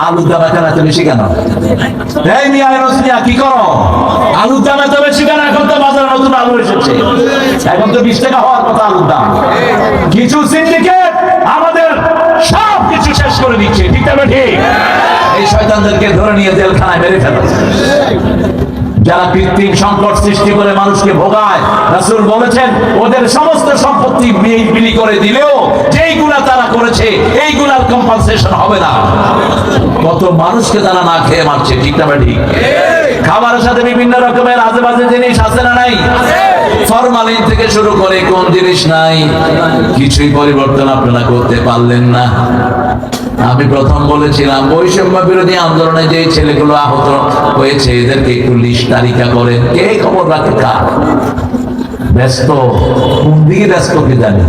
আলুর দাম এখন এত বেশি কেন? এই মিয়া রসমিয়া কি করো? আলুর দাম এত বেশি কেন? এখন তো বাজারে নতুন আলু এসেছে, এখন তো 20 টাকা হওয়ার কথা আলুর দাম। কিছু সিন্ডিকেট আমাদের সব কিছু শেষ করে দিচ্ছে, ঠিক না ঠিক? এই শয়তানদেরকে ধরে নিয়ে জেলখানায় মেরে ফেলেছে। যারা কৃত্রিম সংকট সৃষ্টি করে মানুষকে ভোগায়, রাসূল বলেছেন ওদের সমস্ত সম্পত্তি বিলি করে দিলেও যেইগুলা তারা করেছে এইগুলার কম্পেনসেশন হবে না। কত মানুষকে তারা না খেয়ে মারছে, ঠিক না ঠিক? খাবারের সাথে বিভিন্ন রকমের আজেবাজে জিনিস আছে না নাই? ফরমালিন থেকে শুরু করে কোন জিনিস নাই, কিছুই পরিবর্তন আপনারা করতে পারলেন না। আমি প্রথম বলেছিলাম বৈষম্য বিরোধী আন্দোলনে যে ছেলেগুলো আহত হয়েছে এদেরকে একটু লিস্ট তালিকা করেন, কে খবর রাখে কার? ব্যস্ত, কোন দিকে ব্যস্ত কি জানি।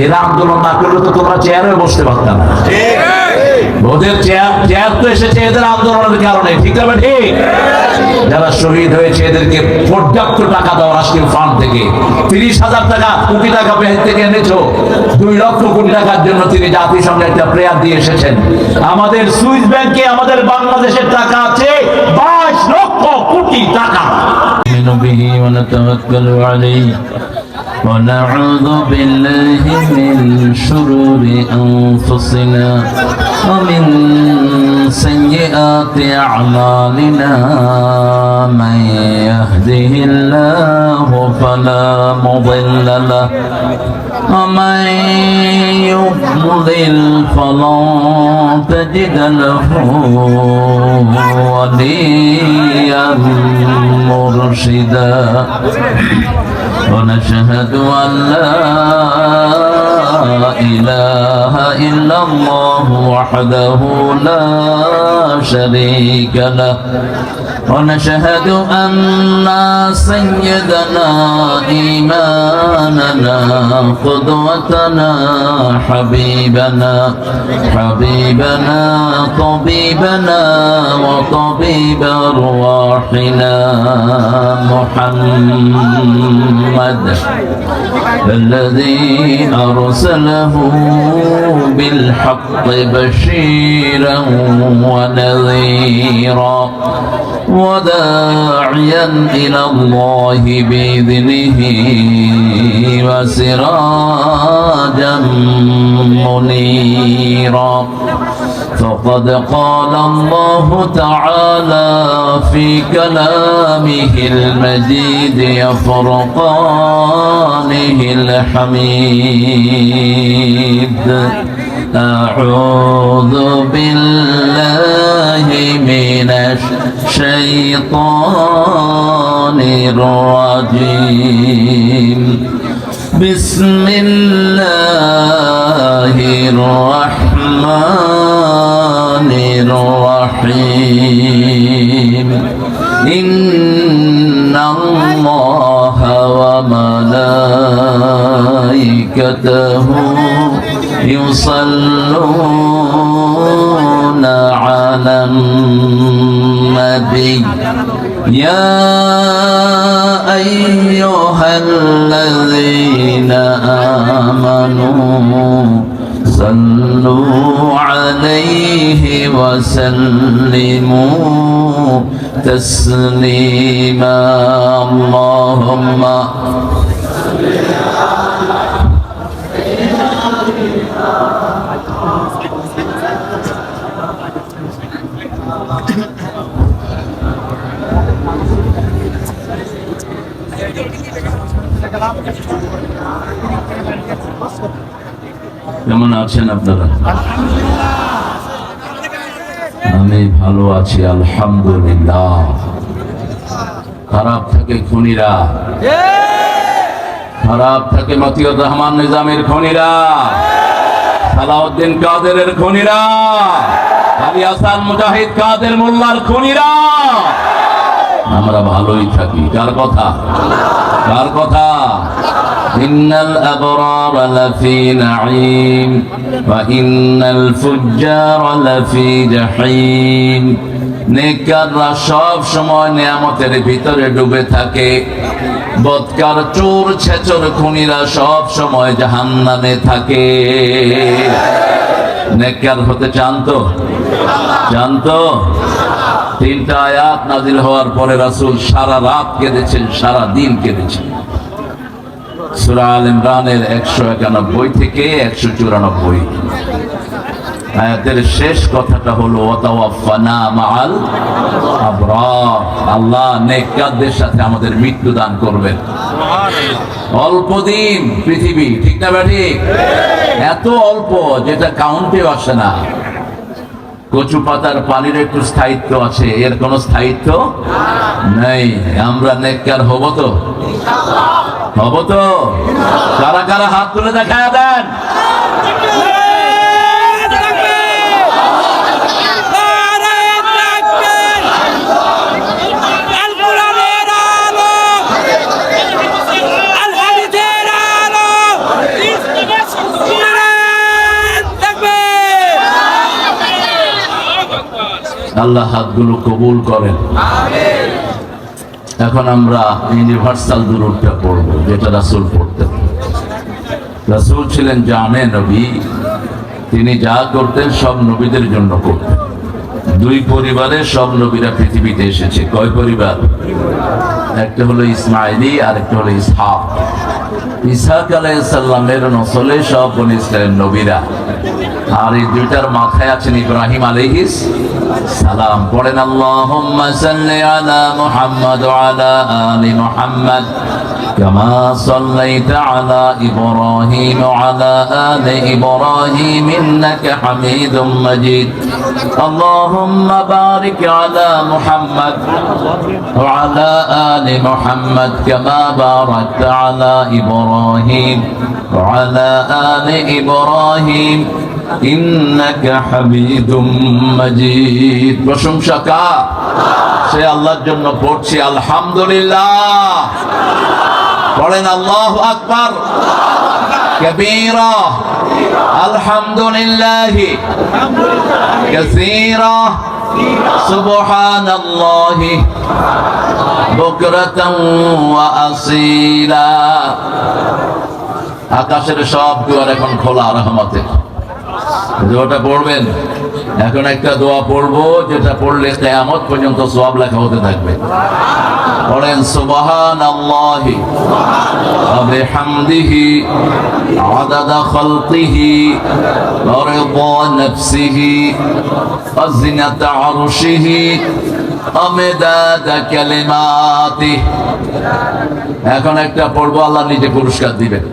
এরা আন্দোলন না করলে তো তোমরা চেয়ারে বসতে পারতাম না। ওদের চেয়ার তো এসেছে এদের আন্দোলনের কারণে, ঠিক আছে ঠিক? যারা শহীদ হয়েছে এদেরকে পর্যাপ্ত টাকা দাও রাষ্ট্রীয় ফান্ড থেকে। 30,000 টাকা, কোটি টাকা ব্যাংক থেকে এনেছো, 2 লক্ষ কোটি টাকার জন্য তিনি জাতিসংঘে একটা প্রেয়ার দিয়ে এসেছেন। আমাদের সুইস ব্যাংকে আমাদের বাংলাদেশের টাকা আছে 22 লক্ষ কোটি টাকা। ونعوذ بالله من شرور أنفسنا ومن سيئات أعمالنا من يهده الله فلا مضل له ومن يضلل فلن تجد له وليا مرشدا ونشهد أن لا إله إلا الله وحده لا شريك له ونشهد أن سيدنا إمامنا قدوتنا حبيبنا طبيبنا وطبيب أرواحنا محمد الذي أرسله بالحق بشيرا ونذيرا وداعيا إلى الله بإذنه وسراجا منيرا فقد قال الله تعالى في كلامه المجيد فرقانه الحميد أعوذ بالله من الشيطان الرجيم بسم الله الرحمن الرحيم إن الله وملائكته يصلون على النبي يا أيها الذين آمنوا صلوا عليه وسلموا تسليما اللهم কেমন আছেন আপনারা? আমি ভালো আছি আলহামদুলিল্লাহ। খারাপ থাকে খুনিরা, খারাপ থাকে মতিউর রহমান নিজামের খুনিরা, সালাউদ্দিন কাদেরের খুনিরা, আলী হাসান মুজাহিদ কাদের মোল্লার খুনিরা। আমরা ভালোই থাকি। কার কথা? কার কথা? ইন্নাল আবরার লাফি নাঈম ওয়া ইন্নাল ফুজ্জার লাফি জাহিম। নেককাররা সব সময় নিয়ামতের ভিতরে ডুবে থাকে, বদকার চোর ছেচর খুনিরা সব সময় জাহান্নামে থাকে। নেককার হতে চান তো? জানতো? 3টা আয়াত নাজিল হওয়ার পরে রাসূল সারা রাত কেঁদেছেন, সারা দিন কেঁদেছেন। সূরা আল ইমরানের 191 থেকে 194 আয়াতের শেষ কথাটা হলো ওয়াতাওয়াফানা মাআল আবরার। আল্লাহ নেককারদের সাথে আমাদের মৃত্যু দান করবেন। অল্প দিন পৃথিবী, ঠিক না ঠিক? এত অল্প যেটা কাউন্টেও আসে না। কচু পাতার পানির একটু স্থায়িত্ব আছে, এর কোনো স্থায়িত্ব নেই। আমরা নেককার হব তো? হব তো? কারা কারা হাত তুলে দেখায় দেন। আল্লাহ হাতগুলো কবুল করেন। এখন আমরা ইউনিভার্সাল দুরূদটা পড়ব, যেটা রাসূল পড়তেন। রাসূল ছিলেন জানে নবী, তিনি যা করতেন সব নবীদের জন্য করতেন। 2 পরিবারে সব নবীরা পৃথিবীতে এসেছে। কয় পরিবার? একটা হলো ইসমাইলি আর একটা হলো ইসহাক। ইসহাক আলাইহিস সালামের নসলে সব বনি ইসরাইলের নবীরা, আর এই দুইটার মাথায় আছেন ইব্রাহিম আলাইহিস সালাম। পড়েন আল্লাহুম্মা সাল্লি আলা মুহাম্মাদ ওয়া আলা আলি মুহাম্মাদ কামা সাল্লাইতা আলা ইব্রাহিম ওয়া আলা আলি ইব্রাহিম ইন্নাকা হামিদুম মাজিদ। আল্লাহুম্মা বারিক আলা মুহাম্মাদ ওয়া আলা আলি মুহাম্মাদ কামা বারাকতা আলা ইব্রাহিম ওয়া আলা আলি ইব্রাহিম ইন্নাকা হামিদুম মাজিদ। প্রশংসা কার? সে আল্লাহর জন্য পড়ছি আলহামদুলিল্লাহ। পড়েন আল্লাহু আকবার কাবীরা, আলহামদুলিল্লাহ কাসীরা, সুবহানাল্লাহি বুকরাতান ওয়া আসীলা। আকাশের সব দুয়ার এখন খোলা রহমতের। দোয়াটা পড়বেন। এখন একটা দোয়া পড়বো, যেটা পড়লে কিয়ামত পর্যন্ত সওয়াব লেখা হতে থাকবে। পড়েন সুবহানাল্লাহি ওয়া বিহামদিহি আদাদা খালকিহি ওয়া রিদা নাফসিহি ওয়া জিনাতা আরশিহি ওয়া মিদাদা কালিমাতিহি। এখন একটা পড়বো, আল্লাহ নিজে পুরস্কার দিবেন।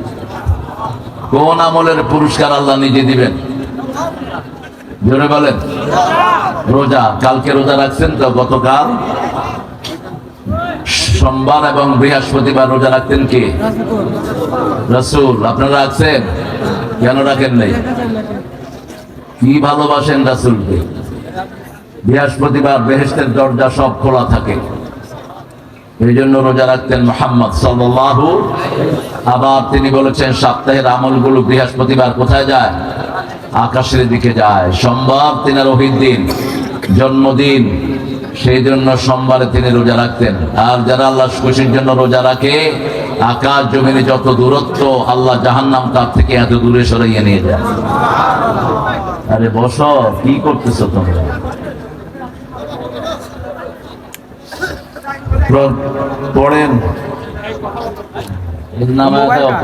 কোন আমলের পুরস্কার আল্লাহ নিজে দিবেন? জোরে বলেন। রোজা। কালকে রোজা রাখছেন তো? গতকাল সোমবার এবং বৃহস্পতিবার রোজা রাখতেন কি? রাসূল। আপনারা রাখছেন? কেন রাখেন নাই? কি ভালোবাসেন রাসূলকে। বৃহস্পতিবার বেহেশতের দরজা সব খোলা থাকে, এই জন্য রোজা রাখতেন মুহাম্মদ সাল্লাল্লাহু। আবার তিনি বলেছেন সপ্তাহের আমলগুলো বৃহস্পতিবার কোথায় যায়? আকাশের দিকে যায়। সোমবার তিনার রোহিত দিন, জন্মদিন, সেই জন্য সোমবারে তিনি রোজা রাখতেন। আর যারা আল্লাহ খুশির জন্য রোজা রাখে, আকাশ জমিনে যত দূরত্ব, আল্লাহ জাহান্নাম তার থেকে এত দূরে সরাইয়ে নিয়ে যায়। আরে বসো, কি করতেছো তোমরা? পড়েন।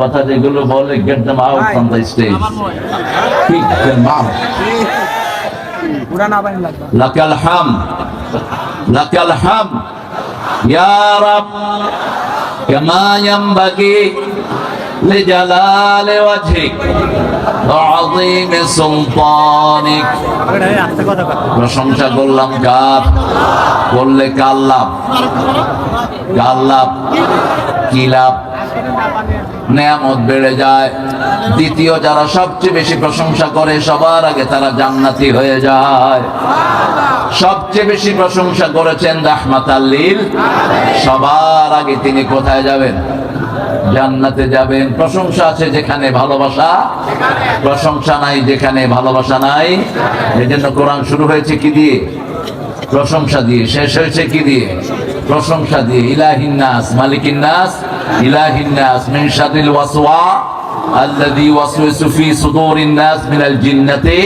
কথা যেগুলো বলে, get them out from the stage. Kick them out. লাকাল হামদ, লাকাল হামদ ইয়া রাব কামা ইয়ানবাগি লিজালালি ওয়াজহিক ওয়া আযীমি সুলতানিক। প্রশংসা করলাম কার? বললে কার লাভ? কার লাভ? কি লাভ? নেয়ামত বেড়ে যায়। দ্বিতীয়, যারা সবচেয়ে বেশি প্রশংসা করে সবার আগে তারা জান্নাতি হয়ে যায়। সবচেয়ে বেশি প্রশংসা করেছেন রাহমাতাল লিল, সবার আগে তিনি কোথায় যাবেন? জান্নাতে যাবেন। প্রশংসা আছে যেখানে ভালোবাসা, প্রশংসা নাই যেখানে ভালোবাসা নাই। এজন্য কোরআন শুরু হয়েছে কি দিয়ে? প্রশংসা দিয়ে। শেষ হয়েছে কি দিয়ে? প্রশংসা দিয়ে। ইলাহিন নাস মালিকিন নাস ইলাহিন নাস মিন শাররিল ওয়াসওয়া আল্লাযী ওয়াসওয়াসু ফি সুদুরিন নাস মিনাল জিন্নাতি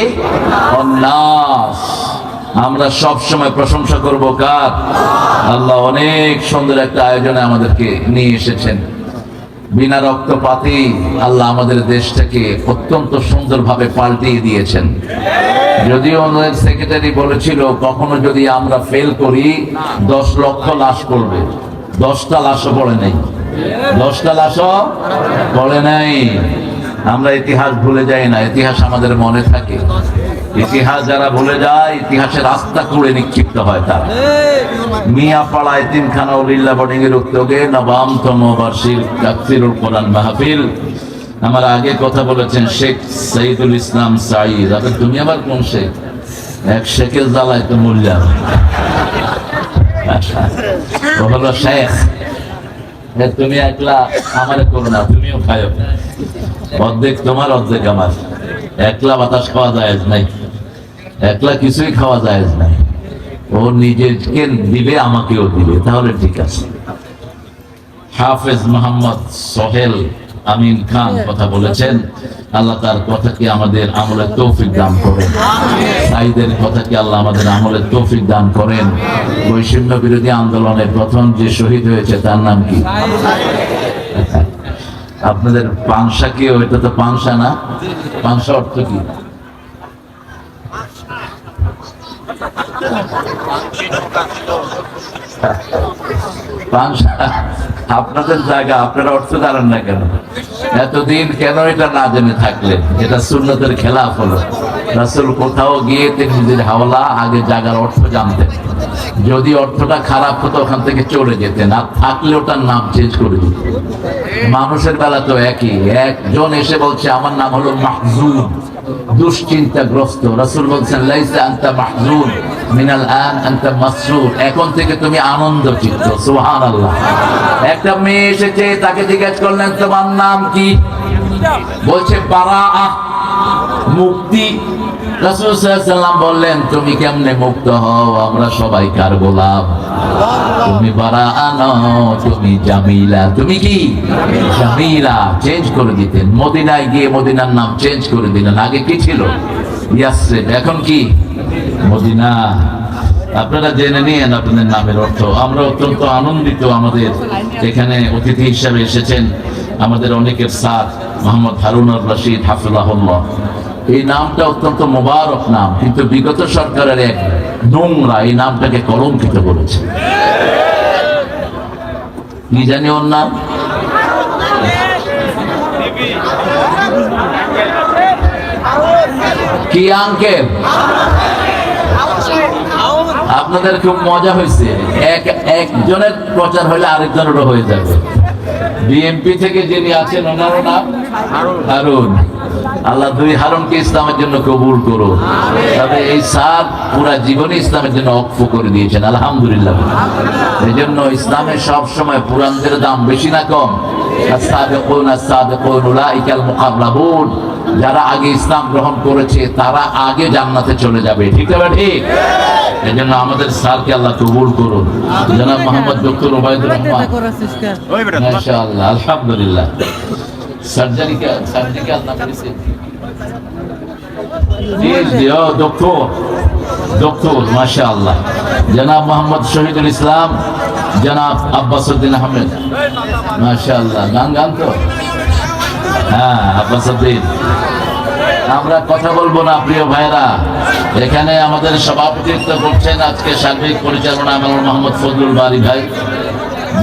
ওয়ান নাস। আমরা সব সময় প্রশংসা করব কার? আল্লাহ অনেক সুন্দর একটা আয়োজনে আমাদেরকে নিয়ে এসেছেন। বিনা রক্তপাতে আল্লাহ আমাদের দেশটাকে অত্যন্ত সুন্দরভাবে পাল্টিয়ে দিয়েছেন। যদিও আমাদের সেক্রেটারি বলেছিল কখনো যদি আমরা ফেল করি 10 লক্ষ লাশ পড়বে। 10টা লাশও পড়ে নাই, 10টা লাশও পড়ে নাই। আমরা ইতিহাস ভুলে যাই না, ইতিহাস আমাদের মনে থাকে। ইতিহাস যারা ভুলে যায় ইতিহাসের রাস্তা করে নিক্ষিপ্ত হয় তারা। মিয়াপাড়া এতিমখানা উলিল্লাহ বোর্ডিং এর উদ্যোগে নবমতম বার্ষিক তাফসীরুল কোরআন মাহফিল। আমার আগে কথা বলেছেন শেখ সাইদুল ইসলাম সাঈদ। আবার তুমি আবার কোন শেখ? এক শেখের জ্বালায় তো মূল্যা। ও হলো শেখ। তুমি একলা আমারে করো না, তুমিও খায়ো। অর্ধেক তোমার অর্ধেক আমার। একলা বাতাস খাওয়া যায় নাই, একলা কিছুই খাওয়া যায় নাই। ও নিজেকে দিবে, আমাকেও দিবে, তাহলে ঠিক আছে। হাফেজ মোহাম্মদ সোহেল আমিন খান কথা বলেছেন। আল্লাহ তার কথাকে আমাদের আমলের তৌফিক দান করেন। সাইদের কথাকে আল্লাহ আমাদের আমলের তৌফিক দান করেন। বৈষম্য বিরোধী আন্দোলনে প্রথম যে শহীদ হয়েছে তার নাম কি? আপনাদের পাংশা কি? ওইটা তো পাংশা না? পাংশা অর্থ কি? পাংশা আপনাদের জায়গা, আপনারা অর্থ জানেন না কেন? এতদিন কেন এটা না জেনে থাকলেন? এটা সুন্নতের খেলাফ হলো। রাসূল কোথাও গিয়ে তিনি নিজের হাওলা আগে জায়গার অর্থ জানতেন। যদি অর্থটা খারাপ হতো ওখান থেকে চলে যেতেন, আর থাকলে ওটার নাম চেঞ্জ করে দিতেন। মানুষের বেলা তো একই। একজন এসে বলছে আমার নাম হলো মাহজুন, দুশ্চিন্তাগ্রস্ত। রাসূল বলছেন লাইসা আনতা মাহজুন মিনাল আন আনতা মাসরুর। এখন থেকে তুমি আনন্দচিত্ত। সুবহানাল্লাহ। একটা মেয়ে এসেছে, তাকে জিজ্ঞেস করলেন তোমার নাম কি? বলছে বারাআহ, মুক্তি। রাসূল সাল্লাল্লাহু আলাইহি ওয়াসাল্লাম বললেন তুমি কেমনে মুক্ত হও? আমরা সবাই কার গোলাম? তুমি বারাআ নও, তুমি জামিলা। তুমি কি? জামিলা। চেঞ্জ করে দিতেন। মদিনায় গিয়ে মদিনার নাম চেঞ্জ করে দিলেন। আগে কি ছিল? ইয়াসরিব, এখন কি? মদিনা। আপনারা জেনে নিন আপনাদের নামের অর্থ। আমরা অত্যন্ত আনন্দিত আমাদের এখানে অতিথি হিসাবে এসেছেন আমাদের অনেকের স্যার মোহাম্মদ হারুনুর রশিদ হাফিজাহুল্লাহ। এই নামটা অত্যন্ত মোবারক নাম, কিন্তু বিগত সরকারের এক নোংরা এই নামটাকে কলঙ্কিত করেছে। কি জানি ওর নাম? কি আঙ্কেল? আপনাদের খুব মজা হয়েছে। একজনের প্রচার হলে আরেকজনেরও হয়ে যাবে। বিএনপি থেকে যিনি আছেন ওনারও নাম হারুন। আল্লাহ দুই হারুনকে ইসলামের জন্য কবুল করো। তবে এই স্যার পুরা জীবনে ইসলামের জন্য অক্ষ করে দিয়েছেন, আলহামদুলিল্লাহ। এই জন্য ইসলামে সব সময় পুরানদের দাম বেশি না কম? আস-সাবিকুন আস-সাবিকুন উলাইকাল মুকাররাবুন। যারা আগে ইসলাম গ্রহণ করেছে তারা আগে জান্নাতে চলে যাবে। ঠিক আছে? ঠিক। এই জন্য আমাদের স্যারকে আল্লাহ কবুল করুন। জনাব মোহাম্মদ ডক্টর ওবায়দুর রহমান, মাশাআল্লাহ, আলহামদুলিল্লাহ। সার্জারি আল্লাহ করেছে। ডক্টর মাশাআল্লাহ। জনাব মোহাম্মদ শহীদুল ইসলাম, জনাব আব্বাসউদ্দিন আহমেদ, মাশাআল্লাহ। গান তো হ্যাঁ, আব্বাসউদ্দিন। আমরা কথা বলবো না প্রিয় ভাইরা। এখানে আমাদের সভাপতিত্ব করছেন আজকে সার্বিক পরিচালনা আমার মোহাম্মদ ফজলুল বারী ভাই,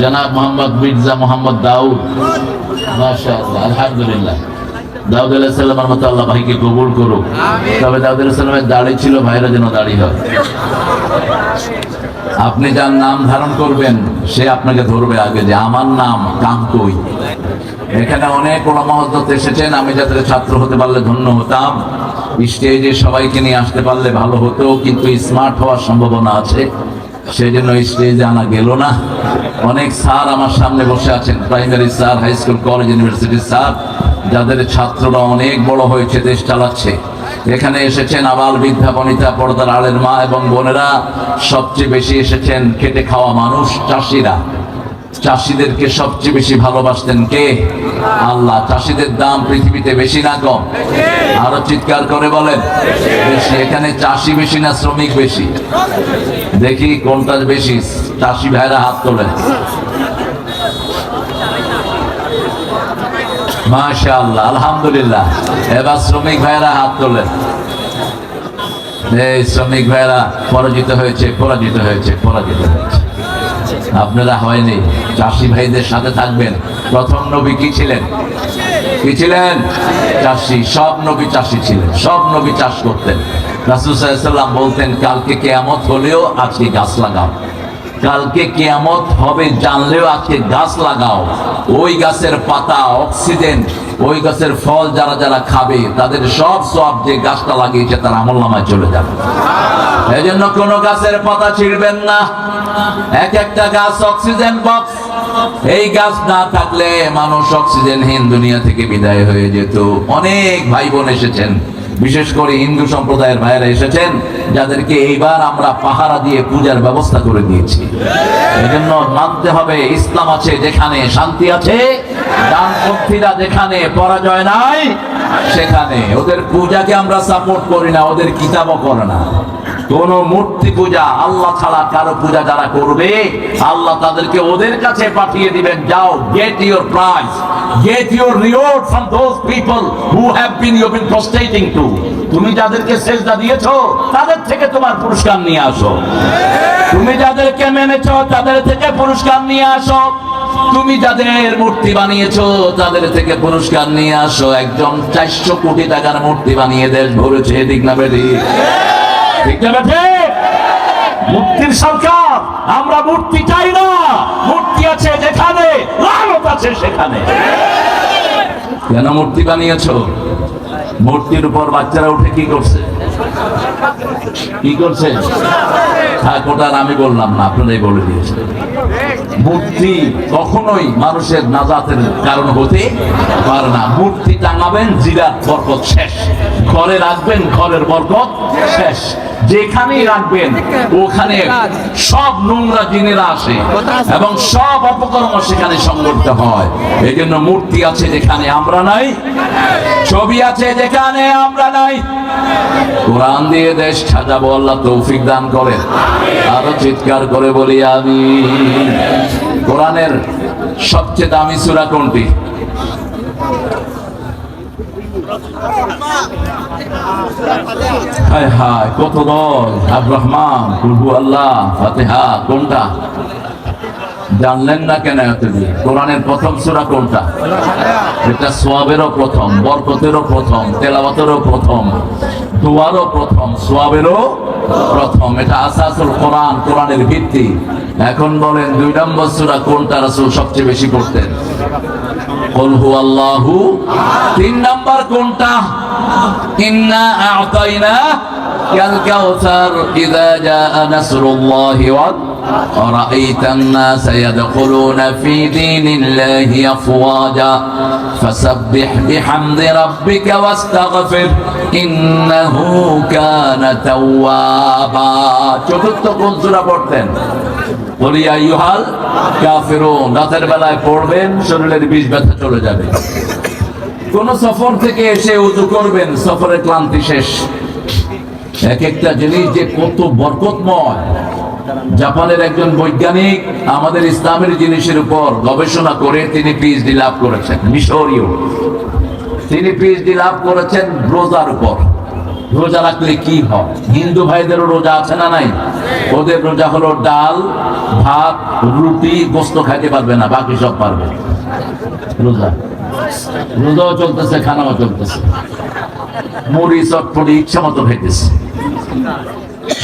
জনাব মোহাম্মদ মির্জা মোহাম্মদ দাউদ, মাশাআল্লাহ, আলহামদুলিল্লাহ। দাউদ আলাইহিস সালামের মতো আল্লাহ ভাইকে কবুল করুক। তবে দাউদ আলাইহিস সালামের দাড়ি ছিল, ভাইরা যেন দাড়ি হয়। আপনি যার নাম ধারণ করবেন সে আপনাকে ধরবে আগে যে আমার নাম কাঙ্কই। এখানে অনেক ওলামা হযরত এসেছেন, আমি যাদের ছাত্র হতে পারলে ধন্য হতাম। স্টেজে সবাইকে নিয়ে আসতে পারলে ভালো হতো, কিন্তু স্মার্ট হওয়ার সম্ভাবনা আছে, সেই জন্য স্টেজে আনা গেল না। অনেক স্যার আমার সামনে বসে আছেন, primary sir, high school, college, ইউনিভার্সিটির স্যার, যাদের ছাত্ররা অনেক বড় হয়েছে, দেশ চালাচ্ছে। এখানে এসেছেন আবাল বৃদ্ধা বনিতা, পর্দার আলের মা এবং বোনেরা। সবচেয়ে বেশি এসেছেন খেটে খাওয়া মানুষ, চাষিরা। চাষিদেরকে সবচেয়ে বেশি ভালোবাসতেন কে? আল্লাহ। চাষিদের দাম পৃথিবীতে বেশি না কম? আরো চিৎকার করে বলেন বেশি। এখানে চাষি বেশি না শ্রমিক বেশি? দেখি কোনটা বেশি। চাষি ভাইরা হাত তোলেন। মাশাআল্লাহ, আলহামদুলিল্লাহ। এবার শ্রমিক ভাইরা হাত তোলেন। এই শ্রমিক ভাইরা পরাজিত হয়েছে, পরাজিত হয়েছে, পরাজিত হয়েছে। আপনারা হয়নি। চাষি ভাইদের সাথে থাকবেন। প্রথম নবী কি ছিলেন? কি ছিলেন? চাষি। সব নবী চাষি ছিলেন, সব নবী চাষ করতেন। রাসূল সাল্লাল্লাহু আলাইহি ওয়াসাল্লাম বলতেন, কালকে কিয়ামত হলেও আজকে গাছ লাগাও। কালকে কিয়ামত হবে জানলেও আজকে গাছ লাগাও। ওই গাছের পাতা, অক্সিজেন, ওই গাছের ফল যারা যারা খাবে তাদের সব সওয়াব যে গাছটা লাগিয়েছে তার আমলনামায় চলে যাবে। এই জন্য কোন গাছের পাতা ছিঁড়বেন না। এক একটা গাছ অক্সিজেন বক্স। এই গাছ না থাকলে মানুষ অক্সিজেনহীন দুনিয়া থেকে বিদায় হয়ে যেত। অনেক ভাই বোন এসেছেন, বিশেষ করে হিন্দু সম্প্রদায়ের ভাইয়েরা এসেছেন, যাদেরকে এইবার আমরা পাহারা দিয়ে পূজার ব্যবস্থা করে দিয়েছি। এই জন্য মানতে হবে, ইসলাম আছে যেখানে শান্তি আছে, ডানপন্থীরা যেখানে পরাজয় নাই সেখানে। ওদের পূজাকে আমরা সাপোর্ট করি না, ওদের কিতাবও করে না। কোন মূর্তি পূজা, আল্লাহ ছাড়া কারো পূজা যারা করবে আল্লাহ তাদেরকে ওদের কাছে পাঠিয়ে দিবেন। যাও, get your prize, get your reward from those people who have been you been prostrating to. তুমি যাদেরকে সেজদা দিয়েছো তাদের থেকে তোমার পুরস্কার নিয়ে আসো। তুমি যাদেরকে মেনেছো তাদের থেকে পুরস্কার নিয়ে আসো। তুমি যাদের মূর্তি বানিয়েছো তাদের থেকে পুরস্কার নিয়ে আসো। একজন 400 কোটি টাকার মূর্তি বানিয়ে দেশ ভরেছে, ঠিক না বেটি? ঠিক না বেটি? মূর্তির সরকার। আমরা মূর্তি চাই না। মূর্তি আছে যেখানে, লানত আছে সেখানে। কেন মূর্তি বানিয়েছো? মূর্তির উপর বাচ্চারা উঠে কি করছে? কি করছে? হ্যাঁ, কোটার আমি বললাম না, আপনারাই বলে দিয়েছেন। মূর্তি কখনোই মানুষের নাজাতের কারণ হতে পারে না। মূর্তি টাঙাবেন, জিরাত বরকত শেষ। ঘরে রাখবেন, ঘরের বরকত শেষ। যেখানেই রাখবেন ওখানে সব নোংরা জিনেরা আসে এবং সব অপকর্ম সেখানে সংগঠিত হয়। এই জন্য মূর্তি আছে যেখানে আমরা নাই, ছবি আছে যেখানে আমরা নাই। কোরআন দিয়ে দেশ সাজাবো, আল্লাহ তৌফিক দান করেন। আরো চিৎকার করে বলি আমিন। কোরআনের সবচেয়ে দামি সূরা কোনটি? হায় হায়, কত দল! আর রহমান, কুল হু আল্লাহ, ফাতিহা। কোনটা জানলেন না কেন এতদিন? কোরআনের প্রথম সূরা কোনটা? এটা সওয়াবেরও প্রথম, বরকতেরও প্রথম, তেলাওয়াতেরও প্রথম, দোয়ারও প্রথম, সওয়াবেরও প্রথম। এটা আসাসুল কোরআন, কোরআনের ভিত্তি। এখন বলেন 2 নম্বর সূরা কোনটা রাসূল সবচেয়ে বেশি পড়তেন? কুল হু আল্লাহু। 3 নম্বর কোনটা? ইন্না আ'তাইনা কাল কাউসার ইযা জাআ নাসরুল্লাহি ওয়া رأيت الناس يدخلون في دين الله أفواجا فسبح بحمد ربك واستغفر إنه كان توابا। চতুর্থ কোন সূরা পড়তেন? قل يا أيها الكافرون। রাতের বেলায় পড়বেন, শরীরের বিষ ব্যথা চলে যাবে। কোন সফর থেকে এসে ওযু করবেন, সফরের ক্লান্তি শেষ। এক একটা জিনিস যে কত বরকতময়। জাপানের একজন বৈজ্ঞানিক আমাদের ইসলামের জিনিসের উপর গবেষণা করে তিনি পিএইচডি লাভ করেছেন, মিশরীয়। তিনি পিএইচডি লাভ করেছেন রোজার উপর। রোজা রাখলে কি হয়? হিন্দু ভাইদেরও রোজা আছে না নাই? ওদের রোজা হলো ডাল, ভাত, রুটি, গোস্ত খাইতে পারবে না, বাকি সব পারবে। রোজা রোজাও চলতেছে, খানাও চলতেছে, মুড়ি চটপটি ইচ্ছা মতো খাইতেছে।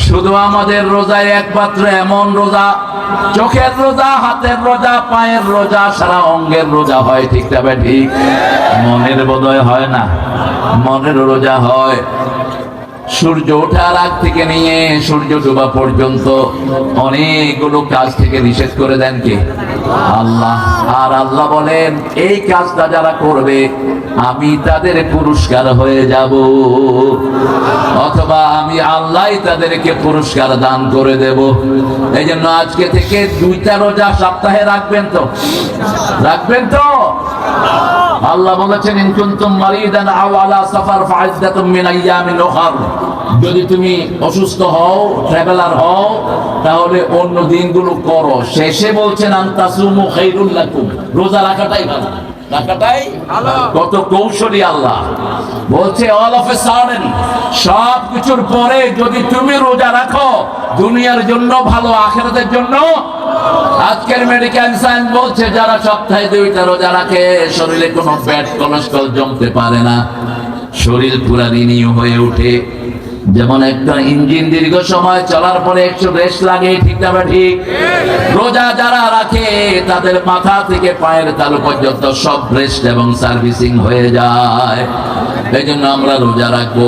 শুধু আমাদের রোজায় একমাত্র এমন রোজা, চোখের রোজা, হাতের রোজা, পায়ের রোজা, সারা অঙ্গের রোজা হয়, ঠিক তবে ঠিক। মনের বোধহয় হয় না, মনের রোজা হয়। সূর্য ওঠার আগ থেকে নিয়ে সূর্য ডোবা পর্যন্ত অনেকগুলো কাজ থেকে নিষেধ করে দেন কে? আল্লাহ। আর আল্লাহ বলেন এই কাজটা যারা করবে আমি তাদের পুরস্কার হয়ে যাব, অথবা আমি আল্লাহ তাদেরকে পুরস্কার দান করে দেব। এই জন্য আজকে থেকে 2টা রোজা সপ্তাহে রাখবেন তো? রাখবেন তো? আল্লাহ বলেছেন ইন কুনতুম মারিদান আও আলা সাফার ফাইদ্দাতুম মিন আইয়ামিন উখর, যদি তুমি অসুস্থ হও, ট্রাভেলার হও, তাহলে অন্য দিনগুলো করো। শেষে বলছেন আনতাসুমু খায়রুল লাকুম, রোজা রাখাটাই ভালো। রাখাটাই কত কৌশলী আল্লাহ বলছে, অল অফ এ সাডেন সব কিছুর পরে যদি তুমি রোজা রাখো দুনিয়ার জন্য ভালো, আখিরাতের জন্য। আজকের মেডিকেল সায়েন্স বলছে যারা সপ্তাহে 2টা রোজা রাখে শরীরে কোনো ব্যাড কোলেস্ট্রল জমতে পারে না, শরীর পুরা রিনিউ হয়ে ওঠে। যেমন একটা ইঞ্জিন দীর্ঘ সময় চলার পরে একটু রেস্ট লাগে, ঠিক না ঠিক? রোজা যারা রাখে তাদের মাথা থেকে পায়ের তালু পর্যন্ত সব রেস্ট এবং সার্ভিসিং হয়ে যায়। এই জন্য আমরা রোজা রাখবো,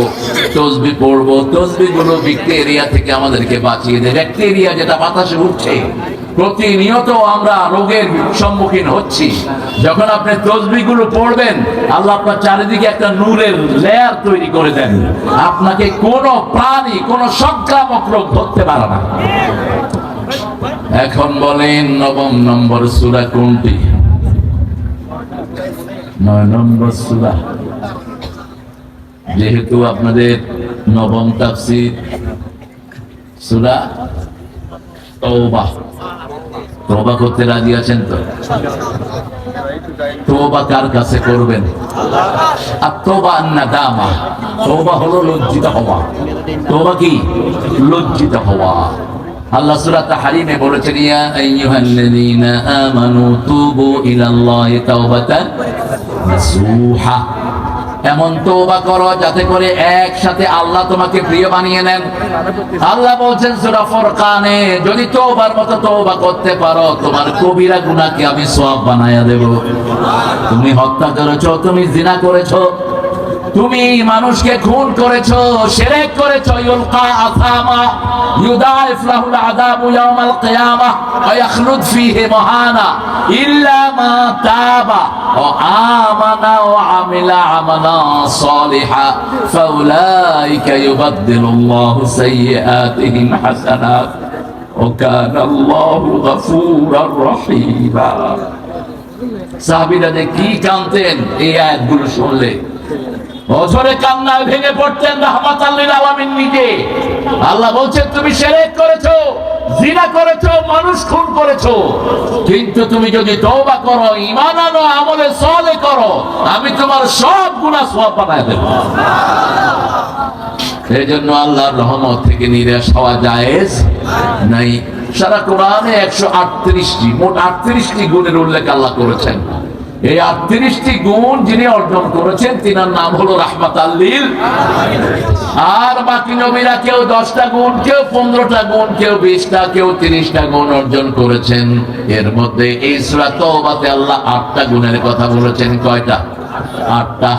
তসবিহ পড়বো। তসবিহ গুলো ব্যাকটেরিয়া থেকে আমাদেরকে বাঁচিয়ে দেয়। ব্যাকটেরিয়া যেটা বাতাসে উঠছে, প্রতিনিয়ত আমরা রোগের সম্মুখীন হচ্ছি। যখন আপনি তসবিহ গুলো পড়বেন আল্লাহ আপনার চারিদিকে একটা নূরের লেয়ার তৈরি করে দেন, আপনাকে কোনো প্রাণী, কোনো সংক্রামক রোগ ধরতে পারে না। এখন বলেন 9 নম্বর সূরা কোনটি? 9 নম্বর সূরা। যেহেতু আপনাদের 9ম তাফসীর সূরা তওবা, তওবা করতে রাজি আছেন তো? তওবা কার কাছে করবেন? আত-তওবা আন-নাদামা। তওবা হলো লজ্জিত হওয়া। তওবা কি? লজ্জিত হওয়া। আল্লাহ সূরা তাহরিমে বলেছেন ইয়া আইয়ুহাল্লাযীনা আমানু তুবু ইলাল্লাহি তাওবাতান নাসুহা, এমন তওবা করো যাতে করে একসাথে আল্লাহ তোমাকে প্রিয় বানিয়ে নেন। আল্লাহ বলছেন সূরা ফুরকানে, যদি তওবার মতো তওবা করতে পারো তোমার কবিরা গুনাহকে আমি সওয়াব বানায়া দেব। তুমি হত্যা করেছো, তুমি জিনা করেছো, তুমি মানুষকে খুন করেছো, শিরক করেছো, ইউলকা আসামা ইউদাইফ লাহুল আযাবু ইয়াউমাল কিয়ামাহ ওয়া ইয়াখলুদ ফীহি মুহানা ইল্লা মা তাবা ওয়া আমানা ওয়া আমিলা আমালান সালিহা ফাউলাইকা ইউবাদদিলুল্লাহু সাইয়্যাতিহিম হাসানাত ওয়া কানা আল্লাহু গফুরার রহিমা। সাহাবীরা যে কি কাঁদতেন এই আয়াতগুলো শুনলে, অঝরে কান্নায় ভেঙে পড়তেন রাহমাতাল লিল আলামিন নিজে। আল্লাহ বলছেন তুমি শিরক করেছো, জিনা করেছো, মানুষ খুন করেছো, কিন্তু তুমি যদি তওবা করো, ঈমান আনো, আমলে সালেহ করো, আমি তোমার সব গুনাহ সওয়াব বানায় দেব। এই জন্য আল্লাহর রহমত থেকে নিরাশ হওয়া জায়েজ নাই। সারা কোরআনে 138টি, মোট 38টি গুণের উল্লেখ আল্লাহ করেছেন। এই 38টি গুণ যিনি অর্জন করেছেন তিনার নাম হলো রাহমাতাল লিল। আর বাকি নবীরা কেউ 10টা গুণ, কেউ 15টা গুণ, কেউ 20টা, কেউ 30টা গুণ অর্জন করেছেন। এর মধ্যে এই সূরা তওবাতে আল্লাহ 8টা গুণের কথা বলেছেন। কয়টা? 8টা।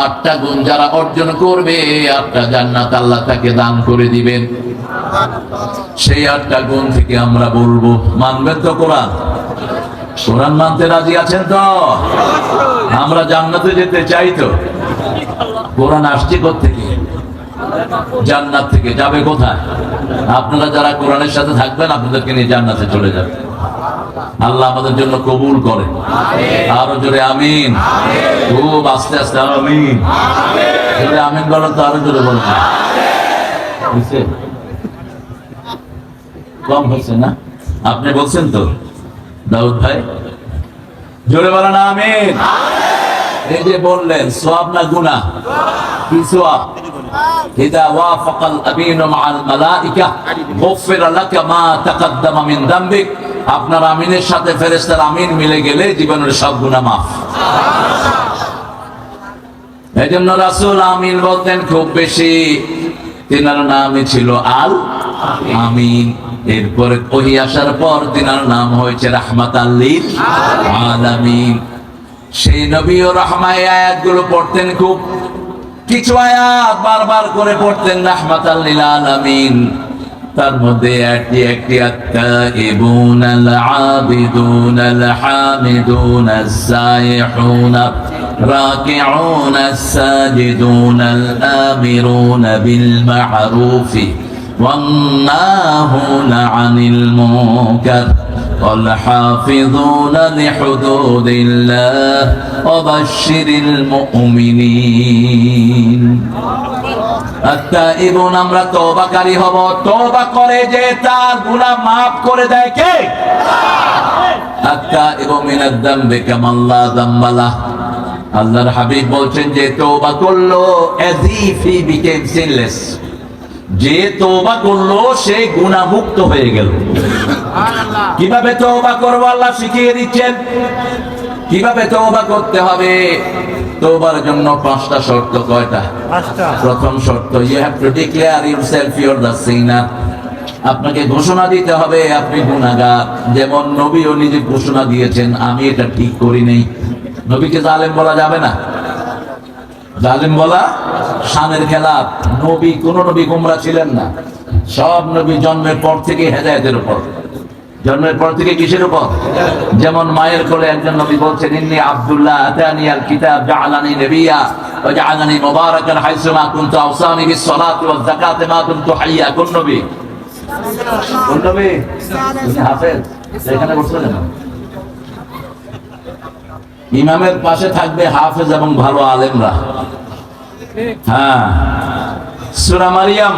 8টা গুণ যারা অর্জন করবে 8টা জান্নাত আল্লাহ তাকে দান করে দিবেন। সেই 8টা গুণ থেকে আমরা বলবো, মানবেন তো কোরআন? কোরআন মানতে রাজি আছেন তো? আমরা জান্নাতে যেতে চাই তো? কোরআন আসছে কোত্থেকে? জান্নাত থেকে। যাবে কোথায়? আপনারা যারা কোরআনের সাথে থাকবেন আপনাদেরকে নিয়ে জান্নাতে চলে যাবে। আল্লাহ আমাদের জন্য কবুল করে। আরো জোরে আমিন। খুব আস্তে আস্তে আমিন। জোরে আমিন বলো তো, আরো জোরে বলো। কম হয়েছে না? আপনি বলছেন তো দাউদ ভাই? জোরে বলেন আমিন। এই যে বললেন সওয়াব না গুনাহ? কি সওয়াব? ইদা ওয়াফাকাল আমিনু মাআল মালাইকা গুফিরা লাকা মা তাকদ্দামা মিন যামবিক। আপনার আমিনের সাথে ফেরেশতার আমিন মিলে গেলে জীবনের সব গুনাহ মাফ। এজন্য রাসূল আমিন বলতেন খুব বেশি। তিনার নামই ছিল আল আমিন। এরপরে ওহী আসার পর তিনার নাম হয়েছে রাহমাতাল লিল আলামিন। সেই নবী ও রাহমায়ে আয়াতগুলো পড়তেন খুব, কিছু আয়াত বারবার করে পড়তেন রাহমাতাল লিল আলামিন। তার মধ্যে একটি আত-তাইবুন আল আবিদুন আল হামিদুন আস-সাইহুন রাকিউন আস-সাজিদুন আল আমিরুন বিল মা'রুফি ওয়ান নাহুনা আনিল মুনকার والحافظون لحدود الله وبشر المؤمنين আত্তাইবুন আমরা তওবাকারী হব। তওবা করে যে তার গুনাহ maaf করে দেয় কে? আত্তাইবু মিনাদ যামবি কামান লা যামবা লাহ। আল্লাহর হাবিব বলছেন যে তওবা করলো as if he became sinless, যে তওবা করলো সে গুনাহ মুক্ত হয়ে গেল। কিভাবে তওবা করব আল্লাহ শিখিয়ে দিচ্ছেন। কিভাবে তওবা করতে হবে? তওবার জন্য 5টা শর্ত। কয়টা? 5টা। প্রথম শর্ত, you have to declare yourself you are the sinner। আপনাকে ঘোষণা দিতে হবে আপনি গুনাহগার। যেমন নবীও নিজে ঘোষণা দিয়েছেন আমি এটা ঠিক করি নাই। নবীকে জালেম বলা যাবে না। জালেম বলা শানের খেলাফ। নবী কোন নবী গোমরা ছিলেন না। সব নবী জন্মের পর থেকে হেদায়েতের উপর। জন্মের পর থেকে কিসের উপর? যেমন মায়ের কোলে একজন নবী বলছেন ইন্নী আব্দুল্লাহ আতানি আল কিতাব জাআলানি নবিয়্যা ওয়া জাআলানি মুবারাকান হাইসু মা কুনতু আওসানি বিস সালাতি ওয়াজ যাকাতি মা কুনতু হাইয়্যা। কোন নবী? কোন নবী? উনি হাফেজ। এখানে বসলেন না। ইমামের পাশে থাকবে হাফেজ এবং ভালো আলেমরা। হ্যাঁ, সূরা মারিয়াম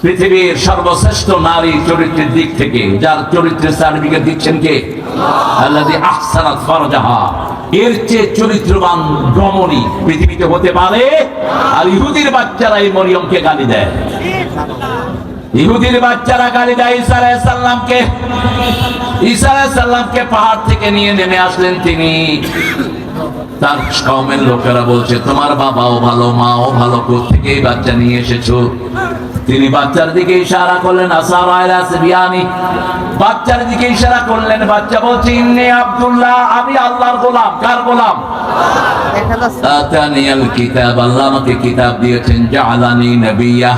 পৃথিবীর সর্বশ্রেষ্ঠ নারী চরিত্রের দিক থেকে, যার চরিত্রের সার্টিফিকেট দিচ্ছেন কে? আল্লাযী আহসানাত ফারজাহা। এর চেয়ে চরিত্রবান রমণী পৃথিবীতে হতে পারে? আর ইহুদির বাচ্চারা এই মরিয়মকে গালি দেয়। ইহুদির বাচ্চারা গালি দেয় ঈসা আলাইহিস সালামকে। ঈসা আলাইহিস সালামকে পাহাড় থেকে নিয়ে নেমে আসলেন তিনি। তার কওমের লোকেরা বলছে তোমার বাবাও ভালো মাও ভালো, কোত্থেকে এই বাচ্চা নিয়ে এসেছো? তিনি বাচ্চার দিকে ইশারা করলেন আসারা ইলা সিবিয়ানি। বাচ্চার দিকে ইশারা করলেন। বাচ্চা বলছে ইন্নী আব্দুল্লাহ, আমি আল্লাহর গোলাম। কার গোলাম? আতানিয়াল কিতাব, আল্লাহ আমাকে কিতাব দিয়েছেন। জাআলানি নবিয়্যা,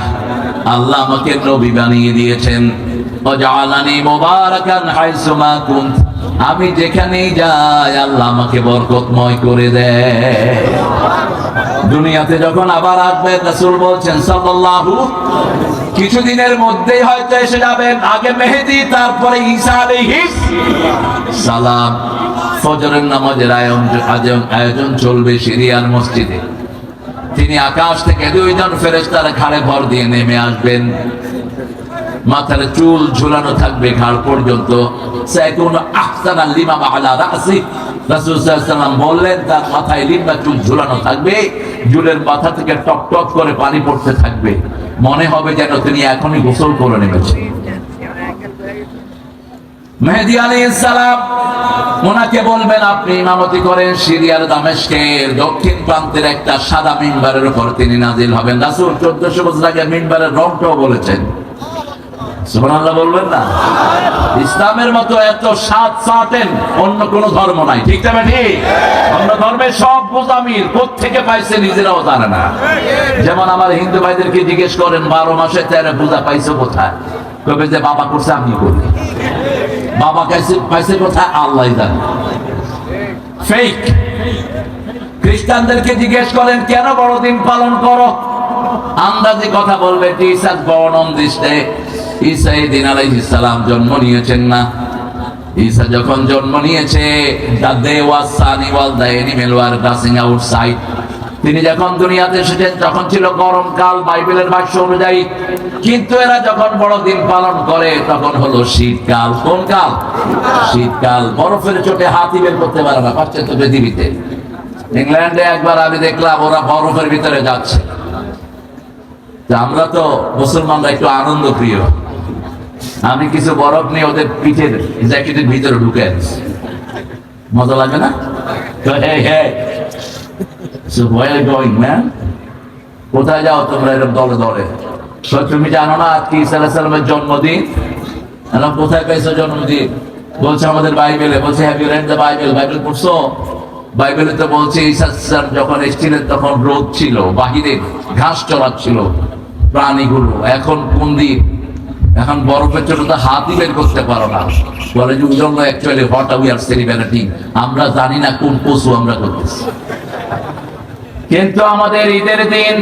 আল্লাহ আমাকে নবী বানিয়ে দিয়েছেন। ওয়া জাআলানি মুবারাকান হাইসু মা কুনত, আমি যেখানেই যাই আল্লাহ আমাকে বরকতময় করে দেয়। দুনিয়াতে যখন আবার আসবেন রাসূল বলছেন সাল্লাল্লাহু, কিছুদিনের মধ্যেই হয়তো এসে যাবেন। আগে মেহেদী, তারপরে ঈসা আলাইহিস সালাম। ফজরের নামাজের আয়োজন চলবে সিরিয়ার মসজিদে। তিনি আকাশ থেকে 2জন ফেরেশতার ঘাড়ে ভর দিয়ে নেমে আসবেন। মাথার চুল ঝুলানো থাকবে ঘাড় পর্যন্ত। সাইকুন আহসানা লিমামা আলা রাসি, রাসূল সাল্লাল্লাহু আলাইহি ওয়াসাল্লাম বললেন তার মাথায় লিম্বা চুল ঝুলানো থাকবে। চুলের মাথা থেকে টক টক করে পানি পড়তে থাকবে। মনে হবে যেন তিনি এখনই গোসল করে নেমেছেন। মেহেদী আলাইহিস সালাম ওনাকে বলবেন আপনি ইমামতি করেন সিরিয়ার দামেস্কের দক্ষিণ প্রান্তের একটা সাদা মিম্বারের উপর তিনি নাজিল হবেন। রাসূল 1400 বছর আগে মিম্বারের রংটাও বলেছেন। সুবহানাল্লাহ বলবেন না? ইসলামের মতো এত স্বাদ সাতেন অন্য কোন ধর্ম নাই। ঠিক না? ঠিক। অন্য ধর্মের সব গোজামির কোত্থেকে পাইছে নিজেরাও জানে না। যেমন আমার হিন্দু ভাইদেরকে জিজ্ঞেস করেন 12 মাসে 13 পূজা পাইছো কোথায়? কবে যে বাবা করছে আমি করি। বাবা পাইছে কোথায়? আল্লাহই জানে। ফেক। খ্রিস্টানদেরকে জিজ্ঞেস করেন কেন বড়দিন পালন করো? আন্দাজে কথা বলবে ঈসা born on this day। ঈসা ঈদ আলাইহিস সালাম জন্ম নিয়েছেন না। ঈসা যখন জন্ম নিয়েছে the day was sunny while the animals were dancing outside। তিনি যখন দুনিয়াতে এসেছেন তখন ছিল গরমকাল বাইবেলের ভাষ্য অনুযায়ী। কিন্তু এরা যখন বড়দিন পালন করে তখন হলো শীতকাল। কোন কাল? শীতকাল। বরফের চোটে হাতি বের করতে পারে না পাশ্চাত্য পৃথিবীতে। ইংল্যান্ডে একবার আমি দেখলাম ওরা বরফের ভিতরে যাচ্ছে। আমরা তো মুসলমানরা একটু আনন্দ প্রিয়। আমি কিছু বরফ নিয়ে ওদের পিঠের জ্যাকেটের ভিতরে ঢুকে আছি। মজা লাগে না? তো So where are you going, man? কোথায় যাও তোমরা এরকম দলে দলে? তুমি জানো না আজকে ঈসা আলাইহিস সালামের জন্মদিন? কোথায় পেয়েছো জন্মদিন? বলছে আমাদের বাইবেলে। বলছে have you read the Bible? Bible পড়ছো? বাইবেলে তো বলছে ঈসা স্যার যখন এসেছিলেন তখন রোদ ছিল, বাহিরে ঘাস চড়াচ্ছিল প্রাণীগুলো। এখন কোন দিন, এখন বরফের জন্য তো হাতই বের করতে পারো না। বলে যে জন্য actually what we are celebrating, আমরা জানি না কোন পশু আমরা করতেছি। কিন্তু আমাদের ঈদের দিন,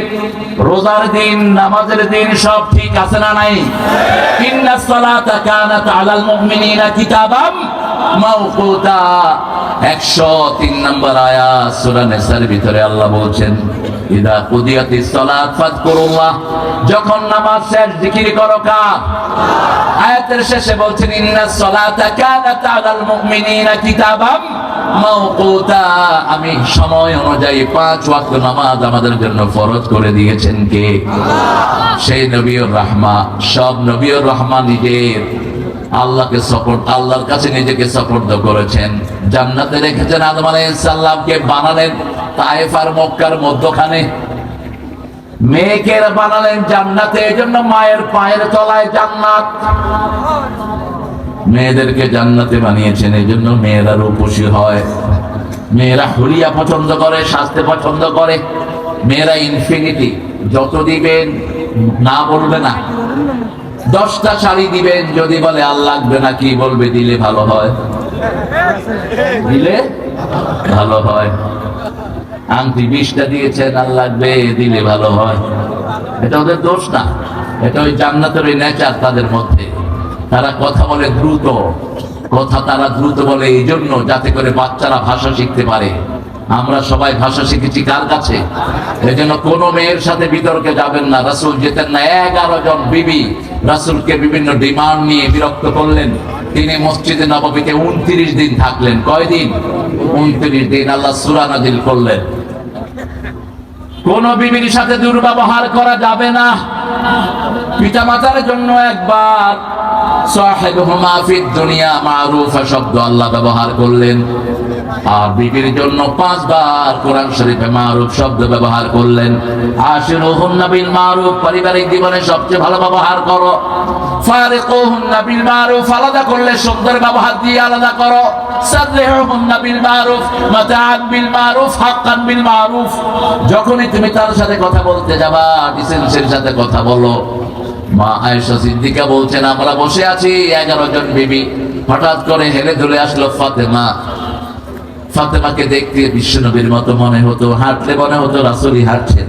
রোজার দিন, নামাজের দিন সব ঠিক আছে না নাই? ইন্নাস সালাতা কানাত আলাল মুমিনিনা কিতাবাম মাওকুতা। 103 নম্বর আয়াত সূরা নিসার ভিতরে আল্লাহ বলছেন, ইদা কুদিয়াতিস সালাত ফাযকুরুল্লাহ, যখন নামাজ শেষ জিকির করো কার? আয়াতের শেষে বলছেন ইন্নাস সালাতা কানাত আলাল মুমিনিনা কিতাবাম মাওকুতা, আমি সময় অনুযায়ী 5 ওয়াক্ত নামাজ আমাদের জন্য ফরজ করে দিয়েছেন কে? সেই নবীর রাহমা। সব নবীর রাহমা নিজের আল্লাহকে সাপোর্ট, আল্লাহর কাছে নিজেকে সাপোর্ট করেছেন। জান্নাতে রেখেছেন আদম আলাইহিস সালামকে, বানালেন তায়েফ আর মক্কার মধ্যখানে। মেয়েকে বানালেন জান্নাতে, এজন্য মায়ের পায়ের তলায় জান্নাত। মেয়েদেরকে জান্নাতে বানিয়েছেন, এই জন্য মেয়েরা রূপসী হয়। মেয়েরা হুলিয়া পছন্দ করে, সাজতে পছন্দ করে। মেয়েরা ইনফিনিটি, যত দিবেন না বলবে না। 10টা শাড়ি দিবেন, যদি বলে আর লাগবে না, কি বলবে? দিলে ভালো হয়, দিলে ভালো হয়। আংটি 20টা দিয়েছেন, আর লাগবে, দিলে ভালো হয়। এটা ওদের দোষ না, এটা ওই জান্নাতের ওই নেচার তাদের মধ্যে। তারা কথা বলে দ্রুত, কথা তারা দ্রুত বলে এই জন্য যাতে করে বাচ্চারা ভাষা শিখতে পারে। আমরা সবাই ভাষা শিখেছি কার কাছে? এই জন্য কোনো মেয়ের সাথে বিতর্কে যাবেন না। রাসূল যেতেন না। 11 জন বিবি রাসূলকে বিভিন্ন ডিমান্ড নিয়ে বিরক্ত করলেন। তিনি মসজিদে নববীতে 29 দিন থাকলেন। কয়দিন? 29 দিন। আল্লাহ সূরা নাযিল করলেন, কোন বিবির সাথে দুর্ব্যবহার করা যাবে না। পিতামাতার জন্য একবার সাহিবুহুমা ফিদ দুনিয়া মারুফা শব্দ আল্লাহ ব্যবহার করলেন, আর বিবির জন্য 5 বার কোরআন শরীফে মারুফ শব্দ ব্যবহার করলেন। আশিরুহুন্না বিল মারুফ, পারিবারিক জীবনে সবচেয়ে ভালো ব্যবহার করো। ফারিকুহুন্না বিল মারুফ, আলাদা করলে সুন্দর ব্যবহার দিয়ে আলাদা করো। সাররিহুন্না বিল মারুফ, মাতাআন বিল মারুফ, হাক্কান বিল মারুফ। যখনই তুমি তার সাথে কথা বলতে যাবা, ডিসেন্সের সাথে কথা বলো। মা আয়েশা সিদ্দিকা বলছেন, আমরা বসে আছি 11 জন বিবি, হঠাৎ করে হেলে দুলে আসলো ফাতেমা। ফাতেমাকে দেখতে বিশ্বনবীর মতো মনে হতো, হাঁটলে মনে হতো রাসূলই হাঁটছেন।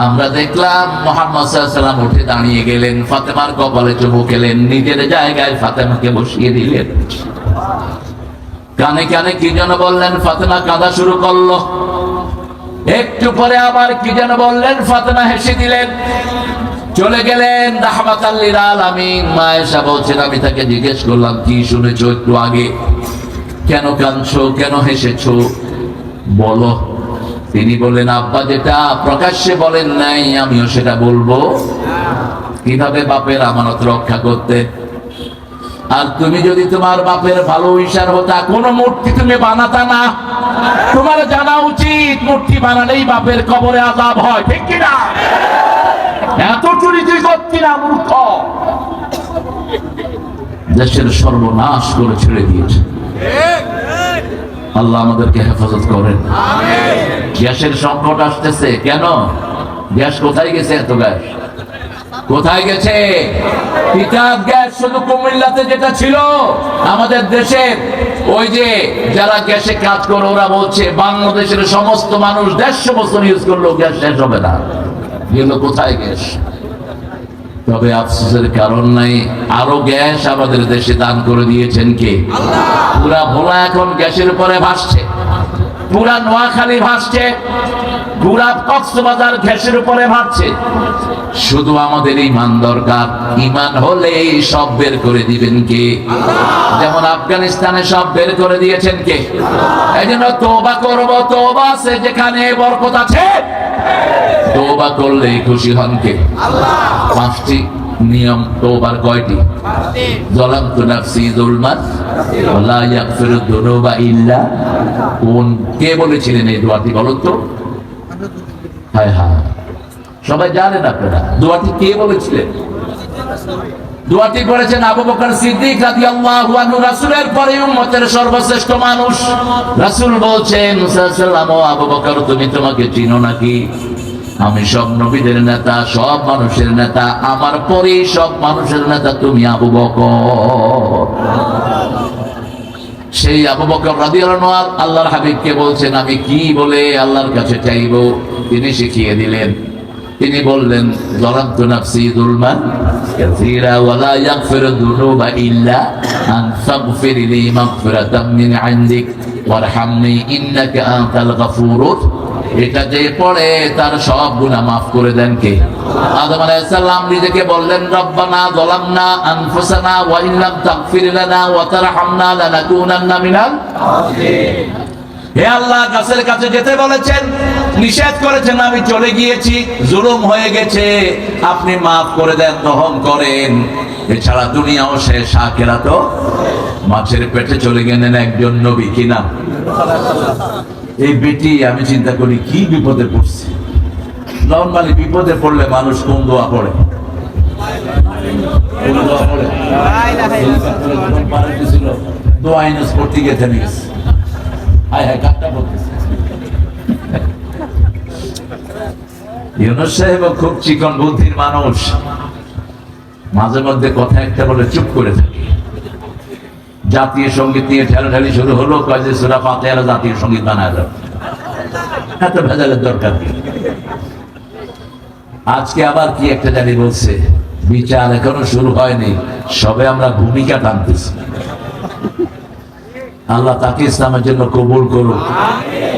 আমরা দেখলাম মুহাম্মদ সাল্লাল্লাহু আলাইহি ওয়াসাল্লাম উঠে দাঁড়িয়ে গেলেন, ফাতেমার কপালে চুমু খেলেন, নিজের জায়গায় ফাতেমাকে বসিয়ে দিলেন। কানে কানে কি যেন বললেন, ফাতেমা কাঁদা শুরু করলো। একটু পরে আবার কি যেন বললেন, ফাতেমা হেসে দিলেন, চলে গেলেন। রাহমাতাল লিল আলামিন। মা আয়েশা বলছেন, আমি তাকে জিজ্ঞেস করলাম, কি শুনেছো একটু আগে? কেন কাঁদছো, কেন হেসেছো, বলো। তিনি বললেন, আব্বা যেটা প্রকাশ্যে বলেন নাই, আমিও সেটা বলবো। কিভাবে বাপের আমানত রক্ষা করতে। আর তুমি যদি তোমার বাপের ভালো ইশার হতা, কোন মূর্তি তুমি বানাতা না। তোমার জানা উচিত মূর্তি বানালেই বাপের কবরে আযাব হয়, ঠিক কিনা? এত চুরি তুই করতি না, মূর্খ। দেশের সর্বনাশ করে ছেড়ে দিয়েছে। আল্লাহ আমাদেরকে হেফাজত করেন। গ্যাসের সংকট আসতেছে, কেন? গ্যাস কোথায় গেছে? এত গ্যাস কোথায় গেছে? পিতাব গ্যাস শুধু কুমিল্লাতে যেটা ছিল, আমাদের দেশের ওই যে যারা গ্যাসে কাজ করে, ওরা বলছে বাংলাদেশের সমস্ত মানুষ 150 বছর ইউজ করলেও গ্যাস শেষ হবে না। গেল কোথায় গ্যাস? তবে আফসোসের কারণ নাই, আরো গ্যাস আমাদের দেশে দান করে দিয়েছেন কে? পুরা ভোলা এখন গ্যাসের উপরে ভাসছে, পুরা নোয়াখালী ভাসছে, পুরা কক্সবাজার গ্যাসের উপরে ভাসছে। শুধু আমাদের ইমান দরকার। ইমান হলেই সব বের করে দিবেন কে? যেমন আফগানিস্তানে সব বের করে দিয়েছেন কে? এই জন্য তওবা করবো। তওবা আছে যেখানে বরকত আছে। তওবা করলে খুশি হন কে? আল্লাহ। 5টি নিয়ম তওবার। কয়টি? যালামতু নাফসি যুলমান ওয়া লা ইয়াগফিরু যুনুবা ইল্লা। কোন কে বলেছিলেন এই দোয়াটি বলুন তো? হায় হায়, সবাই জানেন আপনারা দোয়াটি কে বলেছিলেন? দোয়াটি করেছেন আবু বকর সিদ্দিক রাদিয়াল্লাহু আনহু, রাসূলের পরে উম্মতের সর্বশ্রেষ্ঠ মানুষ। রাসূল বলছেন সাল্লাল্লাহু আলাইহি আবু বকর, তুমি তোমাকে চিনো নাকি? আমি সব নবীদের নেতা, সব মানুষের নেতা, আমার পরে সব মানুষের নেতা তুমি আবু বকর। সেই আবু বকর রাদিয়াল্লাহু আনহু আল্লাহর হাবিবকে বলছেন আমি কি বলে আল্লাহর কাছে চাইবো, তিনি শিখিয়ে দিলেন। তিনি বললেন যালামতু নাফসি যুলমান কাসীরা ওয়া লা ইয়াগফিরু যুনুবা ইল্লা আন তাগফিরলি মাগফিরাতাম মিন ইনদিক ওয়ারহামনি ইন্নাকা আনতাল গফুরুর। এটা যে পড়ে তার সব গুনাহ মাফ করে দেন কে? আদম আলাইহিস সালাম নিজেকে বললেন রব্বানা যালামনা আনফুসানা ওয়া ইন লাম তাগফির লানা ওয়া তারহামনা লানাকুনান্না মিনাল খাসিরিন। হে আল্লাহ, গাছের কাছে যেতে বলেছেন, নিষেধ করেছেন, আমি চলে গিয়েছি, জুলুম হয়ে গেছে, আপনি মাফ করে দেন, রহম করেন। এছাড়া দুনিয়াও শেষ, আখিরাতও। মাছের পেটে চলে গেলেন একজন নবী, কি নাম? এই বেটি, আমি চিন্তা করি কি বিপদে পড়ছে। নরমালি বিপদে পড়লে মানুষ কোন দোয়া পড়ে? দোয়া ইনুস পড়তে গিয়ে থেমে গেছে। হায় হায়, কাটটা বলতেছে। ইউনূস সাহেব খুব চিকন বুদ্ধির মানুষ, মাঝে মধ্যে কথা একটা বলে চুপ করে থাকে। জাতীয় সঙ্গীত নিয়ে ঠেলাঠেলি শুরু হলো, কয় যে সূরা ফাতিহার জাতীয় সঙ্গীত বানায় দাও। এত ভেজালের দরকার কি? আজকে আবার কি একটা জানি বলছে, বিচার এখনো শুরু হয়নি, সবে আমরা ভূমিকা টানতেছি। আল্লাহ তাকে ইসলামের জন্য কবুল করুক।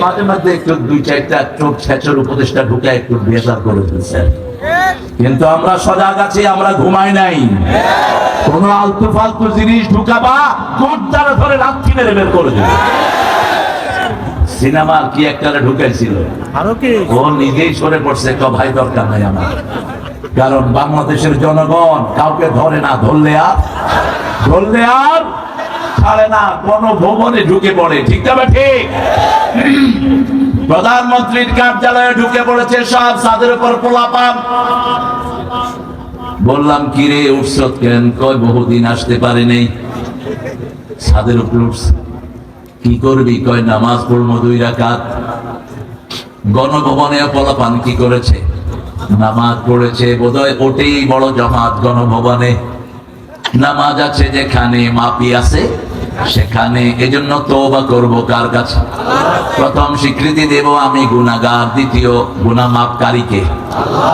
মাঝে মাঝে একটু দুই চারটা চোখ ছেঁচর উপদেশটা ঢুকে একটু বেজার করে দিচ্ছেন, কিন্তু আমরা সজাগ আছি, আমরা ঘুমাই নাই। কোন আলতু ফালতু জিনিস ঢুকাবা, কোটদারে ধরে লাথি মেরে বের করে দেবে। সিনেমার কি একটারে ঢুকাইছিল, ও নিজেই সরে পড়ছে, ভাই দরকার নাই আমার। কারণ বাংলাদেশের জনগণ কাউকে ধরে না, ধরলে আর ছাড়ে না, কোন ভবনে ঢুকে পড়ে। ঠিক তবে ঠিক, প্রধানমন্ত্রীর কার্যালয়ে ঢুকে পড়েছে সব, ছাদের উপর পোলাপান। বললাম কি রে উৎসব কেন? কয় বহুদিন আসতে পারেনি, ছাদের উপর উঠছে। কি করবি? কয় নামাজ পড়বো 2 রাকাত। গণভবনে পোলাপান কি করেছে? নামাজ পড়েছে। বোধহয় ওটেই বড় জমাত গণভবনে। নামাজ আছে যেখানে, মাপি আছে সেখানে। এজন্য তওবা করব কার কাছে? প্রথম স্বীকৃতি দেব আমি গুনাহগার, দ্বিতীয় গুনাহ মাপকারীকে,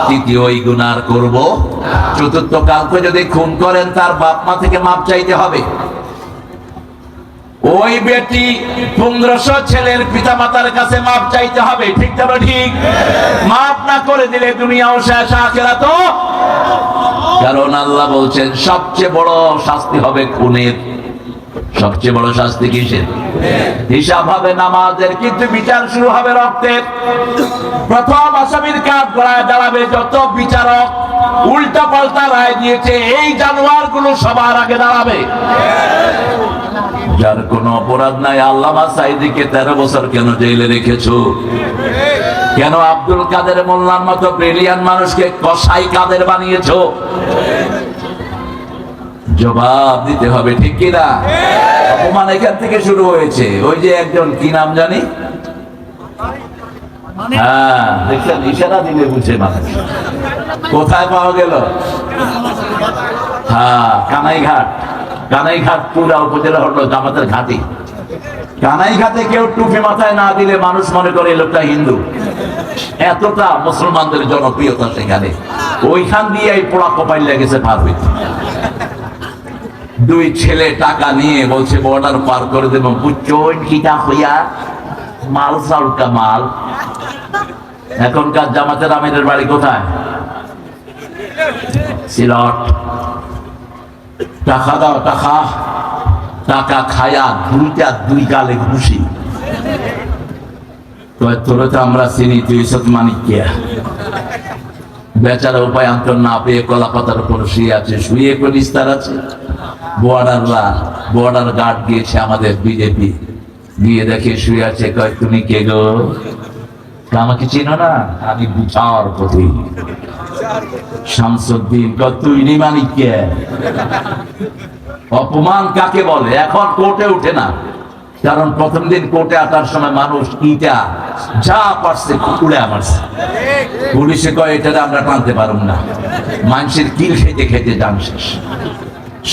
তৃতীয় এই গুনাহ করব। চতুর্থ, কাউকে যদি খুন করেন তার বাপ মা থেকে মাপ চাইতে হবে। ওই বেটি 1500 ছেলের পিতা মাতার কাছে মাপ চাইতে হবে। ঠিক তবে ঠিক, মাপ না করে দিলে দুনিয়াও শেষ, আখিরাতও। কারণ আল্লাহ বলছেন সবচেয়ে বড় শাস্তি হবে খুনের। সবচেয়ে বড় শাস্তি কিসের? হিসাব হবে নামাজের, কিন্তু বিচার শুরু হবে রক্তের। প্রথম আসামির কাঠ গড়ায় দাঁড়াবে যত বিচারক উল্টা পাল্টা রায় দিয়েছে, এই জানোয়ার গুলো সবার আগে দাঁড়াবে। যার কোনো অপরাধ নাই। আল্লামা সাঈদীকে 13 বছর কেন জেলে রেখেছো? কেন আব্দুল কাদের মোল্লার মতো ব্রিলিয়ান্ট মানুষকে কসাই কাদের বানিয়েছো? জবাব দিতে হবে, ঠিক কিনা? অপমান এখান থেকে শুরু হয়েছে। ওই যে একজন, কি নাম জানি, হ্যাঁ দেখছেন, ইশারা দিলে বুঝে মানুষ। কোথায় পাওয়া গেল? হ্যাঁ, কানাইঘাট পুরা উপজেলা হলো জামাতের ঘাঁটি। কানাইঘাটে কেউ টুপি মাথায় না দিলে মানুষ মনে করে এই লোকটা হিন্দু। এতটা মুসলমানদের জনপ্রিয়তা সেখানে। ওইখান দিয়ে এই পোড়া কপাইল লেগেছে পারবে। 2 ছেলে টাকা নিয়ে বলছে বর্ডার পার করে দেব, বুঝছেন কিটা হইয়া মাল সাউকা মাল। এখনকার জামাতের আমিরের বাড়ি কোথায়? সিলট। টাকা দাও, টাকা খায়া 2 গালে ঘুষি। তোরে তো আমরা চিনি, তুই সত মানিকিয়া। বেচারা উপায়ান্তর না পেয়ে কলা পাতার উপর শুয়ে আছে, শুয়ে কোন নিস্তার আছে। বর্ডার গার্ড গিয়েছে আমাদের বিজেপি, গিয়ে দেখে শুয়ে আছে। কয় তুমি কে গো? আমাকে চিনো না? আমি বিচারপতি। শামসুদ্দিন তুই নি মানিক কে? অপমান কাকে বলে? এখন কোর্টে উঠে না, কারণ প্রথম দিন কোর্টে আসার সময় মানুষ ইটা যা পারছে কুড়ে মারছে। পুলিশে কয় এটা আমরা টানতে পারব না, মানুষের কিল খেতে খেতে যান শেষ।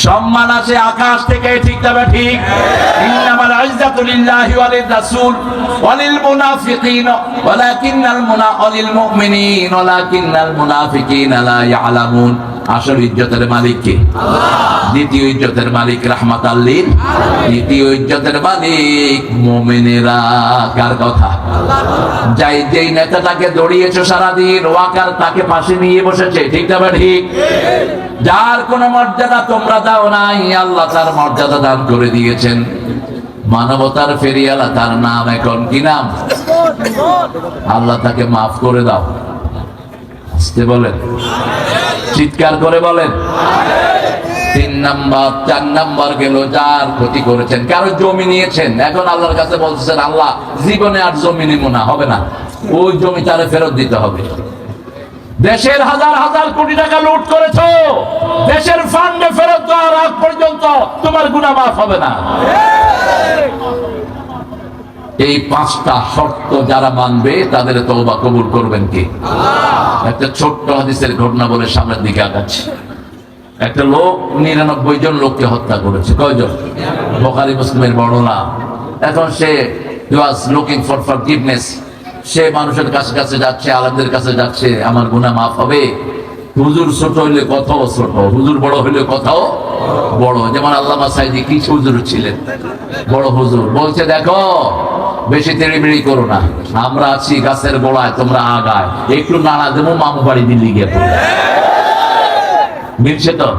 সম্মান আছে আকাশ থেকে, ঠিক তবে ঠিক। ইন্নামাল ইজ্জাতু লিল্লাহি ওয়া লির-রাসূল ওয়া লিল-মুনাফিকিন ওয়ালিল মুমিনিন ওয়ালাকিন্নাল মুনাফিকিনা লা ইয়ালামুন। আসল ইজ্জতের মালিক কে? দ্বিতীয় ইজ্জতের মালিক রাহমাতাল লিল, দ্বিতীয় ইজ্জতের মালিক মুমিনেরা। কার কথা? যাই যেই নেতাটাকে দৌড়িয়েছো সারাদিন, ওয়াকার তাকে পাশে নিয়ে বসেছে, ঠিক তবে ঠিক। যার কোন মর্যাদা তোমরা দাও নাই, আল্লাহ তার মর্যাদা দান করে দিয়েছেন। মানবতার ফেরিয়ালা তার নাম, এখন কি নাম? আল্লাহ তাকে মাফ করে দাও। আসতে বলেন, চিৎকার করে বলেন। 3 নাম্বার 4 নাম্বার গেল, যার ক্ষতি করেছেন, কারো জমি নিয়েছেন, এখন আল্লাহর কাছে বলছেন আল্লাহ জীবনে আর জমি নিব না, হবে না, ওই জমি তারে ফেরত দিতে হবে। দেশের হাজার হাজার কোটি টাকা লুট করেছো, দেশের ফান্ডে ফেরত দেওয়ার আগ পর্যন্ত তোমার গুনাহ মাফ হবে না। এই 5টা শর্ত যারা মানবে তাদের তওবা কবুল করবেন কে? একটা ছোট্ট হাদিসের ঘটনা বলে সামনের দিকে আগাচ্ছি। একটা লোক 99 জন লোককে হত্যা করেছে। কয়জন? বুখারী মুসলিমের বর্ণনা। এখন সে was looking for forgiveness, সে মানুষের কাছে কাছে যাচ্ছে, আলেমদের কাছে যাচ্ছে, আমার গুনাহ মাফ হবে। হুজুর ছোট হইলে কথাও ছোট, হুজুর বড় হইলে কথাও বড়। যেমন আল্লামা সাইদি কি হুজুর ছিলেন, বড় হুজুর। বলছে দেখো বেশি তেড়িবেড়ি করো না, আমরা আছি গাছের গোড়ায়, তোমরা আগায়, একটু নাড়া দেবো মামু বাড়ি দিল্লি গিয়ে পড়ে। মিলছে তো?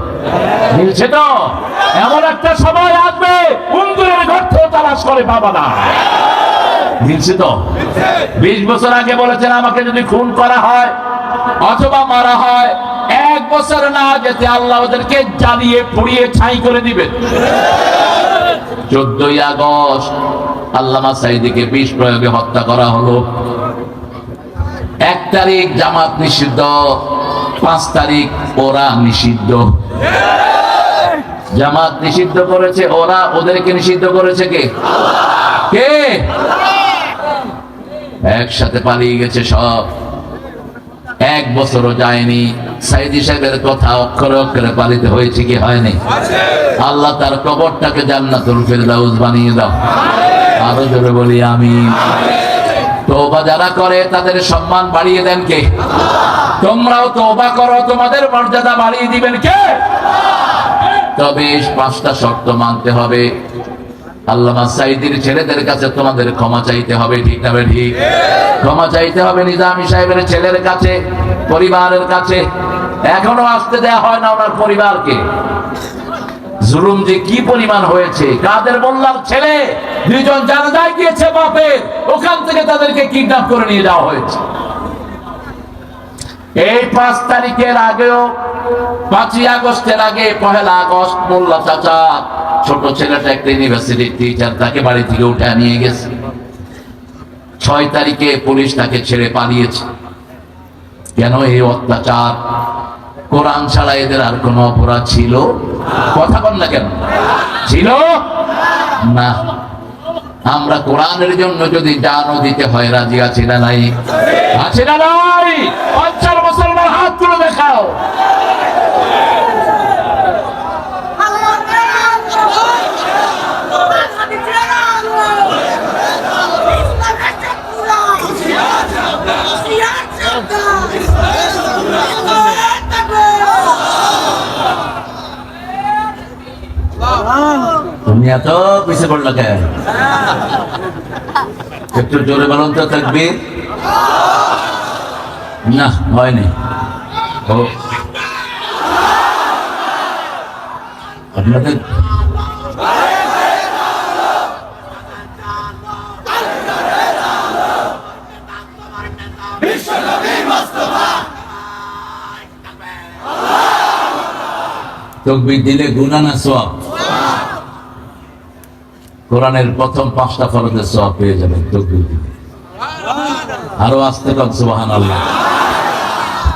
মিলছে তো? এমন একটা সময় আসবে কুন্দুরের গর্ত তালাশ করে পাবা না। মিলছে তো? 20 বছর আগে বলেছেন আমাকে যদি খুন করা হয় অথবা মারা হয়, 1 বছর না যেতে আল্লাহ ওদেরকে জ্বালিয়ে পুড়িয়ে ছাই করে দিবেন। 14ই আগস্ট আল্লামা সাইদিকে বিষ প্রয়োগে হত্যা করা হলো। 1 তারিখ জামাত নিষিদ্ধ, 5 তারিখ ওরা নিষিদ্ধ। জামাত নিষিদ্ধ করেছে ওরা, ওদেরকে নিষিদ্ধ করেছে কে? কে? একসাথে পালিয়ে গেছে সব। 1 বছরও যায়নি। সাইদি সাহেবের কথা অক্ষরে অক্ষরে পালিত হয়েছে কি হয়নি? আল্লাহ তার কবরটাকে জান্নাতুল ফেরদাউস বানিয়ে দাও। আরো জোরে বলি আমিন। তওবা যারা করে তাদের সম্মান বাড়িয়ে দেন কে? তোমরাও তওবা করো, তোমাদের মর্যাদা বাড়িয়ে দিবেন কে? তবে 5টা শর্ত মানতে হবে। আল্লামা সাইদির ছেলেদের কাছে তোমাদের ক্ষমা চাইতে হবে, ঠিক না ঠিক? ক্ষমা চাইতে হবে নিজামী সাহেবের ছেলের কাছে, পরিবারের কাছে। এখনো আসতে দেয়া হয় না ওনার পরিবারকে। জুলুম যে কি পরিমাণ হয়েছে। কাদের মোল্লার ছেলে 2 জন জানাজায় গিয়েছে বাপের, ওখান থেকে তাদেরকে কিডন্যাপ করে নিয়ে যাওয়া হয়েছে। এই 5 তারিখের আগেও, 5ই আগস্টের আগে 1 আগস্ট মোল্লা চাচা ছোট ছেলেটা একটা ইউনিভার্সিটির টিচার, তাকে বাড়ি থেকে উঠে নিয়ে গেছে। 6 তারিখে পুলিশ তাকে ছেড়ে পালিয়েছে। কেন এই অত্যাচার? কোরআন ছাড়া এদের আর কোন অপরাধ ছিল? কথা বল না কেন? ছিল না। আমরা কোরআনের জন্য যদি জানও দিতে হয় রাজি আছি না নাই? আছে না নাই? 50 মুসলমান হাত তুলে দেখাও। তুমি এত পিছিয়ে পড়লো কেন? একটু জোরে বলুন তো তাকবীর। না হয়নি। আপনাদের তাকবীর দিলে গুনাহ না সওয়াব? কোরআনের প্রথম 5টা ফরজের সওয়াব পেয়ে যাবেন তাকবীর দিলে। আরো আস্তে বল সুবহানাল্লাহ।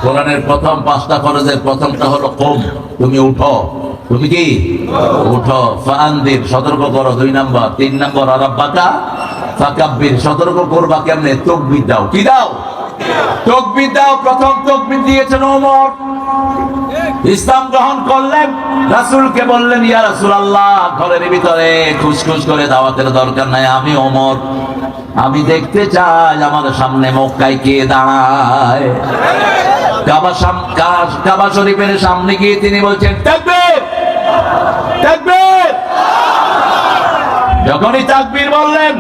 কোরআনের প্রথম 5টা ফরজের প্রথমটা হলো কুম, তুমি উঠো। তুমি কি উঠো। ফাআনদির, সতর্ক করো 2 নাম্বার। 3 নাম্বার রাব্বাকা ফাকাব্বির, সতর্ক করবা কেমনে? তাকবীর দাও। কি দাও? তাকবীর দাও। প্রথম তাকবীর দিয়েছেন ওমর। ইসলাম গ্রহণ করলেন, রাসূলকে বললেন, ইয়া রাসূলুল্লাহ, ঘরের ভিতরে খুশখুশ করে দাওয়াতের দরকার নাই, আমি ওমর, আমি দেখতে চাই আমার সামনে মক্কায় কে দাঁড়ায়। কাবা শরীফের সামনে গিয়ে তিনি বলছেন, তাকবীর, তাকবীর। যখনই তাকবীর বললেন,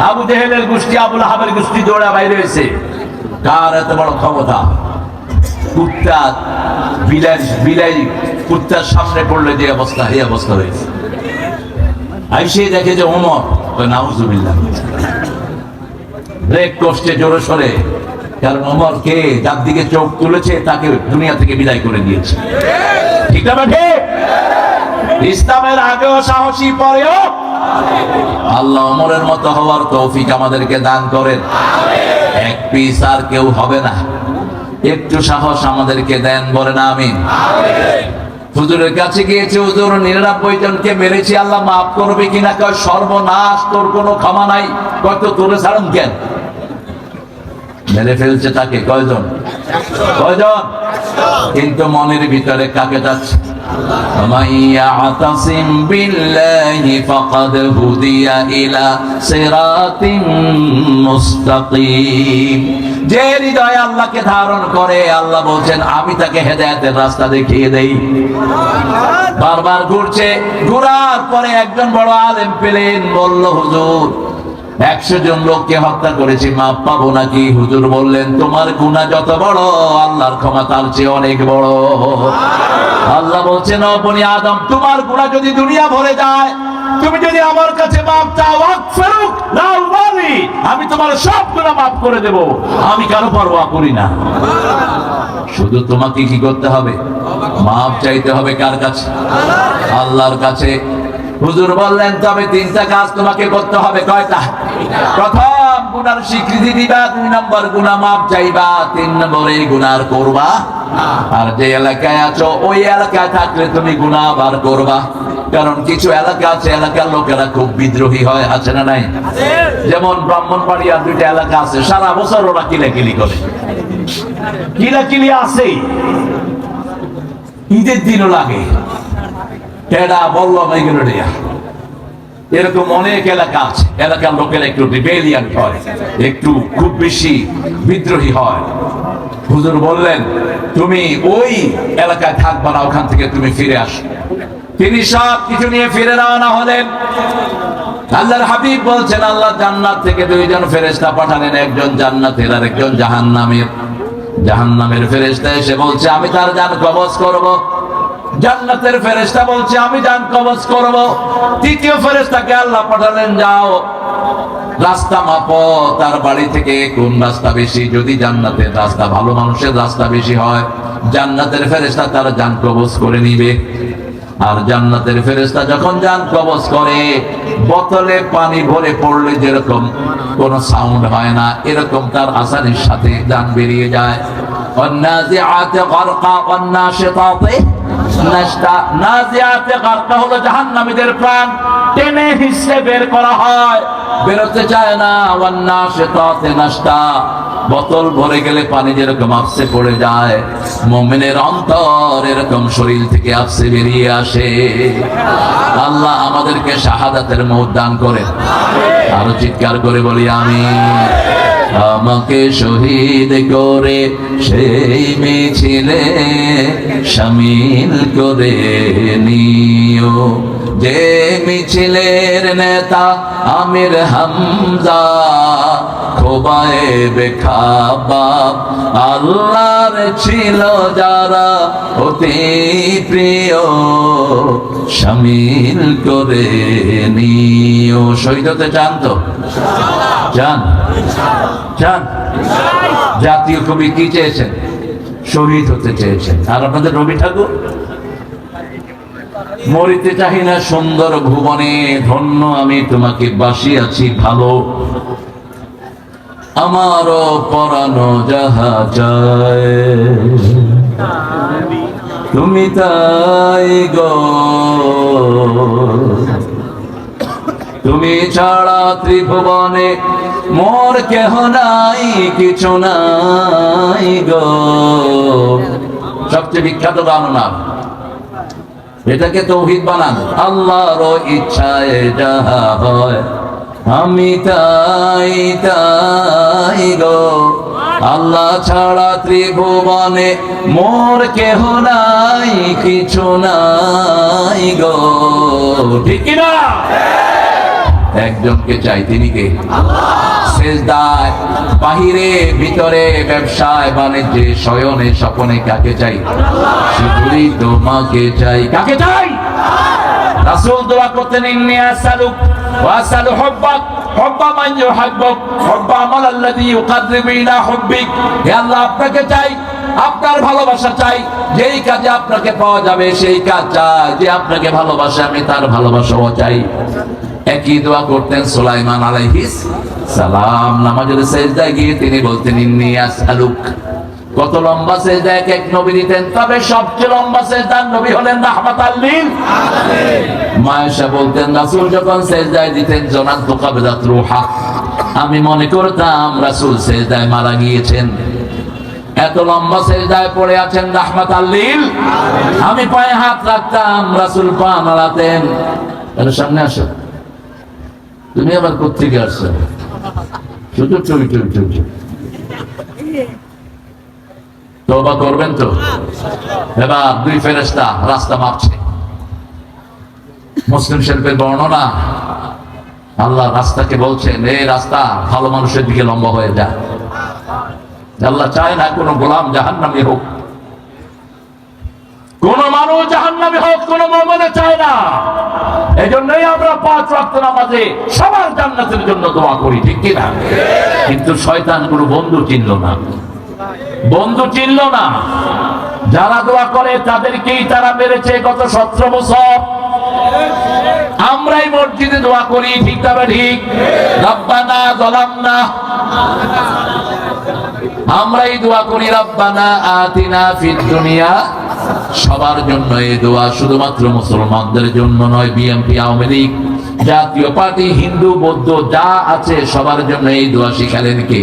আবু জেহেলের গোষ্ঠী, আবু লাহাবের গোষ্ঠী দৌড়া বাইরে হয়েছে। কার এত বড় ক্ষমতা? কুত্তা, বিলাই কুত্তার সামনে পড়লে যে অবস্থা, এই অবস্থা হয়েছে। আইসে দেখে যে ওমর, নাউজুবিল্লাহ, ব্রেক কষ্টে জোরে সরে, কারণ ওমর কে যার দিকে চোখ তুলেছে তাকে দুনিয়া থেকে বিদায় করে দিয়েছে। ঠিক না ঠিক? ইসলামের আগেও সাহসী, পরেও। আল্লাহ ওমরের মতো হওয়ার তৌফিক আমাদেরকে দান করেন। এক পিস আর কেউ হবে না। একটু সাহস আমাদেরকে দেন, বলেন আমিন। হুজুরের কাছে গিয়েছে, হুজুর 99 জনকে মেরেছি, আল্লাহ মাফ করবে কিনা? কয় সর্বনাশ, তোর কোনো ক্ষমা নাই। কয় তো তোরে ছাড়ুন কেন? মেরে ফেলছে তাকে কয়জন? কয়জন? কিন্তু মনের ভিতরে কাকে যাচ্ছে? মাইয়াতাসিম বিল্লাহি ফাকাদ হুদিয়া ইলা সিরাতিম মুস্তাকিম। যে হৃদয়ে আল্লাহকে ধারণ করে, আল্লাহ বলছেন আমি তাকে হেদায়েতের রাস্তা দেখিয়ে দেই। বারবার ঘুরছে, ঘোরার পরে একজন বড় আলেম পেলেন, বলল, হুজুর 100 জন লোককে হত্যা করেছি, মাপ পাবো নাকি? হুজুর বললেন, তোমার গুনাহ যত বড়, আল্লাহর ক্ষমা তার চেয়ে অনেক বড়। আল্লাহ বলছেন, ও বনি আদম, তোমার গুনাহ যদি দুনিয়া ভরে যায়, তুমি যদি আমার কাছে মাপ চাও, আকফিরুক লা উবালি, আমি তোমার সব গুনাহ মাফ করে দেব, আমি কারো পরোয়া করি না। শুধু তোমাকে কি করতে হবে? মাপ চাইতে হবে। কার কাছে? আল্লাহর কাছে। হুজুর বললেন, তবে 3টা কাজ তোমাকে করতে হবে। কয়টা? প্রথম, গুনার স্বীকৃতি দিবা। 2 নম্বর, গুনাহ মাপ চাইবা। 3 নম্বরে গুনাহ করবা। আর যে এলাকায় আছো, ওই এলাকায় থাকলে তুমি গুনাহ বার করবা। কারণ কিছু এলাকা আছে, এলাকার লোকেরা খুব বিদ্রোহী হয়, আছে না নাই? যেমন ব্রাহ্মণবাড়িয়ার 2টা এলাকা আছে, সারা বছর ওরা কিলাকিলি করে। কিলাকিলি আছে, ঈদের দিনও লাগে। টেডা বললাম এইগুলো দিয়া, এরকম অনেক এলাকা আছে। এলাকার লোকেরা একটু রিবেলিয়ান হয়, একটু খুব বেশি বিদ্রোহী হয়। হুজুর বললেন, তুমি ওই এলাকায় থাকবা না, ওখান থেকে তুমি ফিরে আসো। তিনি সব কিছু নিয়ে ফিরে রওনা হলেন। আল্লাহর হাবিব বলছেন, আল্লাহ জান্নাত থেকে 2 জন ফেরেশতা পাঠালেন, একজন জান্নাতের আর একজন জাহান্নামের। জাহান্নামের ফেরেশতা এসে বলছে, আমি তার জান কবজ করব। জান্নাতের ফেরেশতা বলছে, আমি জান কবজ করব। তৃতীয় ফেরেশতাকে আল্লাহ পাঠালেন, যাও রাস্তা মাপো, তার বাড়ি থেকে কোন রাস্তা বেশি। যদি জান্নাতের রাস্তা, ভালো মানুষের রাস্তা বেশি হয়, জান্নাতের ফেরেশতা তার জান কবজ করে নিবে। আর জান্নাতের ফেরেশতা যখন জান কবজ করে, বোতলে পানি ভরে পড়লে যেরকম কোনো সাউন্ড হয় না, এরকম তার আসানির সাথে জান বেরিয়ে যায়। ওয়ান্নাজিআতে গারকা ওয়ান্নাশিতাতে নাশতা। নাজিআতে গারকা হলো জাহান্নামীদের প্রাণ টেনে হিসে বের করা হয়, বেরোতে চায় না। ওয়ান্নাশিতাতে নাশতা, বোতল ভরে গেলে পানি যেরকম আপসে পড়ে যায়, মুমিনের অন্তর এরকম শরীর থেকে আপসে বেরিয়ে আসে। আল্লাহ আমাদেরকে শাহাদাতের মওত দান করেন। আরো চিৎকার করে বলি আমিন। আমাকে শহীদ করে সেই মিছিলে শামিল করে নিও, যে মিছিলের নেতা আমির হামজা, খোবায়েব খাবাব, আল্লাহর ছিল যারা অতি প্রিয়, শামিল করে নিও। শহীদ হতে চান তো? চান? চান? জাতীয় কবি কি চেয়েছেন? শহীদ হতে চেয়েছেন। আর আপনাদের রবি ঠাকুর, মরিতে চাহি না সুন্দর ভুবনে, ধন্য আমি তোমাকে বাসিয়াছি ভালো। আমারও পরানো যাহা চায় তুমি তাই গো, তুমি ছাড়া ত্রিভুবনে মোর কেহ নাই, কিছু নাই গো। সবচেয়ে বিখ্যাত গান ওনার, এটাকে তৌহিদ বানান। আল্লাহর ইচ্ছায় যাহা হয় আমি তাই তাই গো, আল্লাহ ছাড়া ত্রিভুবনে মোর কেহ নাই, কিছু নাই গো। ঠিক কিনা? একজনকে চাই, তিনি কে? সেজদায়, বাহিরে ভিতরে, ব্যবসায় বাণিজ্যে, শয়নে স্বপনে কাকে চাই? শুধুই তোমাকে চাই। কাকে চাই? রাসূল দোয়া করতেন, ইন্নী আসআলুক ওয়া আসআলু হুব্বাক, হুব্বা মান ইউহিব্বুক, হুব্বা আমাল্লাযী ইউকাররিবু ইলা হুব্বিক। হে আল্লাহ, আপনাকে চাই, আপনার ভালোবাসা চাই, যেই কাজে আপনাকে পাওয়া যাবে সেই কাজ চাই, যে আপনাকে ভালোবাসে আমি তার ভালোবাসাও চাই। একই দোয়া করতেন সুলাইমান আলাইহিস সালাম। নামাজের সেজদায় গিয়ে তিনি বলতেন, ইন্নী আসআলুক। কত লম্বা সেজদা এক এক নবী দিতেন, তবে সবচেয়ে লম্বা সেজদার নবী হলেন রাহমাতাল লিল আলামিন। মায়েশা বলতেন, রাসূল যখন সেজদায় দিতেন, জনান্তু কাবদাত রূহা, আমি মনে করতাম রাসূল সেজদায় মারা গিয়েছেন। এত লম্বা সেজদায় পড়ে আছেন রাহমাতাল লিল আলামিন। আমি পায়ে হাত রাখতাম, রাসূল পা নাড়াতেন। এর সামনে আসো, তুমি আবার কোত্থেকে আসছো? শুধু চুই চুই চুই চুই। তওবা করবেন তো? এবার দুই ফেরেশতা রাস্তা মাপছে। মুসলিম শরীফের বর্ণনা, আল্লাহ রাস্তাকে বলছেন, এই রাস্তা ভালো মানুষের দিকে লম্বা হয়ে যায়। আল্লাহ চায় না কোন গোলাম জাহান্নামী হোক, কোন মানুষ জাহান্নামী হোক, কোন মুমিন চায় না। এজন্যই আমরা 5 ওয়াক্ত নামাজে সবার জান্নাতের জন্য দোয়া করি, ঠিক কি না? কিন্তু শয়তান কোনো বন্ধু চিনল না, বন্ধু চিনল না। যারা দোয়া করে তাদেরকেই তারা মেরেছে গত 17 বছর। আমরাই মসজিদে দোয়া করি, ঠিক তবে ঠিক। রব্বানা যালামনা, আমরাই দোয়া করি রব্বানা আতিনা ফিদ দুনিয়া। সবার জন্য এই দোয়া, শুধুমাত্র মুসলমানদের জন্য নয়। বিএনপি, আওয়ামী লীগ, জাতীয় পার্টি, হিন্দু, বৌদ্ধ যা আছে সবার জন্য এই দোয়া শিখালেন কে?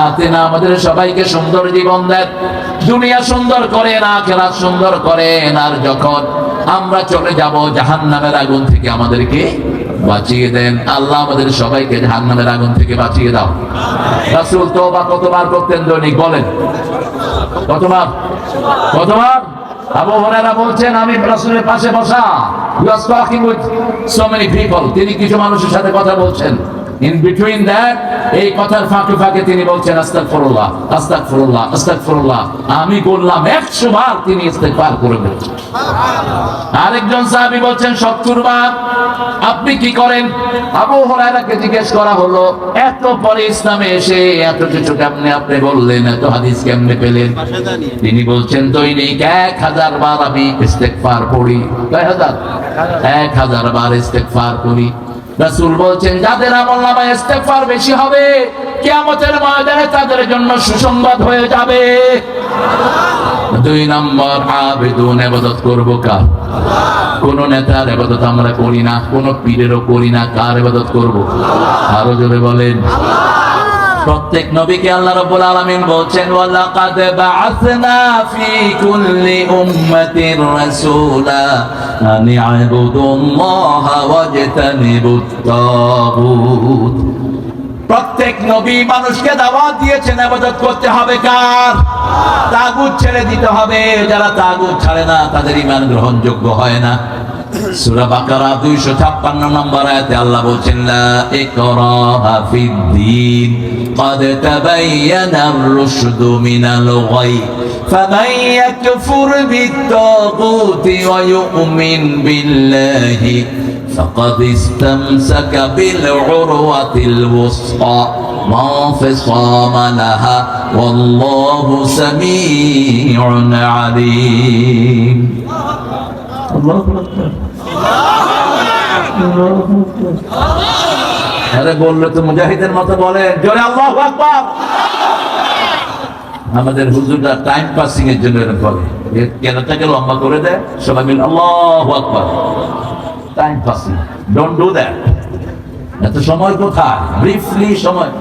আতিনা, আমাদের সবাইকে সুন্দর জীবন দেন, দুনিয়া সুন্দর করেন, আখিরাত সুন্দর করেন। আর যখন আমরা চলে যাব জাহান্নামের আগুন থেকে আমাদেরকে বাঁচিয়ে দেন। আল্লাহ আমাদের সবাইকে জাহান্নামের আগুন থেকে বাঁচিয়ে দাও। রাসূল তওবা কতবার করতেন দৈনিক বলেন? কতবার? কতবার? আবু হুরায়রা বলছেন, আমি রাসূলের পাশে বসা, he was talking with so many people, তিনি কিছু মানুষের সাথে কথা বলছেন। In between that, এই কথার ফাঁকে ফাঁকে তিনি বলছেন আস্তাগফিরুল্লাহ, আস্তাগফিরুল্লাহ, আস্তাগফিরুল্লাহ। আমি বললাম 100 বার তিনি ইস্তেগফার করে বলছেন। আরেকজন সাহাবী বলছেন 70 বার। আপনি কি করেন? আবু হুরায়রাকে জিজ্ঞেস করা হলো, এত পরে ইসলামে এসে এত কিছু কেমনে আপনি বললেন, এত হাদিস কেমনে পেলেন? তিনি বলছেন, দৈনিক 1000 বার আমি ইস্তেগফার পড়ি। কয় হাজার? 1000 বার ইস্তেগফার করি। রাসূল বলছেন, যাদের আমলনামায় ইস্তেগফার বেশি হবে, কিয়ামতের ময়দানে তাদের জন্য সুসংবাদ হয়ে যাবে। 2 নম্বর, আবেদুন, ইবাদত করব কার? কোন নেতার ইবাদত আমরা করি না, কোন পীরেরও করি না। কার ইবাদত করব? আরো জোরে বলেন। প্রত্যেক নবীকে আল্লাহ রাব্বুল আলামিন বলছেন, ওয়ালাকাদ বাআসনা ফি কুল্লি উম্মাতির রাসূলা আন ইবুদুল্লাহা ওয়াজতানিবুত তাগুত। প্রত্যেক নবী মানুষকে দাওয়াত দিয়েছেন ইবাদত করতে হবে কার? তাগুত ছেড়ে দিতে হবে। যারা তাগুত ছাড়ে না তাদের ঈমান গ্রহণযোগ্য হয় না। সূরা বাকারা 256 নম্বর আয়াতে আল্লাহ বলেন, লা ইকরাহা ফিদ-দীন قد تبين الرشد من الغي فمن يكفر بالطاغوت ويؤمن بالله فقد استمسك بالعروة الوثقى لا انفصام لها والله سميع عليم. الله أكبر. الله أكبر. আরে বললে তো মুজাহিদের মতো বলে জোরে আল্লাহু আকবার। আমাদের হুজুররা টাইম পাসিং এর জন্য এরকম করে, কেনাটাকে লম্বা করে দেয়, সবাই মিলে আল্লাহু আকবার। Time passing, don't do that. এত সময় কোথায়? ব্রিফলি সময়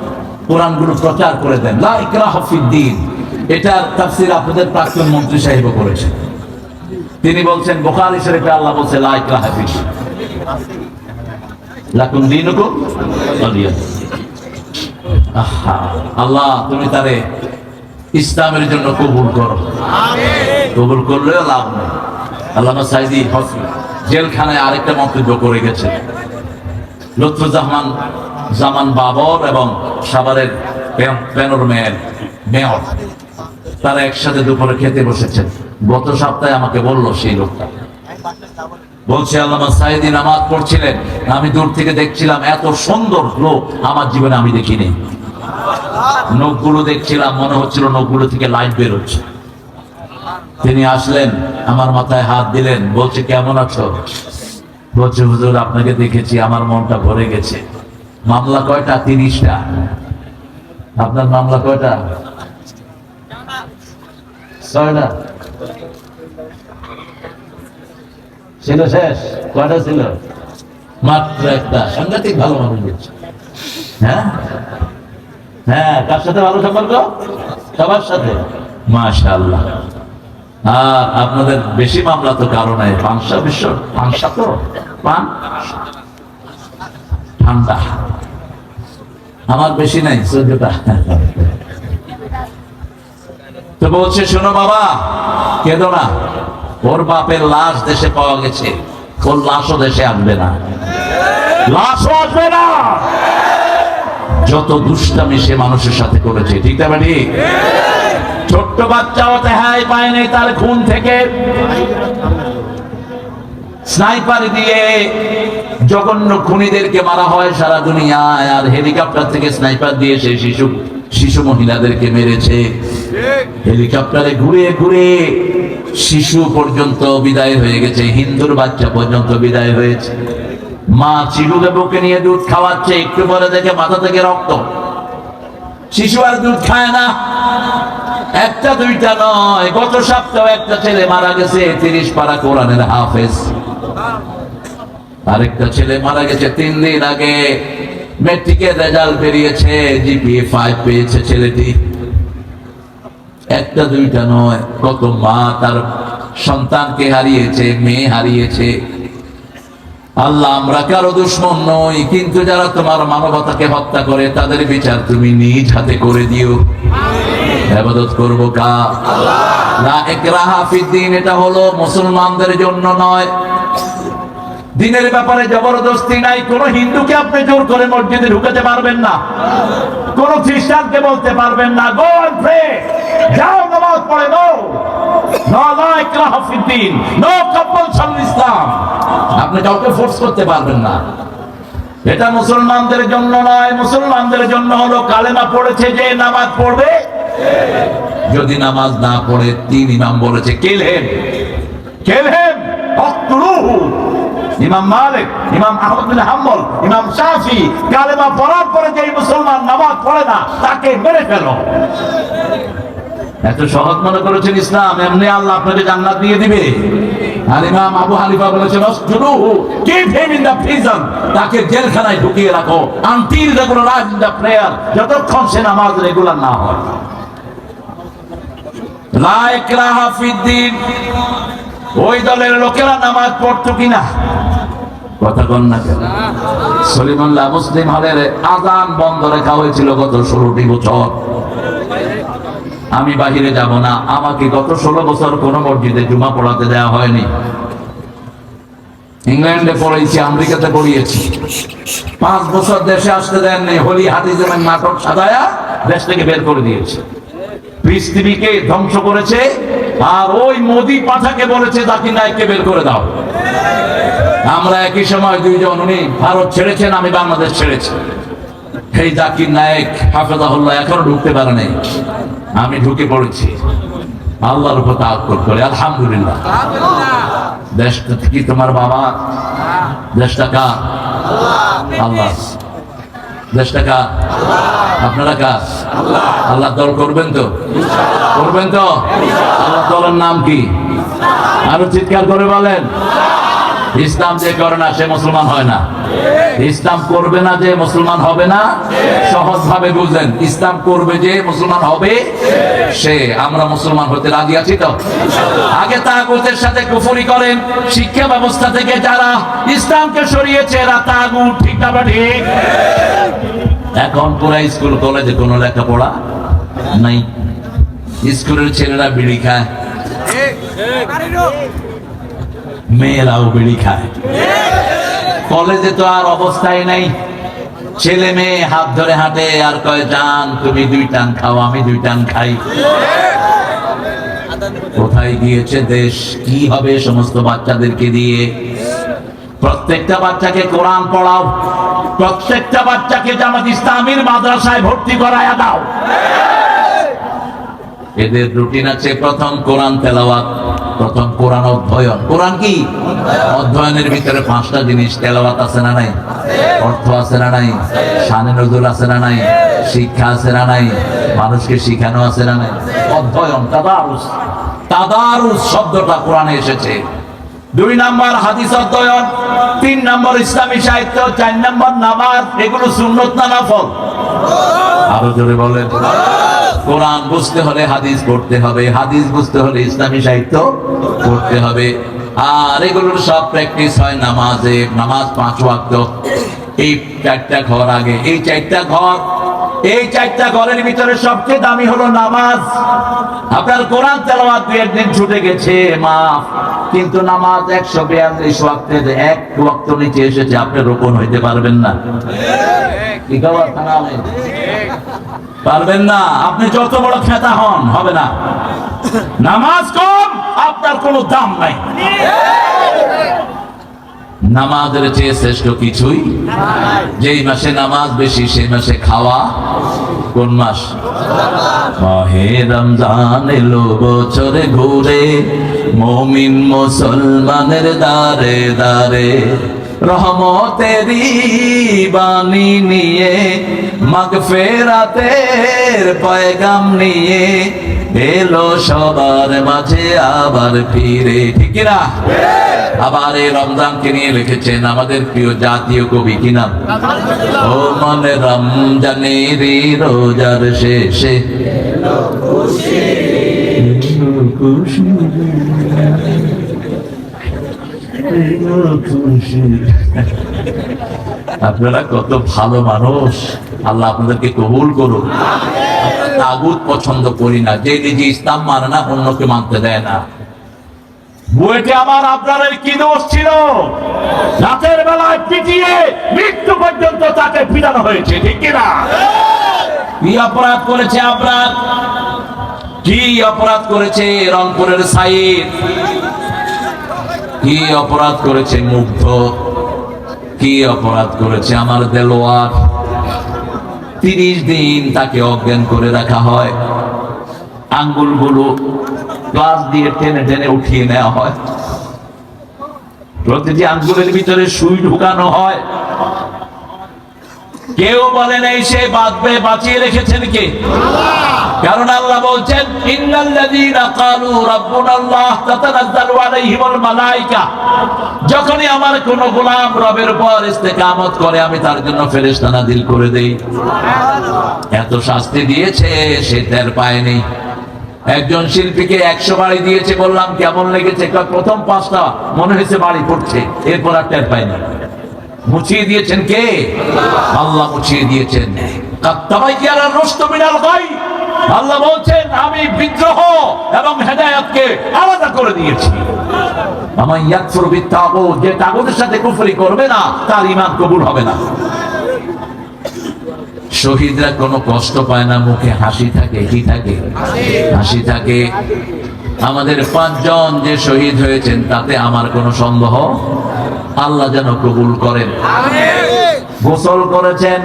কোরআনগুলো প্রচার করে দেন। লা ইকরাহা ফিদ্দীন, এটার তাফসীর আপনাদের প্রাক্তন মন্ত্রী সাহেব করেছেন। তিনি বলছেন বুখারী শরীফে আল্লাহ বলছে লা ইকরাহা ফিদ্দীন, লাকুম দীনুকুম ওয়ালিয়া দীন। আল্লাহ তুমি তারে ইসলামের জন্য কবুল করো। কবুল করলেও লাভ নেই। আল্লামা সাইদি জেলখানায় আরেকটা মন্তব্য করে গেছে। লুৎফুজ্জামান বাবর এবং সাভারের পেনর মেয়র তারা একসাথে দুপুরে খেতে বসেছেন। গত সপ্তাহে আমাকে বলল সেই লোকটা, বলছে আল্লামা সাইদি নামাজ পড়ছিলেন, আমি দূর থেকে দেখছিলাম, এত সুন্দর লোক আমার জীবনে আমি দেখিনি। নখগুলো দেখছিলাম, মনে হচ্ছিল নখগুলো থেকে লাইট বেরোচ্ছে। তিনি আসলেন, আমার মাথায় হাত দিলেন, বলছে কেমন আছো? বলছে হুজুর আপনাকে দেখেছি, আমার মনটা ভরে গেছে। মামলা কয়টা? 30টা। আপনার মামলা কয়টা? 6টা ছিল। শেষ কয়টা ছিল? মাত্র একটা। সাংঘাতিক ভালো মানুষ বলছে। হ্যাঁ হ্যাঁ, কার সাথে ভালো সম্পর্ক? সবার সাথে, মাশাআল্লাহ। আর আপনাদের বেশি মামলা তো কারো নাই। পাংশা বিশ্ব পাংশা তো পান ঠান্ডা, আমার বেশি নাই 14টা। তো বলছে শোনো বাবা, কেঁদো না, ওর বাপের লাশ দেশে পাওয়া গেছে, ওর লাশও দেশে আসবে না, লাশও আসবে না। যত দুষ্টামি সে মানুষের সাথে করেছে, ঠিক না ঠিক? ছোট্ট বাচ্চাও রেহাই পায়নি তার খুন থেকে। স্নাইপার দিয়ে জঘন্য খুনিদেরকে মারা হয় সারা দুনিয়ায়, আর হেলিকপ্টার থেকে স্নাইপার দিয়ে সেই শিশু মহিলাদেরকে মেরেছে। হেলিকপ্টারে ঘুরে ঘুরে শিশু পর্যন্ত বিদায় হয়ে গেছে, হিন্দুর বাচ্চা পর্যন্ত বিদায় হয়েছে। মা চিলুকে বুকে নিয়ে দুধ খাওয়াচ্ছে, একটু পরে দেখে মাথা থেকে রক্ত। শিশু আর দুধ খায় না। একটা দুইটা নয়, গত সপ্তাহে একটা ছেলে মারা গেছে, 30 পারা কোরআনের হাফেজ। আরেকটা ছেলে মারা গেছে 3 দিন আগে, মেট্রিকের রেজাল্ট বেরিয়েছে, জিপিএ 5 পেয়েছে ছেলেটি। একটা দুইটা নয়, কত মা তার সন্তানকে হারিয়েছে, মেয়ে হারিয়েছে। আল্লাহ আমরা কারো দুশমন নই, কিন্তু যারা তোমার মানবতাকে হত্যা করে তাদের বিচার তুমি নিজ হাতে করে দিও। ইবাদত করব কার? লা ইকরাহা ফিদ্দীন, এটা হলো মুসলমানদের জন্য নয়। দিনের ব্যাপারে জবরদস্তি নাই। কোন হিন্দুকে আপনি জোর করে মসজিদে ঢুকাতে পারবেন না, কোন খ্রিস্টানকে বলতে পারবেন না গো এন্ড প্রে, যাও নামাজ পড়ে নাও। লা ইকরাহা ফিদ্দীন, নো কম্পালশন ইসলাম। আপনি কাউকে ফোর্স করতে পারবেন না। এটা মুসলমানদের জন্য নয়। মুসলমানদের জন্য হলো কালেমা পড়েছে যে নামাজ পড়বে। যদি নামাজ না পড়ে, 3 ইমাম বলেছে কিল হিম, অকতুলুহু। ইমাম মালিক, ইমাম আহমদ বিন হাম্বল, ইমাম শাফি কালেমা পড়ার পরে যে মুসলমান নামাজ পড়ে না, তাকে মেরে ফেলো। এত সহজ মনে করেছেন ইসলাম? এমনি আল্লাহ আপনাকে জান্নাত দিয়ে দিবে? আর ইমাম আবু হানিফা বলেছেন অসজুদুহু, keep him in the prison, তাকে জেলখানায় ঢুকিয়ে রাখো until regularize in the prayer, যতক্ষণ সে নামাজ রেগুলার না হয়। লা ইকরাহা ফিদ্দীন। ওই দলের লোকেরা নামাজ পড়তো কিনা? কথা কন না কেন? সলিমুল্লাহ মুসলিম হলের আযান বন্ধ রাখা হয়েছিল গত 16টি বছর। আমি বাহিরে যাব না, আমাকে গত 16 বছর কোন মসজিদে জুমা পড়াতে দেওয়া হয়নি। ইংল্যান্ডে পড়িয়েছি, আমেরিকাতে পড়িয়েছি। 5 বছর দেশে আসতে দেননি, হোলি হাদিজমের নাটক সাজায়া দেশ থেকে বের করে দিয়েছে। পৃথিবীকে ধ্বংস করেছে, আর ওই মোদি পাঠাকে বলেছে জাকির নায়েককে বের করে দাও। আমরা একই সময় দুইজন, উনি ভারত ছেড়েছেন, আমি বাংলাদেশ ছেড়েছি। এই জাকির নায়েক হাফেজাহুল্লাহ এখনো ঢুকতে পারে নাই, আমি ঢুকে পড়েছি আল্লাহর উপর তাওয়াক্কুল করে। আলহামদুলিল্লাহ। দেশটা কি তোমার বাবা? দেশটা কার? আল্লাহ। দেশটা কার? আপনারা কার? আল্লাহ দল করবেন তো? করবেন তো? আল্লাহ দলের নাম কি? আরো চিৎকার করে বলেন। ইসলাম যে করে না সে মুসলমান হয় না। ইসলাম করবে না যে মুসলমান হবে না। সহজ ভাবে বুঝলেন, ইসলাম করবে যে মুসলমান হবে সে। আমরা মুসলমান হতে রাজি আছি তো? আগে তাগুতের সাথে কুফরি করেন, শিক্ষা ব্যবস্থা থেকে যারা ইসলামকে সরিয়েছে এরা তাগুত, ঠিক না ঠিক? এখন পুরো স্কুল কলেজে কোনো লেখাপড়া নাই। স্কুলের ছেলেরা বিড়ি খায়, মেয়েরাও বিড়ি খায়। কলেজে তো আর অবস্থাই নাই, ছেলে মেয়ে হাত ধরে হাঁটে আর কয় যান তুমি 2 টান খাও আমি 2 টান খাই। কোথায় গিয়েছে দেশ? কি হবে সমস্ত বাচ্চাদেরকে দিয়ে? প্রত্যেকটা বাচ্চাকে কোরআন পড়াও, প্রত্যেকটা বাচ্চাকে জামাত ইসলামীর মাদ্রাসায় ভর্তি করায়া দাও। এদের রুটিন আছে প্রথম কোরআন তেলাওয়াত, প্রথম কোরআন অধ্যয়ন। কোরআন কি অধ্যয়নের ভিতরে 5টা জিনিস, তেলাওয়াত আছে না নাই? অর্থ আছে না নাই? শানে নজুল আছে না নাই? শিক্ষা আছে না নাই? মানুষকে শিখানো আছে না নাই? অধ্যয়ন, তাদারুস। তাদারুস শব্দটা কোরআনে এসেছে। 2 নাম্বার হাদিস অধ্যয়ন, 3 নাম্বার ইসলামী সাহিত্য, 4 নাম্বার নামাজ। এগুলো সুন্নত না নফল? আরো জোরে বলেন। কোরআন বুঝতে হলে হাদিস পড়তে হবে, হাদিস বুঝতে হলে ইসলামী সাহিত্য পড়তে হবে। আর এগুলোর সব প্র্যাকটিস হয় নামাজে। নামাজ 5 ওয়াক্ত। এই 4টা ঘর আগে, এই 4টা ঘরের ভিতরে সবচেয়ে দামি হলো নামাজ। আপনার কোরআন তেলাওয়াত 2 একদিন ছুটে গেছে মাফ, কিন্তু নামাজ 142 ওয়াক্তের 1 ওয়াক্ত নিচে এসেছে, আপনি রোপণ হইতে পারবেন না। কি খবর থানা? পারবেন না। আপনি যত বড় খেতা হন, হবে না। নামাজ কম, আপনার কোনো দাম নাই। নামাজের চেয়ে শ্রেষ্ঠ কিছুই যেই মাসে নামাজ বেশি সেই মাসে খাওয়া। কোন মাস? মাহে রমজান এলো বছরে ঘুরে, মুমিন মুসলমানের দারে দারে, রহমতেরই বাণী নিয়ে, মাগফিরাতের পয়গাম নিয়ে এলো সবার মাঝে আবার ফিরে। ঠিক না? আবার এই রমজানকে নিয়ে লিখেছেন আমাদের প্রিয় জাতীয় কবি, কি নাম? ও মনে রমজানের রোজার শেষে আপনারা কত ভালো মানুষ, আল্লাহ আপনাদেরকে কবুল করুন। তাগুত পছন্দ করি না, যে নিজে ইসলাম মানে না অন্যকে মানতে দেয় না। বুয়েটে আমার আপনাদের কি দোষ ছিল? রাতের বেলায় পিটিয়ে মৃত্যু পর্যন্ত তাকে পিটানো হয়েছে, ঠিক কিনা? কি অপরাধ করেছে আপনার? কি অপরাধ করেছে রংপুরের সাইদ? কি অপরাধ করেছে মুগ্ধ? কি অপরাধ করেছে আমার দেলোয়ার? 30 দিন তাকে অজ্ঞান করে রাখা হয়, আঙ্গুলগুলো গ্লাস দিয়ে টেনে টেনে উঠিয়ে নেওয়া হয়, প্রতিটি আঙ্গুলের ভিতরে সুই ঢুকানো হয়। কেউ বলে নাই সে বাঁচবে, বাঁচিয়ে রেখেছেন কে? কারণ আল্লাহ বলছেন ইন্নাল্লাযীনা ক্বালু রাব্বুনাল্লাহ তাতানাজ্জালু আলাইহিমুল মালায়েকা, যখনই আমার কোন গোলাম রবের উপর ইস্তেকামত করে আমি তার জন্য ফেরেশতা নাযিল করে দেই। এত শাস্তি দিয়েছে সে টের পায়নি। একজন শিল্পীকে 100 বাড়ি দিয়েছে, বললাম কেমন লেগেছে? প্রথম 5টা মনে হয়েছে বাড়ি পড়ছে, এরপর আর টের পায়নি। মুছিয়ে দিয়েছেন কে? আল্লাহ মুছিয়ে দিয়েছেন। আল্লাহ বলছেন আমি বিদ্রোহ এবং হেদায়েতকে আলাদা করে দিয়েছি। যে তাগুতের সাথে কুফরি করবে না তার ঈমান কবুল হবে না। শহীদরা কোনো কষ্ট পায় না, মুখে হাসি থাকে। কি থাকে? হাসি থাকে। আমাদের 5 জন যে শহীদ হয়েছেন তাতে আমার কোনো সন্দেহ, আল্লাহ যেন কবুল করেন। গোসল করেছেন,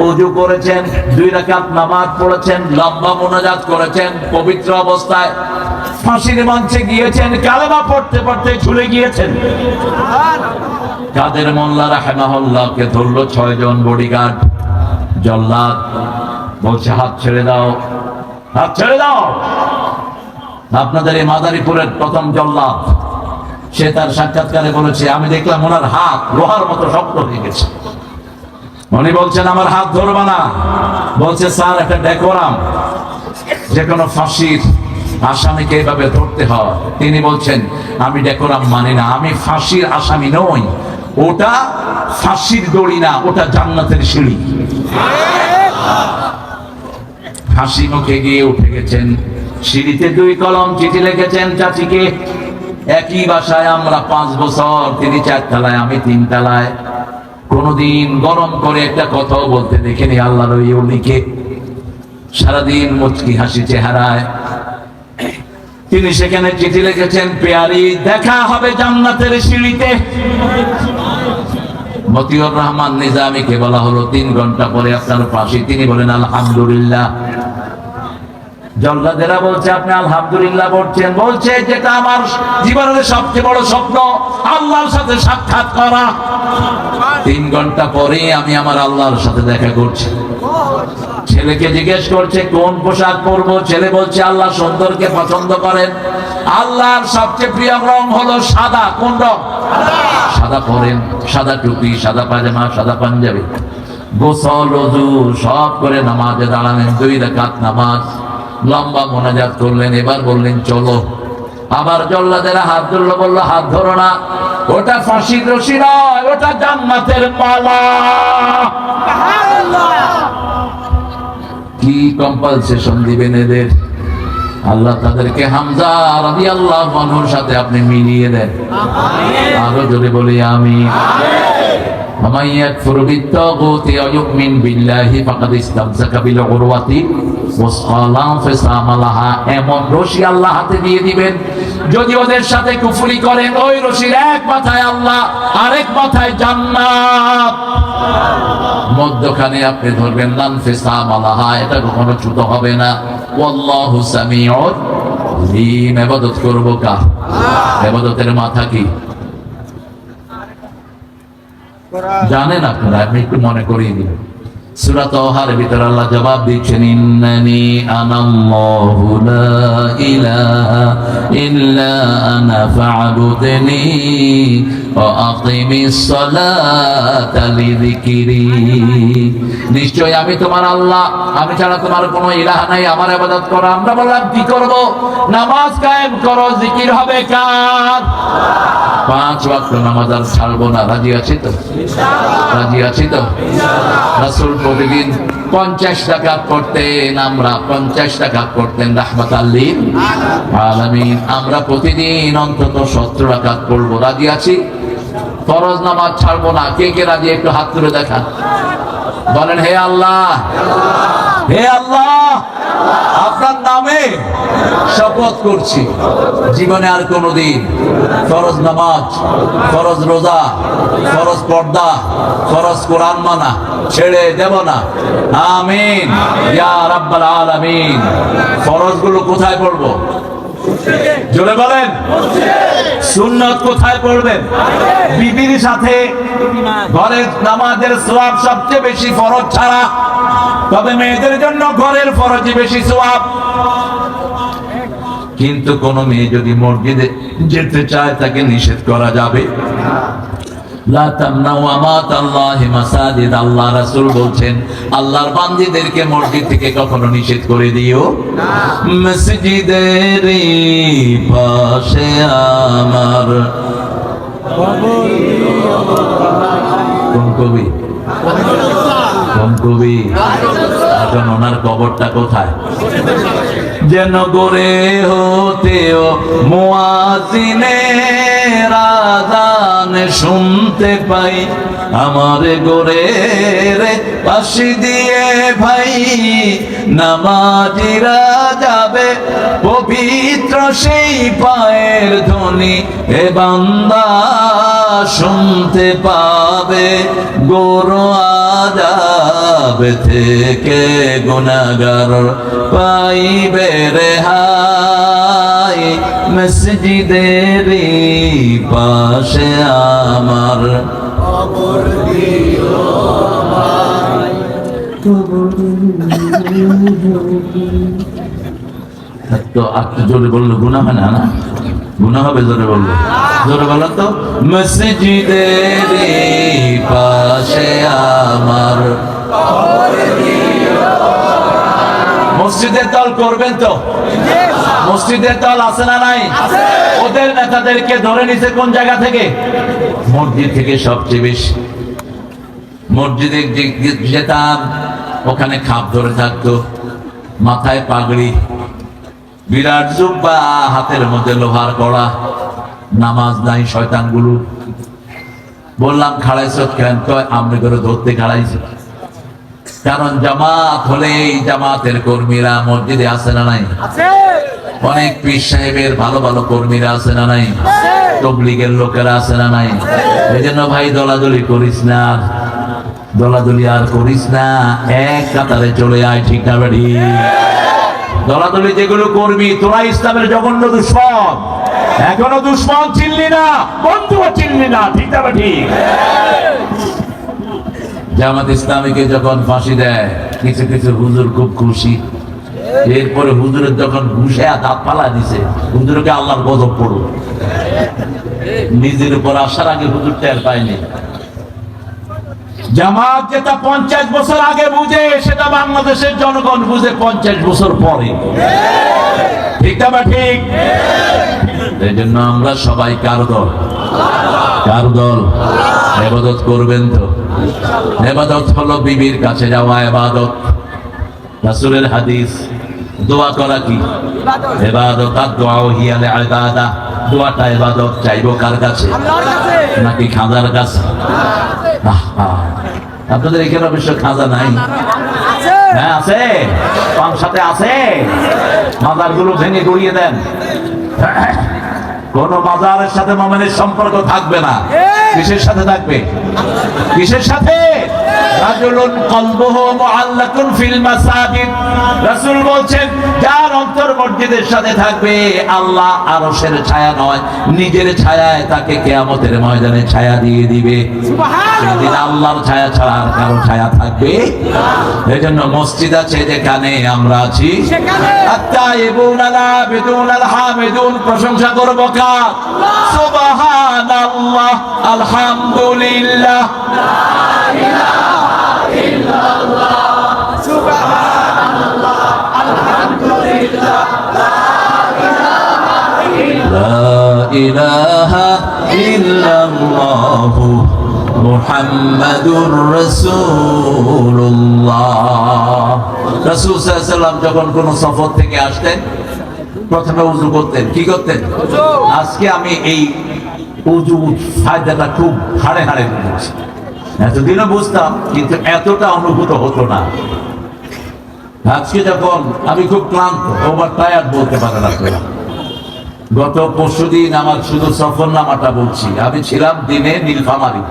ওযু করেছেন, 2 রাকাত নামাজ পড়েছেন, লম্বা মুনাজাত করেছেন, পবিত্র অবস্থায় ফাঁসির মঞ্চে গিয়েছেন, কালেমা পড়তে পড়তে ঝুলে গিয়েছেন। কাদের মোল্লা রাহিমাহুল্লাহকে ধরলো 6 জন বডিগার্ড, জল্লাদ বলছে হাত ছেড়ে দাও, হাত ছেড়ে দাও। আপনাদের এই মাদারীপুরের প্রথম জল্লাদ, সে তার সাক্ষাৎকারে বলেছে, আমি দেখলাম ওনার হাত লোহার মতো শক্ত হয়ে গেছে। উনি বলছেন আমার হাত ধরবা না। বলছে স্যার একটা ডেকোরাম, যে কোনো ফাঁসির আসামিকে এভাবে ধরতে হয়। তিনি বলছেন আমি ডেকোরাম মানি না, আমি ফাঁসির আসামি নই, ওটা ফাঁসির দড়ি না, ওটা জান্নাতের সিঁড়ি। হাসি মুখে গিয়ে উঠে গেছেন, সিঁড়িতে 2 কলম চিঠি লিখেছেন চাচিকে। একই বাসায় আমরা 5 বছর, তিনি 4 তলায় আমি 3 তলায়। কোনদিন গরম করে একটা কথাও বলতে দেখিনি আল্লাহর ওই ওলিকে। সারাদিন মুচকি হাসি চেহারায় তিনি সেখানে চিঠি লিখেছেন, পেয়ারি দেখা হবে জান্নাতের সিঁড়িতে। মতিউর রহমান নিজামীকে বলা হলো 3 ঘন্টা পরে আপনার ফাঁসি। তিনি বলেন আলহামদুলিল্লাহ। জল্লাদেরা বলছে আপনি আলহামদুলিল্লাহ বলছেন? বলছে যেটা আমার জীবনের সবচেয়ে বড় স্বপ্ন, আল্লাহর সাথে সাক্ষাৎ করা। 3 ঘন্টা পরে আমি আমার আল্লাহর সাথে দেখা করছি। ছেলেকে জিজ্ঞেস করছে কোন পোশাক পরবো, ছেলে বলছে আল্লাহ সুন্দরকে পছন্দ করেন, আল্লাহর সবচেয়ে প্রিয় রং হলো সাদা। কোন রং? সাদা পরেন, সাদা টুপি, সাদা পাজামা, সাদা পাঞ্জাবি। গোসল ওযু সব করে নামাজে দাঁড়ালেন, 2 রাকাত নামাজ, লম্বা মোনাজাত করলেন। এবার বললেন চলো। আবার জল্লাদেরা হাত ধরলো, বললো হাত ধরো না, ওটা ফাঁসির রশি নয়, ওটা জান্নাতের মালা। কি কম্পালসেশন দিবেন এদের? আল্লাহ তাদেরকে হামজা রাদিয়াল্লাহু আনহুর সাথে আপনি মিলিয়ে দেন। আরো জোরে বলি আমিন। ومن يكفر بالطاغوت ويؤمن بالله فقد استمسك بالعروة الوثقى لا انفصام لها। এমন রশি আল্লাহ হাতে দিয়ে দিবেন, যদি ওদের সাথে কুফরি করেন ওই রশির এক মাথায় আল্লাহ, আরেক মাথায় জান্নাত, মধ্যখানে আপনি ধরবেন লা ইনফিসাম লাহা, এটা কখনো চ্যুত হবে না। ওয়াল্লাহু সামিউন আলীম। ইবাদত করব কার? ইবাদতের মাথা কি জানেন আপনারা? আমি একটু মনে করিয়ে দিই। সূরা তাহার ভিতর আল্লাহ জবাব দিচ্ছেন, ইন্নানি আনাল্লাহু লা ইলাহা ইল্লা আনা ফা'বুদনি ওয়া আকিমিস সালাতা লিযিকরি। নিশ্চয় আমি তোমার আল্লাহ, আমি ছাড়া তোমার কোনো ইলাহ নাই, আমার ইবাদত করো। আমরা বললাম কি করব? নামাজ কায়েম করো, জিকির হবে কার? 5 ওয়াক্ত নামাজ আর ছাড়বো না। রাজি আছি তো? রাজি আছি তো? রাসূল প্রতিদিন 50 রাকাত পড়তেন, আমরা 50 রাকাত পড়তেন রাহমাতাল লিল আলামিন। আমরা প্রতিদিন অন্তত 70 রাকাত পড়বো। রাজি আছি? ফরজ নামাজ ছাড়বো না। কে কে রাজি? একটু হাত তুলে দেখান, বলেন হে আল্লাহ, হে আল্লাহ, আপনার নামে শপথ করছি জীবনে আর কোনদিন ফরজ নামাজ, ফরজ রোজা, ফরজ পর্দা, ফরজ কোরআন মানা ছেড়ে দেব না। আমিন ইয়া রাব্বাল আলামিন। ফরজ গুলো কোথায় পড়বো? জোরে বলেন। সুন্নাত কোথায় পড়বেন? বিবির সাথে। ঘরের নামাজের সওয়াব সবচেয়ে বেশি ফরজ ছাড়া, তবে মেয়েদের জন্য ঘরের ফরজই বেশি সওয়াব। কিন্তু কোন মেয়ে যদি মসজিদে যেতে চায় তাকে নিষেধ করা যাবে? লা তামনাউ আমাতাল্লাহি মাসাজিদ। আল্লাহ রাসূল বলছেন আল্লাহর বান্দীদেরকে মসজিদ থেকে কখনো নিষেধ করে দিও না। মসজিদের পাশে আমার কোন কবি? কোন কবি? এখন ওনার কবরটা কোথায়? যেন গড়ে হতেও মুয়াজ্জিনের আযান শুনতে পাই, আমার গোরের পাশে দিয়ে ভাই নামাজিরা যাবে পবিত্র সেই পায়ের ধ্বনি, এ বান্দা শুনতে পাবে গোর আযাব থেকে গুনাহগার পাইবে রেহাই। মসজিদের পাশে আমার তো একটু জোরে বললো গুনাহ হয় না? গুনাহ হবে জোরে বললো। জোরে বলো তো। মসজিদের পাশে আমার মসজিদের দল করবেন তো? মসজিদের দল আছে না নাই? ওদের নেতাদেরকে ধরে নিছে কোন জায়গা থেকে? মসজিদ থেকে সবচেয়ে বেশি। মসজিদে যেতাম, ওখানে খাপ ধরে থাকতো, মাথায় পাগড়ি, বিরাট জুব্বা, হাতের মধ্যে লোহার কড়া, নামাজ নাই শয়তানগুলো। বললাম খাড়াইছ কেন? কয় আমরা করে ধরতে খাড়াইছি। কারণ জামাত হলে এই জামাতের কর্মীরা মসজিদে আছে না নাই? অনেক পীর সাহেবের ভালো ভালো কর্মীরা আছে না নাই? তবলিগের লোকেরা আছে না নাই? এই জন্য ভাই দলাদলি করিস না, দলাদলি আর করিস না, এক কাতারে চলে আয়। ঠিক না বেড়ি? দলাদলি যেগুলো করবি, তোরা ইসলামের জঘন্য দুশ্মন। এখনো দুশ্মন চিনলি না, বন্ধুও চিনলি না। ঠিক না ঠিক? জামাত ইসলামীকে যখন ফাঁসি দেয়, কিছু কিছু হুজুর খুব খুশি। এরপরে হুজুরের যখন ঘুষে দাঁত পালা দিছে, হুজুরকে আল্লাহর গজব পড়ল। নিজের উপর আসার আগে হুজুর টের পায়নি। জামাত যেটা 50 বছর আগে বুঝে, সেটা বাংলাদেশের জনগণ বুঝে 50 বছর পরে। ঠিক না ঠিক? এই জন্য আমরা সবাই কার দল? কার দল? ইবাদত করবেন তো? ইবাদত হলো বিবির কাছে যাওয়া ইবাদত। রাসূলের হাদিস, দোয়া করা কি ইবাদত? আর দোয়া হিয়া ইবাদত। দোয়াটা ইবাদত। চাইবো কার কাছে? নাকি খাজার কাছে? আপনাদের এখানে অবশ্য খাজা নাই। হ্যাঁ আছে, সাথে আছে। মাজারগুলো ভেঙে গড়িয়ে দেন। কোন মাজারের সাথে মুমিনের সম্পর্ক থাকবে না। কিসের সাথে থাকবে? কিসের সাথে? রাজুলুন কলবুহু মুআল্লাকুন ফিল মাসাজিদ। রাসূল বলছেন, যার অন্তর মসজিদের সাথে থাকবে, আল্লাহ আরশের ছায়া নয়, নিজের ছায়ায় তাকে কিয়ামতের ময়দানে ছায়া দিয়ে দিবে। সেদিন আল্লাহর ছায়া ছাড়া আর কারো ছায়া থাকবে? এজন্য মসজিদ আছে যেখানে আমরা আছি, আত-তাইয়িবুন আল-আবিদুন আল-হামিদুন, প্রশংসা করব কার? সুবহানাল্লাহ, আলহামদুলিল্লাহ, লা ইলাহা ইল্লাল্লাহ, সুবহানাল্লাহ, আলহামদুলিল্লাহ, লা ইলাহা ইল্লাল্লাহ, মুহাম্মাদুর রাসূলুল্লাহ। রাসূল সাল্লাল্লাহু আলাইহি ওয়াসাল্লাম যখন কোন সফর থেকে আসতেন, প্রথমে উযু করতেন। কি করতেন? আজকে আমি এই উযু ফায়দাটা খুব হাড়ে হাড়ে বুঝছি। এতদিনও বুঝতাম, কিন্তু এতটা অনুভূত হতো না। আজকে যখন আমি খুব ক্লান্ত, ওভার টায়ার্ড বলতে পারেন আপনারা। গত পরশুদিন আমার শুধু সফরনামাটা বলছি। আমি ছিলাম দিনে নীলফামারী,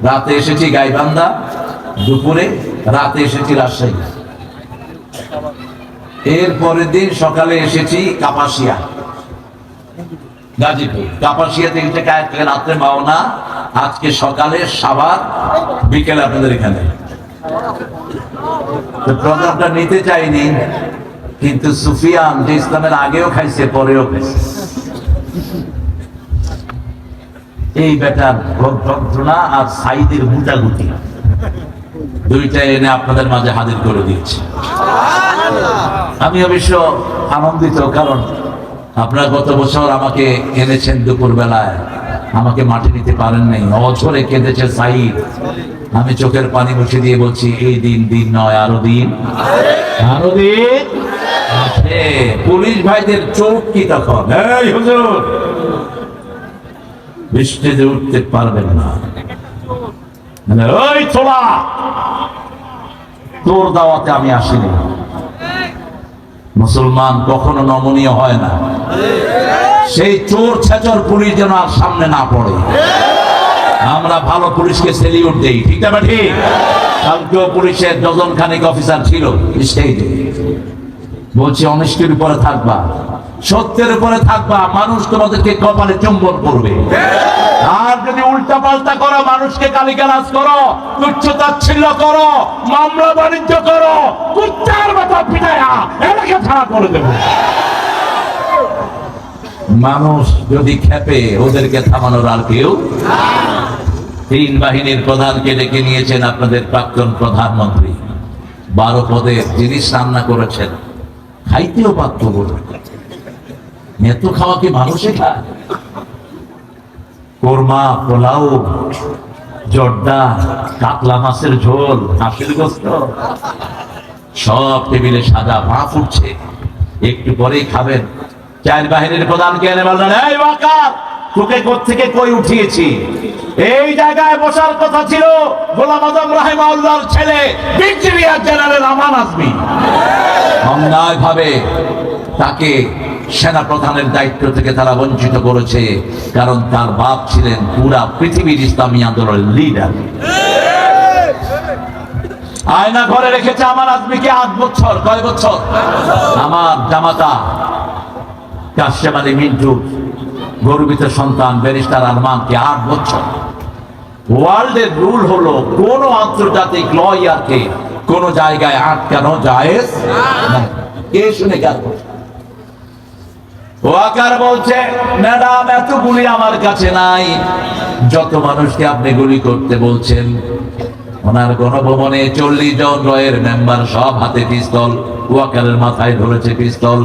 রাতে এসেছি গাইবান্ধা, দুপুরে, রাতে এসেছি রাজশাহী। এর পরের দিন সকালে এসেছি কাপাসিয়া, গাজীপুর। কাপাসিয়া থেকে রাত্রে মাওনা, আজকে সকালে সাভার, বিকেলে আপনাদের এখানে। প্রোগ্রামটা নিতে চাইনি, কিন্তু সুফিয়ান যে ইসলামের আগেও খাইছে, পরেও খাইছে। এই বেটার যন্ত্রণা আর সাইদের গুটাগুটি দুইটা এনে আপনাদের মাঝে হাজির করে দিচ্ছে। আমি অবশ্য আনন্দিত, কারণ আপনারা গত বছর আমাকে এনেছেন দুপুর বেলায়, আমাকে মাঠে নিতে পারেন নাই। অবছরে কেঁদেছে সাইদ। আমি চোখের পানি মুছে দিয়ে বলছি, এই দিন দিন নয়, আরো দিন, আরো দিন আছে। পুলিশ ভাইদের চোখ কি তখন, এই হুজুর বৃষ্টিতে উঠতে পারবেন না, ওই ছোলা, তোর দাওয়াতে আমি আসিনি। মুসলমান কখনো নমনীয় হয় না। সেই চোর ছেচর পুলিশ যেন আর সামনে না পড়ে। আমরা ভালো পুলিশকে সেলিউট দেই। ঠিক না ঠিক? কালকেও পুলিশের ডজন খানিক অফিসার ছিল স্টেজে। বলছে অনিষ্টের উপরে থাকবা, সত্যের উপরে থাকবা, মানুষ তোমাদেরকে কপালে চুম্বন করবে। আর যদি উল্টা পাল্টা করো, মানুষকে গালিগালাজ করো, তুচ্ছ তাচ্ছিল্য করো, মামলা বাণিজ্য করো, কুত্তার মতো পিটায়া এলাকা ছাড়া করে দেবো। মানুষ যদি খেপে, ওদেরকে থামানোর আর কেউ। তিন বাহিনীর প্রধানকে ডেকে নিয়েছেন আপনাদের প্রাক্তন প্রধানমন্ত্রী, 12 পদের জিনিস রান্না করেছেন, খাইতেও পারত বলে। এত খাওয়া কি মানুষে খায়? কোরমা, পোলাও, জর্দা, কাতলা মাছের ঝোল, হাঁসের গোস্ত, সব টেবিলে সাজা, পা ফুটছে, একটু পরেই খাবেন। চার বাহিনীর প্রধানকে এনে বললেন, এই ওয়াকার, তোকে কোত্থেকে কই উঠিয়েছি? এই জায়গায় বসার কথা ছিল গোলাম আজম রাহিমাহুল্লাহর ছেলে ব্রিগেডিয়ার জেনারেল আমান আজমি। অন্যায় ভাবে তাকে সেনা প্রধানের দায়িত্ব থেকে তারা বঞ্চিত করেছে, কারণ তার বাপ ছিলেন পুরা পৃথিবীর ইসলামী আন্দোলনের লিডার। আয়না ঘরে রেখেছে আমান আজমিকে 8 বছর। কয় বছর? আমার জামাতা কাশেম আলী মিন্টু গর্বিত সন্তান ব্যারিস্টার আরমানকে 8 বছর। ওয়ার্ল্ডের রুল হলো কোন আন্তর্জাতিক লয়ারকে কোন জায়গায় আটকানো জায়েজ না। কে শুনে গেল? ওয়াকার বলছে, ম্যাডাম এত গুলি আমার কাছে নাই, যত মানুষকে আপনি গুলি করতে বলছেন। ওনার গণভবনে 40 জন রয়ের মেম্বার, সব হাতে পিস্তল, ওয়াকারের মাথায় ধরেছে পিস্তল।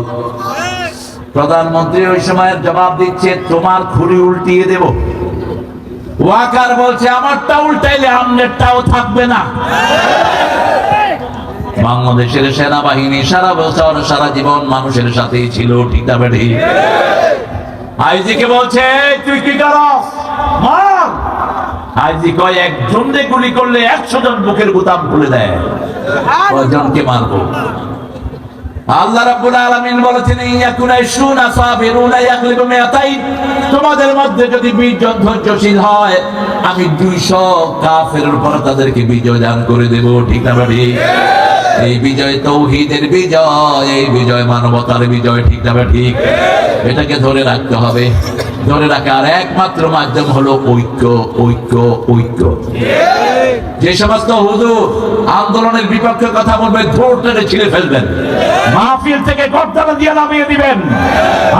প্রধানমন্ত্রী ওই সময়ের জবাব দিচ্ছে, তোমার খুলি উল্টিয়ে দেব। ওয়াকার বলছে, আমারটা উল্টাইলে আমনেরটাও থাকবে না। বাংলাদেশের সেনাবাহিনী সারা বছর সারা জীবন মানুষের সাথেই ছিল, ঠিক না বেঠি? আইজিকে বলছে, তুই কি করস? মার। আইজি কয়, একজনকে গুলি করলে 100 জন বুকের বোতাম খুলে দেয়, কয়জনকে মারবো? আল্লাহ রাব্বুল আলামিন বলেছেন, ইয়াকুনা ইশুনা সাবিরুনা ইয়াগলিবু মিয়াতাইন, তোমাদের মধ্যে যদি 20 জন ধৈর্যশীল হয়, আমি 200 কাফেরের উপর তাদেরকে বিজয় দান করে দেব, ঠিক না ভাই? এই বিজয় তাওহীদের বিজয়, এই বিজয় মানবতার বিজয়, ঠিক না ঠিক? এটাকে ধরে রাখতে হবে। ধরে রাখার একমাত্র মাধ্যম হলো ঐক্য, ঐক্য, ঐক্য। যে সমস্ত হুজুর আন্দোলনের বিপক্ষে কথা বলবে, ধরে টেনে ছিঁড়ে ফেলবেন, মাহফিল থেকে গর্দান দিয়ে নামিয়ে দিবেন।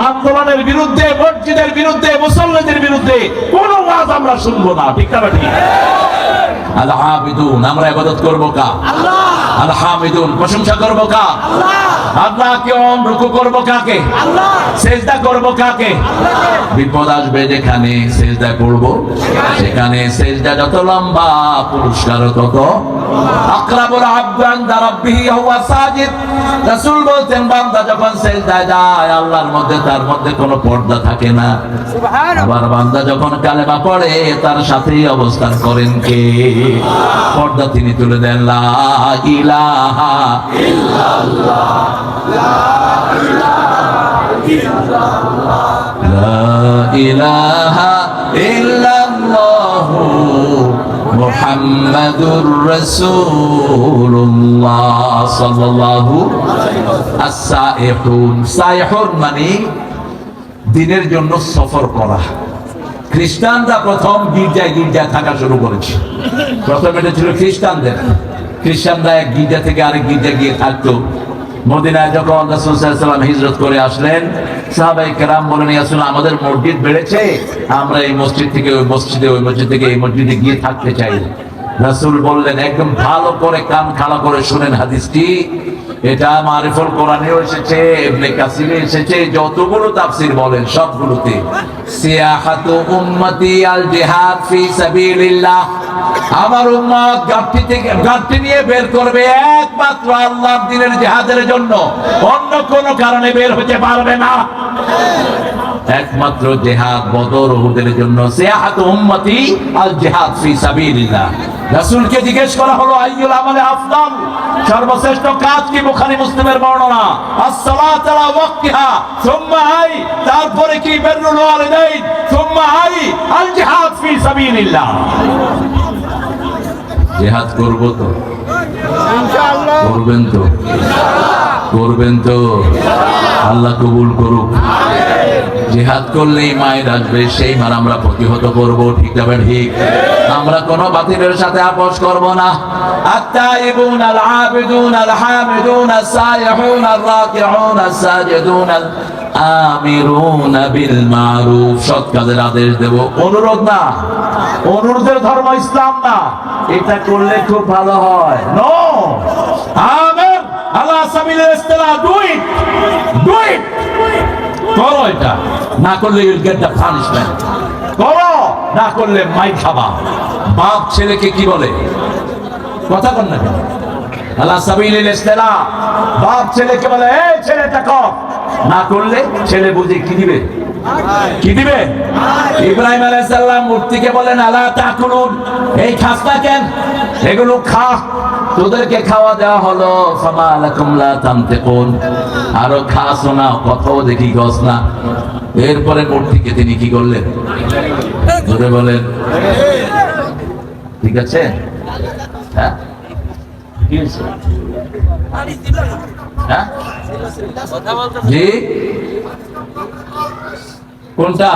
আন্দোলনের বিরুদ্ধে, মসজিদের বিরুদ্ধে, মুসল্লিদের বিরুদ্ধে কোনো ওয়াজ আমরা শুনবো না, ঠিক না ঠিক? আল আবিদুন, আমরা ইবাদত করব কার? আল্লাহ। আল হামিদুন, প্রশংসা করব কার? আল্লাহ। আল্লাহকে রুকু করব কাকে? আল্লাহ। সিজদা করব কাকে? আল্লাহকে। বিপদ আসবে যেখানে সিজদা করব, সেখানে সিজদা যত লম্বা, পুরস্কার তত। আকরাবুল আবদু ইনদা রাব্বিহি হুয়া সাজিদ, রাসূল বলতেন, বান্দা যখন সিজদায় যায়, আল্লাহর মধ্যে তার মধ্যে কোনো পর্দা থাকে না। সুবহানাল্লাহ। আবার বান্দা যখন কালেমা পড়ে, তার সাথেই অবস্থান করেন কে? পর্দা তিনি তুলে দেন। লা ইলাহা ইল্লাল্লাহ, লা ইলাহা ইল্লাল্লাহ, মুহাম্মাদুর রাসূলুল্লাহ সাল্লাল্লাহু আস-সাইহুন। সাইহুন মানে দিনের জন্য সফর করা। খ্রিস্টানরা প্রথম গির্জায় গির্জায় থাকা শুরু করেছে। প্রথম এটা ছিল খ্রিস্টানদের। খ্রিস্টানরা এক গির্জা থেকে আরেক গির্জা গিয়ে থাকতো। মদিনায় যখন রাসূল সাল্লাল্লাহু আলাইহি ওয়াসাল্লাম হিজরত করে আসলেন, সাহাবায়ে কেরাম বলেন, ইয়া রাসূলুল্লাহ, আমাদের মসজিদ বেড়েছে, আমরা এই মসজিদ থেকে ওই মসজিদে, ওই মসজিদ থেকে এই মসজিদে গিয়ে থাকতে চাই। রাসূল বললেন, একদম ভালো করে কান খাড়া করে শুনেন হাদিসটি। এটা মারিফুল কোরআনেও এসেছে, ইবনে কাসিরে এসেছে, যতগুলো তাফসীর বলেন সবগুলোতে সিয়াহাতু উম্মতি আল জিহাদ ফি সাবিলিল্লাহ, আমার উম্মত ঘাটতি নিয়ে বের করবে একমাত্র আল্লাহর দ্বীনের জিহাদের জন্য, অন্য কোনো কারণে বের হতে পারবে না। একমাত্র জিহাদ বদর উহুদের জন্য। সিয়াহাতু উম্মতি আল জিহাদ ফি সাবিলিল্লাহ। রাসূলকে জিজ্ঞেস করা হলো, আইয়ুল আমালে আফদাল, সর্বশ্রেষ্ঠ কাজ কি? বুখারী মুসলিমের বর্ণনা, as-সালাত আলা ওয়াক্তিহা, সুম্মা আই, তারপরে কি? বিররুল ওয়ালিদাইন, সুম্মা আই আল জিহাদ ফি সাবিলিল্লাহ। জিহাদ করব তো ইনশাআল্লাহ, করবেন তো ইনশাআল্লাহ। করবেন তো? আল্লাহ কবুল করুক। জিহাদ করলেই মায়ের আসবে, সেই মার আমরা প্রতিহত করব, ঠিক না ঠিক? আমরা কোনো বাতিলের সাথে আপোষ করব না। التائبون العابدون الحامدون السائحون الراكعون الساجدون আমিরুন বিল মারুফ, সৎ কাজের আদেশ দেব। অনুরোধ না, অনুরোধের ধর্ম ইসলাম না। এটা করলে খুব ভালো হয়। নো, আমের আলা সাবিলিল ইসলাম, ডু ইট, ডু ইট, করো। এটা না করলে ইউল গেট দ্য পানিশমেন্ট। করো, না করলে মাই খাবা। বাপ ছেলেকে কি বলে? কথা বল না কেন? আলা সাবিলিল ইসলাম, বাপ ছেলেকে বলে এই ছেলেটা কর। না করলে ছেলে বুঝে কি দিবে? কি দিবে? ইব্রাহিম আলাইহিস সালাম মূর্তিকে বলেন আলা তাকুলুন, এই খাস না কেন? এগুলো খা। তোদেরকে খাওয়া দেওয়া হলো, ফামা লাকুম লা তানতিকুন, আরো খাস না, কথাও দেখি গস না। এরপরে মূর্তিকে তিনি কি করলেন? জোরে বলেন। ঠিক আছে? হ্যাঁ, কি হয়েছে? হ্যাঁ জি, কোনটা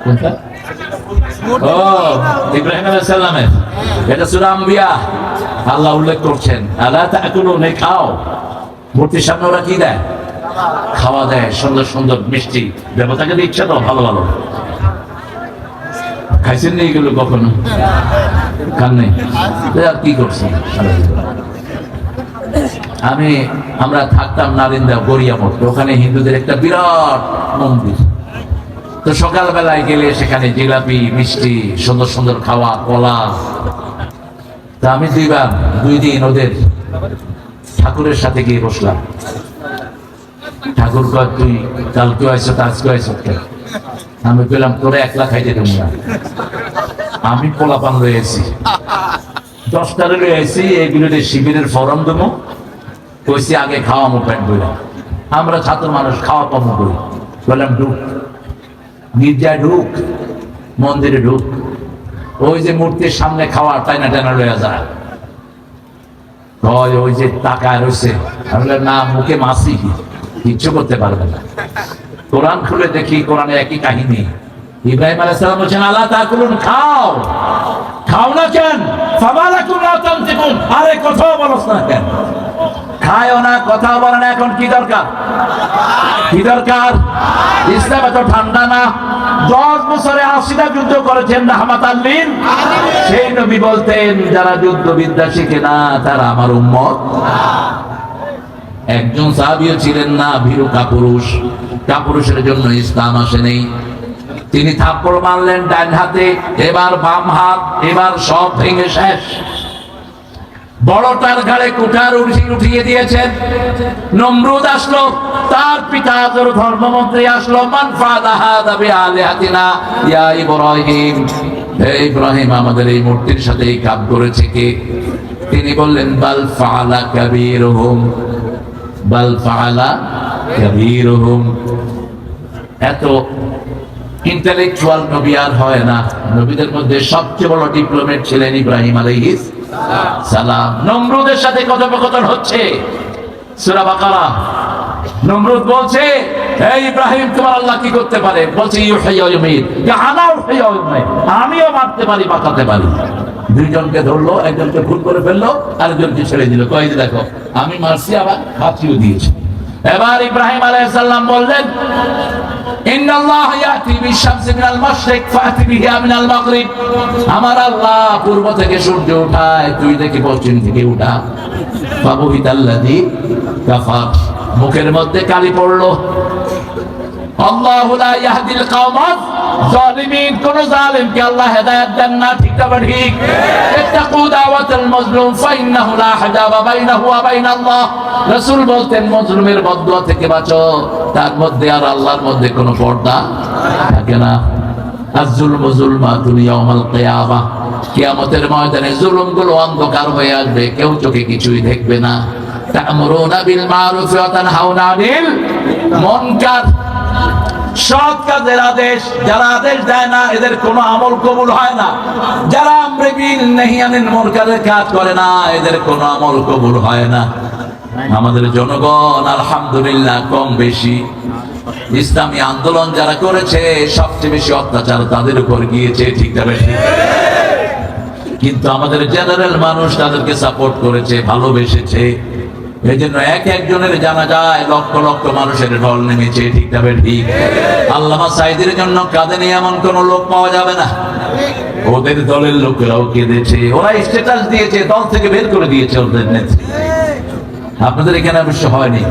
কোনটা? ও, ইব্রাহিম আলাইহিস সালামের, এটা সূরা আম্বিয়া। আল্লাহ উল্লেখ করছেন আলা তাকুলুন, এই খাও। মূর্তির সামনে ওরা কি দেয়? খাওয়া দেয়, সুন্দর সুন্দর মিষ্টি। দেবতাকে দিচ্ছে তো ভালো ভালো। খাইছেন না এগুলো কখনো? খান নাই? আর কি করছেন? আমরা থাকতাম নারিন্দা গড়িয়া মঠ, ওখানে হিন্দুদের একটা বিরাট মন্দির। তো সকালবেলায় গেলে সেখানে জিলাপি, মিষ্টি, সুন্দর সুন্দর খাওয়া, কলা। তা আমি 2 দিন ওদের ঠাকুরের সাথে গিয়ে বসলাম। ঠাকুর কয় তুই কালকেও আইসো, আজকেও আইসো। আমি পেলাম তোরা একলা খাইতে দেবো না। আমি পোলাপান রয়েছি, 10টারে রয়েছি, এগুলোতে শিবিরের ফরম দেবো। কইছি আগে খাওয়ামো পেট বইলা। আমরা ছাত্র মানুষ, খাওয়া কম করি। বললাম ঢুক, গির্জায় ঢুক, মন্দিরে ঢুক। ওই যে মূর্তির সামনে খাওয়া টাইনা টাইনা লইয়া যায়। ওই যে তাকায় রয়েছে। আমি না, মুখে মাসি, কিচ্ছু করতে পারবে না। কোরআন খুলে দেখি, কোরআনে একই কাহিনী। ইব্রাহিম আলাইহিস সালাম বলেন আলা তাকুলুন, খাও। খাও না কেন? ফামা লাকুম লা তানতিকুন, আরে কথা বলছ না কেন? খায়ও না, কথা বলে না, এখন কি দরকার? কি দরকার? ইসলাম এত ঠান্ডা না। 10 বছরে 80টা যুদ্ধ করেছেন রাহমাতাল লিল। সেই নবী বলতেন যারা যুদ্ধ বিদ্যা শিখে না তারা আমার উম্মত। একজন সাহাবীও ছিলেন না ভীরু কাপুরুষ। কাপুরুষের জন্য ইসলাম আসেনি। তিনি থাপ্পড় মারলেন ডান হাতে, এবার বাম হাত, এবার সব ভেঙে শেষ। বড়টার ঘাড়ে কুঠার উঠিয়ে দিয়েছেন। নমরুদ আসলো, তার পিতা ধর্মমন্ত্রী আসলো। মান ফাআলা হাযা বিআলিহাতিনা ইয়া ইব্রাহিম, হে ইব্রাহিম, আমাদের এই মূর্তির সাথে এই কাজ করেছে কে? তিনি বললেন বাল ফাআলা কাবীরুহুম, বাল ফাআলা কাবীরুহুম। এত ইন্টেলেকচুয়াল নবী আর হয় না। নবীদের মধ্যে সবচেয়ে বড় ডিপ্লোমেট ছিলেন ইব্রাহিম আলাইহিস সালাম। নমরুদের সাথে কথোপকথন হচ্ছে, সূরা বাকারা। নমরুদ বলছে, হে ইব্রাহিম, তোমার আল্লাহ কি করতে পারে? বলছে ইউহয়ি ওয়া ইউমীত, আনা উহয়ি ওয়া ইউমীত, আমিও মারতে পারি, বাঁচাতে পারি। দুইজনকে ধরলো, একজনকে ভুল করে ফেললো, আরেকজনকে ছেড়ে দিল। কই যে দেখো, আমি মারছি, আবার ফাঁসিও দিয়েছি। এবার ইব্রাহিম আলাইহিস সালাম বললেন ইন্নাল্লাহ ইয়াতি বিশ-শামসি মিনাল মাশরিক ফাতি বিহা মিনাল মাগরিব, আমার আল্লাহ পূর্ব থেকে সূর্য উঠায়, তুই দেখি পশ্চিম থেকে উঠা। ফাবুহিতাল্লাযী কাফার, মুখের মধ্যে কালি পড়লো। আল্লাহু লা ইয়াহদিল কওমাজ জালিমিন, কোন জালিমকে আল্লাহ হেদায়েত দেন না, ঠিক না ঠিক? ইত্তাকু দাওয়াতাল মাজলুম ফাইন্নাহু লা হাজাবা বাইনাহু ওয়া বাইনাল্লাহ, রাসূল বলতেন মাজলুমের বদদুয়া থেকে বাঁচো, তার মধ্যে আর আল্লাহর মধ্যে কোনো পর্দা থাকে না। আয-যুলমু যুলমাতুন ইয়াউমাল কিয়ামাহ, কিয়ামতের ময়দানে জুলুমগুলো অন্ধকার হয়ে আসবে, কেউ চোখে কিছুই দেখবে না। তা'মুরুনা বিল মারুফি ওয়া তানহাউনা আনিল মুনকার, সৎ কাজের আদেশ, যারা আদেশ দেয় না এদের কোনো আমল কবুল হয় না। যারা আমরে বিল নাহি আনিল মুনকারের কাজ করে না এদের কোনো আমল কবুল হয় না। আমাদের জনগণ আলহামদুলিল্লাহ কম বেশি ইসলামী আন্দোলন যারা করেছে সবচেয়ে বেশি অত্যাচার তাদের উপর গিয়েছে, ঠিক না বেশি? কিন্তু আমাদের জেনারেল মানুষ তাদেরকে সাপোর্ট করেছে, ভালোবেসেছে। এই জন্য এক একজনের জানা যায় লক্ষ লক্ষ মানুষের ঢল নেমেছে, ঠিক না ঠিক? আল্লামা সাইদের জন্য কাঁদেনি এমন কোন লোক পাওয়া যাবে না। ওদের দলের লোকেরাও কেঁদেছে, ওরা স্ট্যাটাস দিয়েছে, দল থেকে বের করে দিয়েছে ওদের নেত্রী। আপনাদের এখানে অবশ্য হয়নি।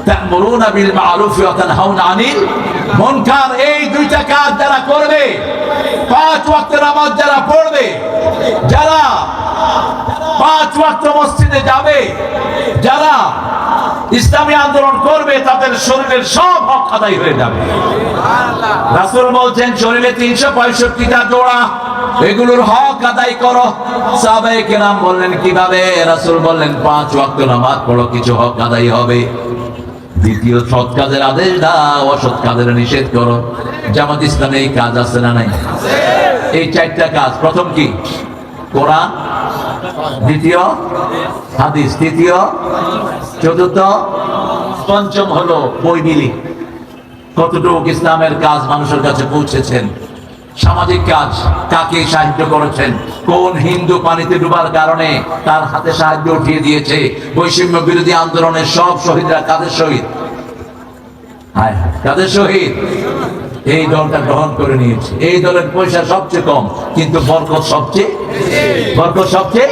তা'মুরুনা বিল মা'রুফ ওয়া তানহাউনা আনিল মুনকার, এই দুইটা কাজ যারা করবে, 5 ওয়াক্ত নামাজ যারা পড়বে, যারা 5 ওয়াক্ত মসজিদে যাবে, যারা ইসলামী আন্দোলন করবে তাদের শরীরের সব হক আদায় হয়ে যাবে। রাসূল বলছেন শরীরে 365টা জোড়া, এগুলোর হক আদায় করো। সাহাবায়ে কেরাম বললেন কিভাবে? রাসূল বললেন 5 ওয়াক্ত নামাজ পড়ো, কিছু হক আদায় হবে। দ্বিতীয়, সৎ কাজের আদেশ দাও, অসৎ কাজের নিষেধ করো। জামাত ইসলামে এই কাজ আছে না নাই? এই 4টা কাজ। প্রথম কি? কোরআন, দ্বিতীয় হাদিস, তৃতীয়, চতুর্থ, পঞ্চম হলো বই বিলি। কতটুকু ইসলামের কাজ মানুষের কাছে পৌঁছেছেন? সামাজিক কাজ কাকে সাহায্য করেছেন? কোন হিন্দু পানিতে ডুবার কারণে তার হাতে সাহায্য উঠিয়ে দিয়েছে? বৈষম্য বিরোধী আন্দোলনের সব শহীদরা কাদের শহীদ? কাদের শহীদ? এই দলটা গ্রহণ করে নিয়েছে। এই দলের পয়সা সবচেয়ে কম কিন্তু বরকত সবচেয়ে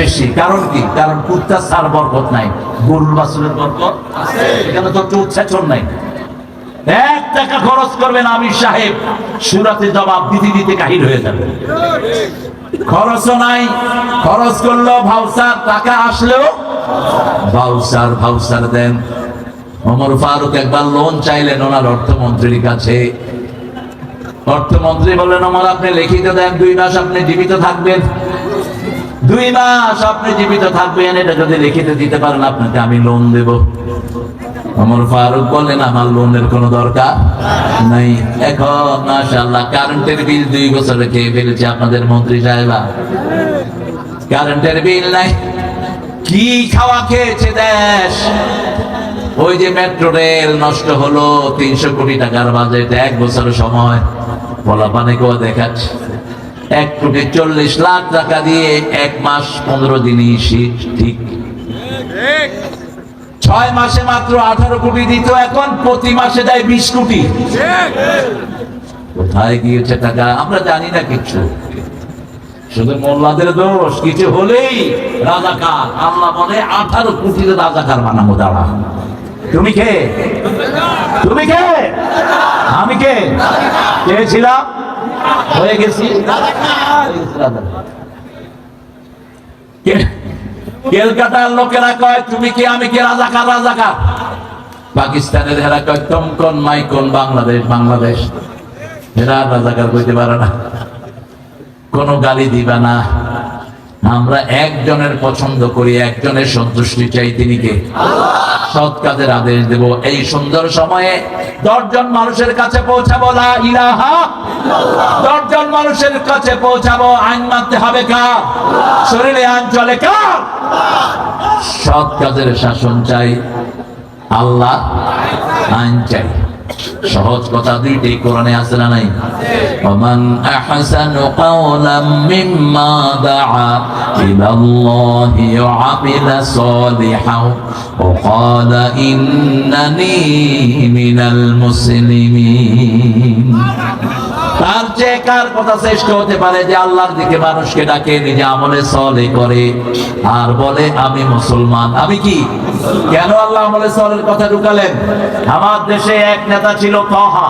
বেশি। কারণ কি? কারণ কুত্তা সার বরকত নাই, গরুর বাছুরের বরকত আছে। এখানে তো উচ্ছাচন নাই। 1 টাকা খরচ করবেন আমির সাহেব, সুরাতে জবাব দিতে দিতে কাহিল হয়ে যাবে। খরচও নাই, খরচ করলো ভাউচার, টাকা আসলেও ভাউচার দেন। ওমর ফারুক একবার লোন চাইলেন ওনার অর্থমন্ত্রীর কাছে। অর্থমন্ত্রী বললেন ওমর আপনি লিখিত দেন, 2 মাস আপনি জীবিত থাকবেন, 2 মাস আপনি জীবিত থাকবেন, এটা যদি লিখিত দিতে পারেন আপনাকে আমি লোন দেব। ওমর ফারুক বললেন আমার লোনের কোনো দরকার নাই। এখন মাশাআল্লাহ কারেন্টের বিল 2 বছরে খেয়ে ফেলেছে আপনাদের মন্ত্রী সাহেবা। কারেন্টের বিল নাই, কি খাওয়া খেয়েছে দেশ। ওই যে মেট্রো রেল নষ্ট হলো, 300 কোটি টাকার বাজেট, 1 বছরের সময়। পোলাপানে কেউ দেখাচ্ছে 1 কোটি 40 লাখ টাকা দিয়ে 1 মাস 15 দিনই ঠিক। 6 মাসে মাত্র 18 কোটি দিত, এখন প্রতি মাসে দেয় 20 কোটি। কোথায় গিয়েছে টাকা আমরা জানি না কিছু। শুধু মোল্লাদের দোষ, কিছু হলেই রাজাকার। আল্লাহ বলে 18 কোটির রাজাকার বানাবো। দাঁড়া, তুমি কে? তুমি কে? আমি কে? ছিলাম, হয়ে গেছি কলকাতার লোকেরা কয় তুমি কে, আমি কে? রাজাকার। রাজাকার। পাকিস্তানের এরা কয় তুম কোন, মাই কোন, বাংলাদেশ। এরা রাজাকার কইতে পারে না, কোনো গালি দিবা না। আমরা একজনের পছন্দ করি, একজনের সন্তুষ্টি চাই, তিনি কে? সৎ কাজের আদেশ দেব। এই সুন্দর সময়ে 10 জন মানুষের কাছে পৌঁছাবো লা ইলাহা ইল্লাল্লাহ। 10 জন মানুষের কাছে পৌঁছাবো। আইন মানতে হবে কার? শরীরে আইন চলে কার? সৎ কাজের শাসন চাই, আল্লাহ আইন চাই। সহজ কথা, 2টি কোরআনে আছে না নাই? ওমান আহসানু কাওলাম মিম্মা দাআ ইলাল্লাহি ওয়া আমিলা সালিহান ওয়া ক্বালা ইন্নানি মিনাল মুসলিমিন। তার চেয়ে কার কথা শ্রেষ্ঠ হতে পারে যে আল্লাহর দিকে মানুষকে ডাকে, নিজে আমলে সলে করে আর বলে আমি মুসলমান। আমি কি? কেন আল্লাহ আমলে সলের কথা ঢুকালেন? আমার দেশে এক নেতা ছিল তাহা,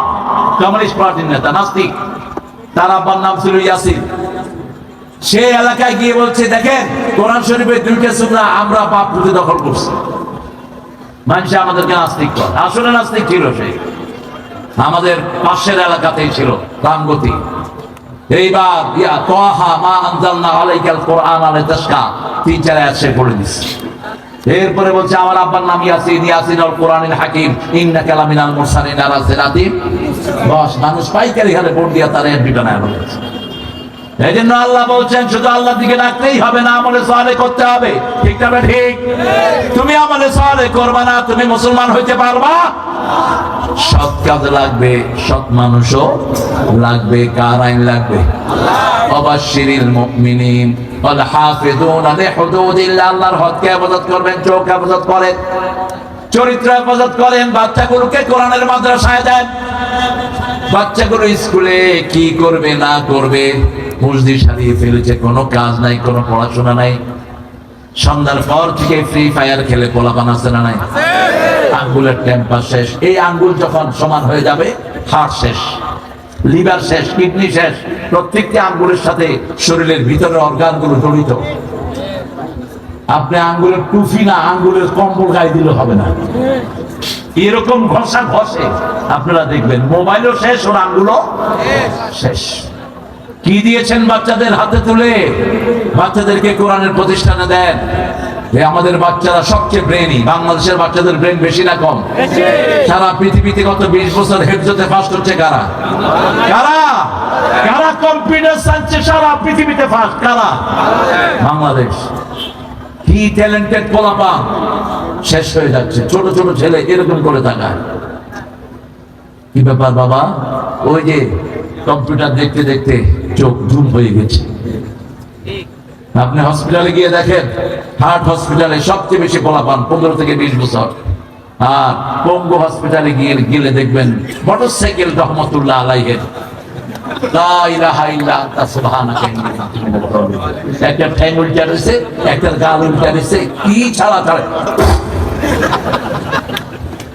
কমিউনিস্ট পার্টির নেতা, নাস্তিক। তার আব্বার নাম ছিল ইয়াসিন। সে এলাকায় গিয়ে বলছে দেখেন কোরআন শরীফের 2টা সূরা আমরা পাপ পুঁতে দখল করছি, মানুষ আমাদেরকে নাস্তিক করে। আসলে নাস্তিক ছিল সে, আমাদের পাশের এলাকাতেই ছিল, রামগতি। এইবার তাহা মা আনজালনা আলাইকাল কোরআন লিতাশকা 3-4 আয়াত সে পড়ে দিচ্ছে। এরপরে বলছে আমার আব্বার নাম ইয়াসিন, ইয়াসিন আল কোরআনিল হাকিম, ইন্নাকা লামিনাল মুরসালিন আলা সিরাতিন। বস, মানুষ পাইকারি হারে ভোট দিয়া তার এমপি বানায় বলেছে। এই জন্য আল্লাহ বলছেন শুধু আল্লাহর দিকে ডাকতেই হবে না, আমলে সালেহ করতে হবে। ঠিক না ঠিক? তুমি আমলে সালেহ করবা না, তুমি মুসলমান হইতে পারবা? সৎ কাজ লাগবে, সৎ মানুষও লাগবে। কার আইন লাগবে? ওয়াবাশশিরিল মুমিনিন ওয়াল হাফিজুনা লিহুদুদিল্লাহ। আল্লাহর হককে হেফাজত করবেন, চোখ হেফাজত করেন, চরিত্র হেফাজত করেন, বাচ্চাগুলোকে কোরআনের মাদ্রাসায় দেন। বাচ্চাগুলো স্কুলে কি করবে না করবে মুজদি সারিয়ে ফেলেছে, কোনো কাজ নাই, কোনো পড়াশোনা নাই। সন্ধ্যার পর থেকে ফ্রি ফায়ার খেলে পোলাপান আছে না নাই? আঙ্গুলের টেম্পার শেষ। এই আঙ্গুল যখন সমান হয়ে যাবে, হার্ট শেষ, লিভার শেষ, কিডনি শেষ। প্রত্যেকটি আঙ্গুলের সাথে শরীরের ভিতরের অর্গানগুলো জড়িত। আপনি আঙ্গুলের টুফি না, আঙ্গুলের কম্বল গায়ে দিলে হবে না। এরকম ঘষা ঘষে আপনারা দেখবেন মোবাইলও শেষ, ওর আঙ্গুলও শেষ। কি দিয়েছেন বাচ্চাদের হাতে তুলে? বাচ্চাদেরকে কোরআনের প্রতিষ্ঠানে দেন। আমাদের বাচ্চারা সবচেয়ে ব্রেনই। বাংলাদেশের বাচ্চাদের ব্রেন বেশি না কম? সারা পৃথিবীতে গত 20 বছর হেফজতে ফার্স্ট হচ্ছে কারা? কারা কারা কম্পিউটার সায়েন্সে সারা পৃথিবীতে ফার্স্ট কারা? বাংলাদেশ। কি ট্যালেন্টেড পোলাপান শেষ হয়ে যাচ্ছে। ছোট ছোট ছেলে এরকম করে তাকায়। কি ব্যাপার বাবা? ওই যে কম্পিউটার দেখতে দেখতে চোখ জুম হয়ে গেছে। আপনি হসপিটালে গিয়ে দেখেন, হার্ট হসপিটালে সবচেয়ে বেশি পোলাপান 15 থেকে 20 বছর। আর পঙ্গু হসপিটালে গেলে দেখবেন মোটরসাইকেল রহমতুল্লাহ আলাইহির লা ইলাহা ইল্লা আনতা সুবহানাকা ইন্নী কুনতু মিনাজ জালিমিন। একটা ঠ্যাং উল্টা রয়েছে, একটা গাল উল্টা রয়েছে। কি ছাড়া ছাড়া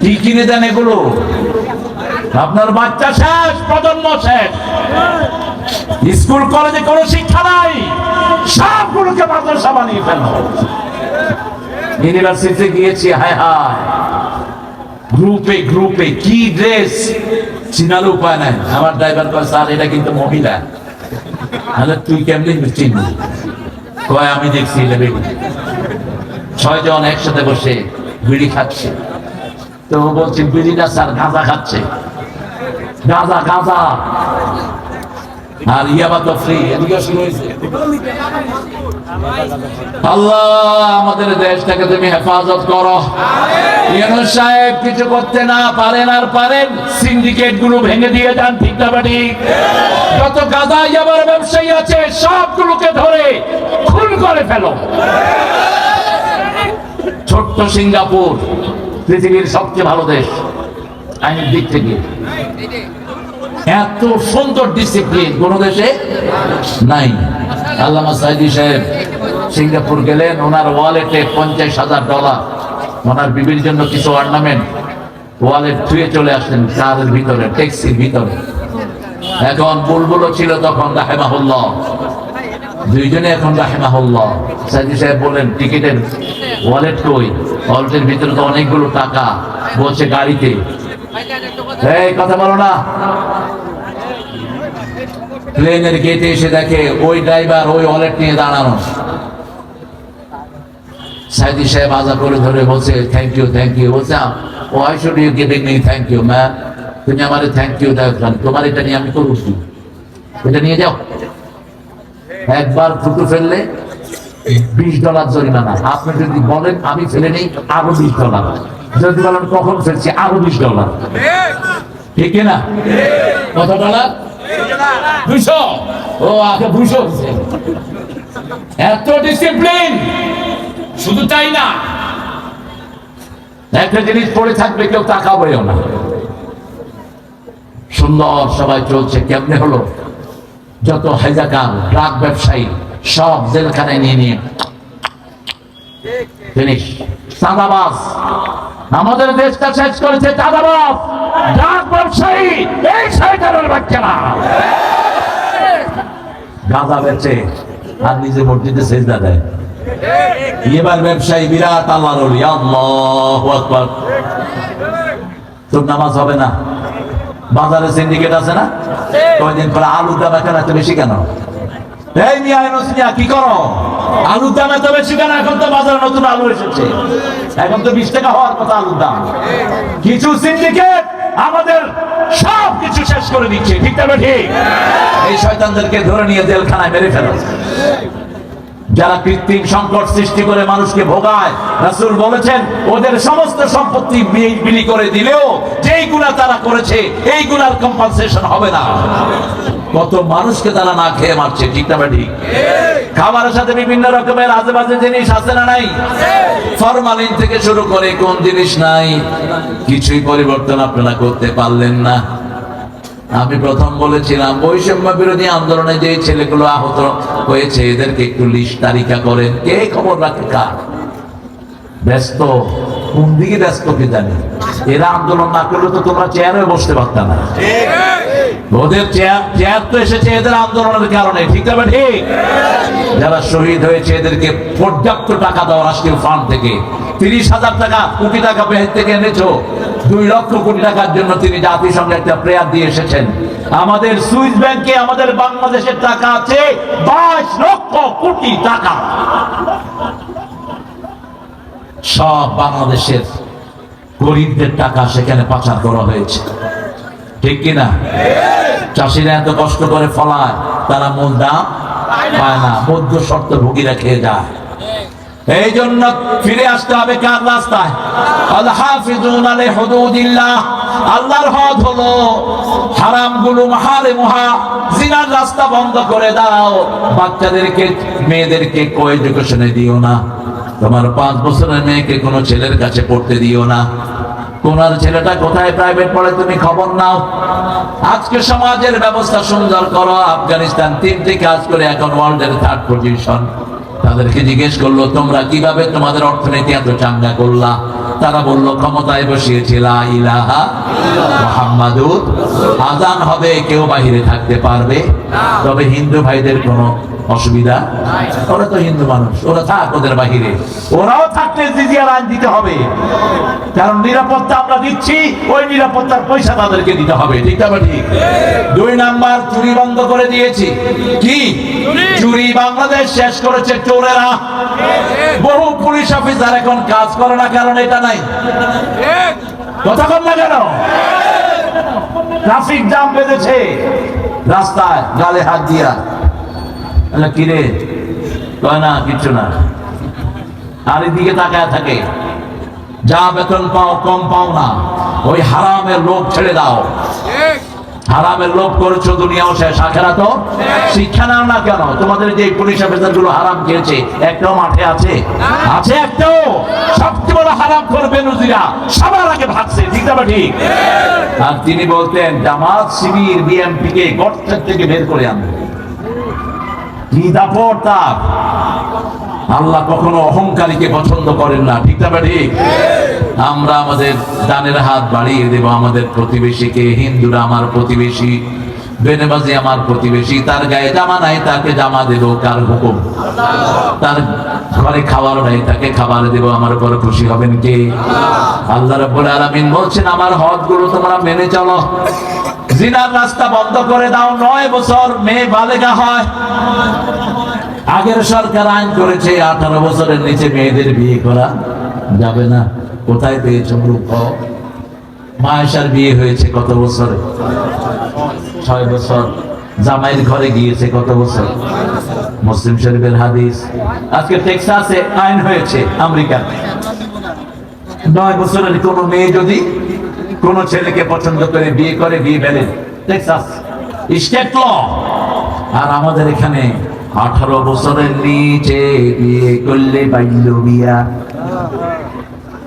কি কিনে দেন এগুলো? আপনার বাচ্চা শেষ, প্রজন্ম শেষ। স্কুল কলেজে কোনো শিক্ষা নাই, সবগুলোকে মাদ্রাসা বানিয়ে ফেলো। ইউনিভার্সিটিতে গিয়েছি, হায় হায়, গ্রুপে গ্রুপে কি ড্রেস চিনার উপায় নাই। আমার ড্রাইভার কয় স্যার এটা কিন্তু মহিলা। তাহলে তুই কেমনি চিনবি? কয় আমি দেখছি এটা বেশি। 6 জন একসাথে বসে বিড়ি খাচ্ছে। তো বলছি বিড়ি না স্যার, গাঁজা খাচ্ছে। গাঁজা গাঁজা আর ইয়াবা তো ফ্রি। এদিকে শুরু হয়েছে। আল্লাহ আমাদের দেশটাকে তুমি হেফাজত করো। ইউনূস সাহেব কিছু করতে না পারেন, আর পারেন সিন্ডিকেট গুলো ভেঙে দিয়ে যান। ঠিক না ঠিক? যত গাঁজা ইয়াবার ব্যবসায়ী আছে সবগুলোকে ধরে খুন করে ফেলো। ছোট্ট সিঙ্গাপুর পৃথিবীর সবচেয়ে ভালো দেশ আইনের দিক থেকে। এত সুন্দর ডিসিপ্লিন কোন দেশে নাই। আল্লামা সাইদি সাহেব সিঙ্গাপুর গেলেন, ওনার ওয়ালেটে $50,000, ওনার বিবির জন্য কিছু অর্নামেন্ট ওয়ালেট থুয়ে চলে আসলেন কারের ভিতরে, ট্যাক্সির ভিতরে। এখন বুলবুলও ছিল তখন, রাহেমাহুল্লাহ, দুইজনে এখন রাহেমাহুল্লাহ। সাইদি সাহেব বলেন টিকিটের ওয়ালেট কই? ওয়ালেটের ভিতরে তো অনেকগুলো টাকা। বলছে গাড়িতে। এই কথা বলো না। প্লেনের গেটে এসে দেখে ওই ড্রাইভার ওই ওয়ালেট নিয়ে দাঁড়ানো। সাইদি সাহেব আজা করে ধরে বলছে থ্যাংক ইউ থ্যাংক ইউ। বলছে why should you giving me thank you man? তুমি আমারে থ্যাংক ইউ দাও, তোমার এটা নিয়ে আমি করব কি? এটা নিয়ে যাও। একবার ফুটু ফেললে $20 জরিমানা। আপনি যদি বলেন আমি ফেলে নেই, আরো $20। যদি বলেন কখন ফেলছি, আরো $20। ঠিক না? কত ডলার? 200। ও আগে 200। এত ডিসিপ্লিন। শুধু তাই না, একটা জিনিস পড়ে থাকবে, কেউ তাকাবেও না। সুন্দর সবাই চলছে। কেমনে হলো? যত হাইজাকার ড্রাগ ব্যবসায়ী সব জেলখানায় নিয়ে নিয়ে ফিনিশ। চাঁদাবাজ আমাদের দেশটা শেষ করেছে। চাঁদাবাজ, ড্রাগ ব্যবসায়ী, এই শয়তানের বাচ্চারা গাঁজা বেচে আর নিজে মসজিদে সেজদা দেয়। এবার ব্যবসায়ী বিরাট আল্লাহর ওলি, আল্লাহু আকবার। তোর নামাজ হবে না। বাজারে সিন্ডিকেট আছে না? কয়দিন পরে আলুর দাম কেন এত বেশি কেন? এই মিয়া ইউনূস মিয়া কি করো? আলুর দাম এত বেশি কেন? এখন তো বাজারে নতুন আলু এসেছে, এখন তো 20 টাকা হওয়ার কথা আলুর দাম। কিছু সিন্ডিকেট আমাদের সব কিছু শেষ করে দিচ্ছে, ঠিক তবে ঠিক। এই শয়তানদেরকে ধরে নিয়ে জেলখানায় মেরে ফেলো। যারা কৃত্রিম সংকট সৃষ্টি করে মানুষকে ভোগায়, রাসূল বলেছেন ওদের সমস্ত সম্পত্তি বিলি করে দিলেও যেইগুলা তারা করেছে এইগুলার কম্পেনসেশন হবে না। কত মানুষকে তারা না খেয়ে মারছে, ঠিক না ঠিক? খাবারের সাথে বিভিন্ন রকমের আজেবাজে জিনিস আছে না নাই? ফরমালিন থেকে শুরু করে কোন জিনিস নাই, কিছুই পরিবর্তন আপনারা করতে পারলেন না। আমি প্রথম বলেছিলাম বৈষম্য বিরোধী আন্দোলনে যে ছেলেগুলো আহত হয়েছে এদেরকে একটু লিস্ট তালিকা করেন, কে খবর রাখে কার? ব্যস্ত, কোন দিকে ব্যস্ত কি জানি। এরা আন্দোলন না করলে তো তোমরা চেয়ারে বসতে পারত না। ওদের চেয়ার তো এসেছে এদের আন্দোলনের কারণে, ঠিক না ঠিক? যারা শহীদ হয়েছে এদেরকে পর্যাপ্ত টাকা দেওয়া রাষ্ট্রীয় ফান্ড থেকে 30,000 টাকা, কোটি টাকা বের থেকে এনেছো। 2 লক্ষ কোটি টাকার জন্য তিনি জাতিসংঘে একটা প্রেয়ার দিয়ে এসেছেন। আমাদের সুইস ব্যাংকে আমাদের বাংলাদেশের টাকা আছে 22 লক্ষ কোটি টাকা। সব বাংলাদেশের গরিবদের টাকা সেখানে পাচার করা হয়েছে, ঠিক কিনা? চাষিরা এত কষ্ট করে ফলায়, তারা মূল দাম পায় না, মধ্য শর্ত ভোগীরা খেয়ে যায়। এই জন্য ফিরে আসতে হবে কার রাস্তায়? আল হাফিজুন আলি হুদুদিল্লাহ। আল্লাহর হদ হলো হারামগুলো, মাহারিমুহা, জিনার রাস্তা বন্ধ করে দাও। বাচ্চাদেরকে, মেয়েদেরকে কোএডুকেশনে দিও না। তোমার 5 বছরের মেয়েকে কোনো ছেলের কাছে পড়তে দিও না। কোনার ছেলেটা কোথায় প্রাইভেট পড়ে তুমি খবর নাও। আজকে সমাজের ব্যবস্থা সুন্দর করো। আফগানিস্তান 3টি কাজ করে এখন ওয়ার্ল্ডের 3rd পজিশন। তাদেরকে জিজ্ঞেস করলো তোমরা কিভাবে তোমাদের অর্থনীতি এত চাঙ্গা করলা? তারা বলল ক্ষমতায় বসিয়েছে লা ইলাহা মুহাম্মাদুর। আজান হবে, কেউ বাহিরে থাকতে পারবে, তবে হিন্দু ভাইদের কোনো অসুবিধা, ওরা তো হিন্দু মানুষ, ওরা থাক ওদের বাহিরে। ওরাও থাকলে জিজিয়ার আইন দিতে হবে, কারণ নিরাপত্তা আমরা দিচ্ছি, ওই নিরাপত্তার পয়সা তাদেরকে দিতে হবে, ঠিক না ঠিক? 2 নাম্বার, চুরি বন্ধ করে দিয়েছি। কি চুরি? বাংলাদেশ শেষ করেছে চোরেরা। বহু পুলিশ অফিসার এখন কাজ করে না, কারণ এটা নাই। কথা বল না কেন? ট্রাফিক জ্যাম বেঁধেছে রাস্তায়, গালে হাত দিয়া। কিরে কয় না কিছু না, আর এদিকে তাকায় থাকে। যা বেতন পাও কম পাও না, ওই হারামের লোভ ছেড়ে দাও। হারামের লোভ করেছো, দুনিয়াও শেষ, আখেরাতও শিক্ষা নাও না কেন? তোমাদের যে পুলিশ অফিসার গুলো হারাম খেয়েছে, একটাও মাঠে আছে? আছে একটাও? সবচেয়ে বড় হারাম করবে নজিরা সবার আগে ভাগছে, ঠিক না ঠিক? আর তিনি বলতেন জামাত, শিবির, বিএমপি কে গর্তের থেকে বের করে আনবে। কি দাপট তার! আল্লাহ কখনো অহংকারীকে পছন্দ করেন না, ঠিক না ঠিক? আমরা আমাদের ডানের হাত বাড়িয়ে দেব আমাদের প্রতিবেশীকে। হিন্দুরা আমার প্রতিবেশী, বেনেবাজি আমার প্রতিবেশী, তার গায়ে জামা নাই তাকে জামা দেব, কার হুকুম? তার ঘরে খাবার নাই তাকে খাবার দেব, আমার উপর খুশি হবেন কে? আল্লাহ রাব্বুল আলামিন বলছেন আমার হদগুলো তোমরা মেনে চলো। জিনার রাস্তা বন্ধ করে দাও। 9 বছর মেয়ে বালেগা হয়। আগের সরকার আইন করেছে 18 বছরের নিচে মেয়েদের বিয়ে করা যাবে না। কোথায় পেয়েছ মূর্খ? মায়েশার বিয়ে হয়েছে কত বছরে? 6 বছর। জামাইয়ের ঘরে গিয়েছে কত বছর? মুসলিম শরীফের হাদিস। আজকে টেক্সাসে আইন হয়েছে, আমেরিকা 9 বছরের কোন মেয়ে যদি কোন ছেলেকে পছন্দ করে বিয়ে করে, বিয়ে ভ্যালিড, টেক্সাস স্টেট ল। আর আমাদের এখানে 18 বছরের নিচে বিয়ে করলে বাল্য বিয়া।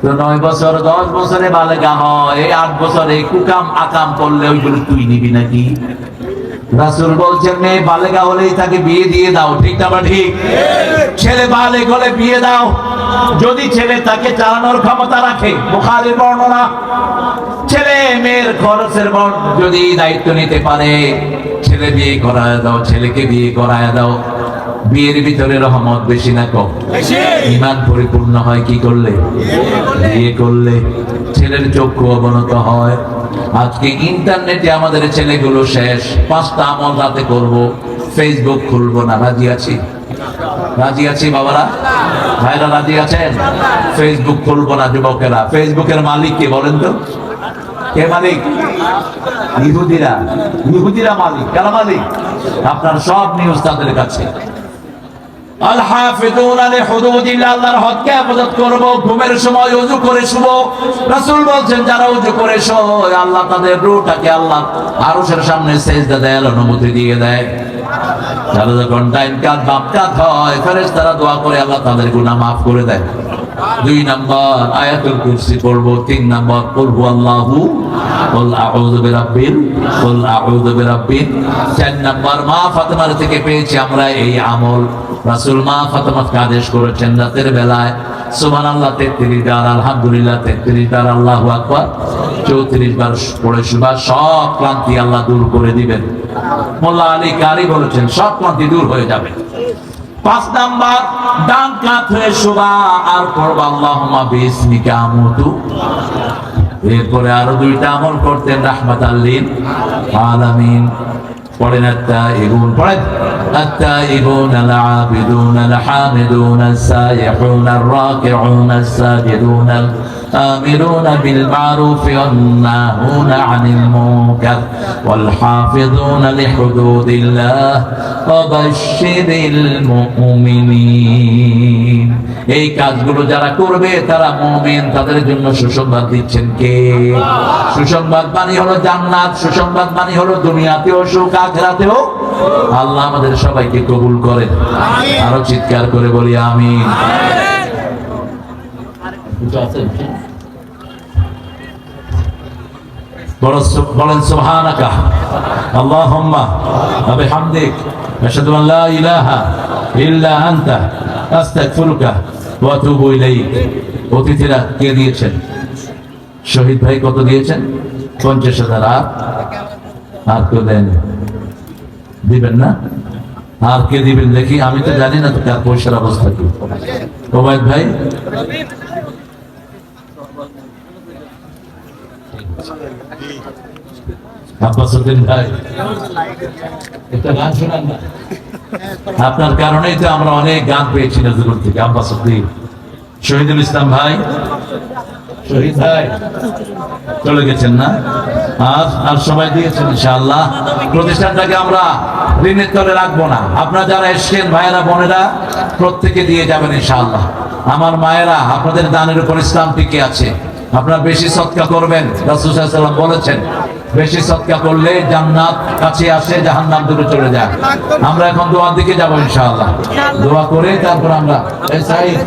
তো 9 বছর 10 বছরে বালেগা হয়, 8 বছরে কুকাম আকাম করলে ওইগুলো তুই নিবি নাকি? রাসূল বলছেন মেয়ে বালেগা হলেই তাকে বিয়ে দিয়ে দাও, ঠিক না ঠিক? ছেলে বালেগ হলে বিয়ে দাও যদি ছেলে তাকে চালানোর ক্ষমতা রাখে। বুখারীর বর্ণনা, ছেলে মেয়ের খরচের যদি দায়িত্ব নিতে পারে, ছেলে বিয়ে করায় দাও, ছেলেকে বিয়ে করায় দাও। বিয়ের ভিতরে রহমত বেশি না কম? ঈমান পরিপূর্ণ হয় কি করলে? বিয়ে করলে। ছেলের চক্ষু অবনত হয়। আজকে ইন্টারনেটে আমাদের ছেলেগুলো শেষ। 5টা আমল রাতে করব, ফেসবুক খুলবো না, রাজি আছি? রাজি আছি বাবারা, ভাইরা রাজি আছেন? ফেসবুক খুলবো না যুবকেরা। ফেসবুকের মালিক কে বলেন তো? কে মালিক? ইহুদিরা। ইহুদিরা মালিক। কারা মালিক? আপনার সব নিউজ তাদের কাছে। আল হাফিজুনা লিহুদুদিল্লাহ, আল্লাহর হককে হেফাজত করব। ঘুমের সময় ওযু করে শুবো। রাসূল বলছেন যারা ওযু করে শোয় আল্লাহ তাদের রূহটাকে আল্লাহ আরশের সামনে সিজদা দেয়, অনুমতি দিয়ে দেয়। যারা যখন ডাইন কাঁধ বাম কাঁধ হয় ফেরেশতারা দোয়া করে আল্লাহ তাদের গুনাহ মাফ করে দেয়। 2 নম্বর আয়াতুল কুরসি পড়বো। 3 নম্বর কুল হুয়াল্লাহু কুল আউযু বিরাব্বিল কুল আউযু বিরাব্বিন। 4 নম্বর মা ফাতেমার থেকে পেয়েছি আমরা এই আমল। রাসূল মা ফাতেমাকে আদেশ করেছেন রাতের বেলায় সুবহানাল্লাহ 33 বার, আলহামদুলিল্লাহ 33 বার, আল্লাহু আকবার 34 বার পড়ে শুবা। সব ক্লান্তি আল্লাহ দূর করে দিবেন। মোল্লা আলী কারি বলেছেন সব ক্লান্তি দূর হয়ে যাবে। 5 নাম্বার ডান কাত হয়ে শুবা আর পড়বা আল্লাহুম্মা বিসমিকা আমুতু। এরপরে আরো 2টা আমল করতেন রাহমাতাল লিল আলামিন। পড়েন আত্তাইবুন, পড়েন আত্তাইবুন আল আবিদুন আল হামিদুন আস সাইহুন আর রাকিউন আস সাজিদুন আল আমিরুন বিল মারুফ ওয়ান নাহুন আনিল মুনকার ওয়াল হাফিজুন লিহুদুদিল্লাহ ওয়া বাশশিরিল মুমিনিন। এই কাজগুলো যারা করবে তারা মুমিন, তাদের জন্য সুসংবাদ দিচ্ছেন কে? সুসংবাদ মানে হলো জান্নাত, সুসংবাদ মানে হলো দুনিয়াতেও সুখ আখিরাতেও। আল্লাহ আমাদের সবাইকে কবুল করেন। আরো চিৎকার করে বলি আমিন। বলেন সুবহানাকা আল্লাহুম্মা ওয়া বিহামদিক আশহাদু আন লা ইলাহা ইল্লা আনতা আস্তাগফিরুকা ওয়া আতুবু ইলাইক। অতিথিরা কে দিয়েছেন? শহীদ ভাই কত দিয়েছেন? 50,000। আর কেউ দেন? দিবেন না? আর কে দিবেন দেখি? আমি তো জানি না তো কার পয়সার অবস্থা কি। ওবায়দ ভাই আব্বাস উদ্দিন ভাই একটা গান শোনান না। আপনার কারণেই তো আমরা অনেক গান পেয়েছি নজরুল থেকে। আব্বাস উদ্দিন, শহীদুল ইসলাম ভাই, শহীদ ভাই চলে গেছেন না? আর সবাই দিয়েছেন ইনশাআল্লাহ। প্রতিষ্ঠানটাকে আমরা ঋণের তলে রাখবো না। আপনারা যারা এসছেন ভাইয়েরা বোনেরা প্রত্যেকে দিয়ে যাবেন ইনশাআল্লাহ। আমার মায়েরা আপনাদের দানের উপর ইসলাম টিকে আছে। আপনারা বেশি সদকা করবেন। রাসূল সাল্লাল্লাহু আলাইহি ওয়াসাল্লাম বলেছেন বেশি সদকা করলে জান্নাত কাছে আসে, জাহান্নাম দূরে চলে যায়। আমরা এখন দোয়ার দিকে যাব ইনশাআল্লাহ। দোয়া করে তারপর আমরা এই সাইড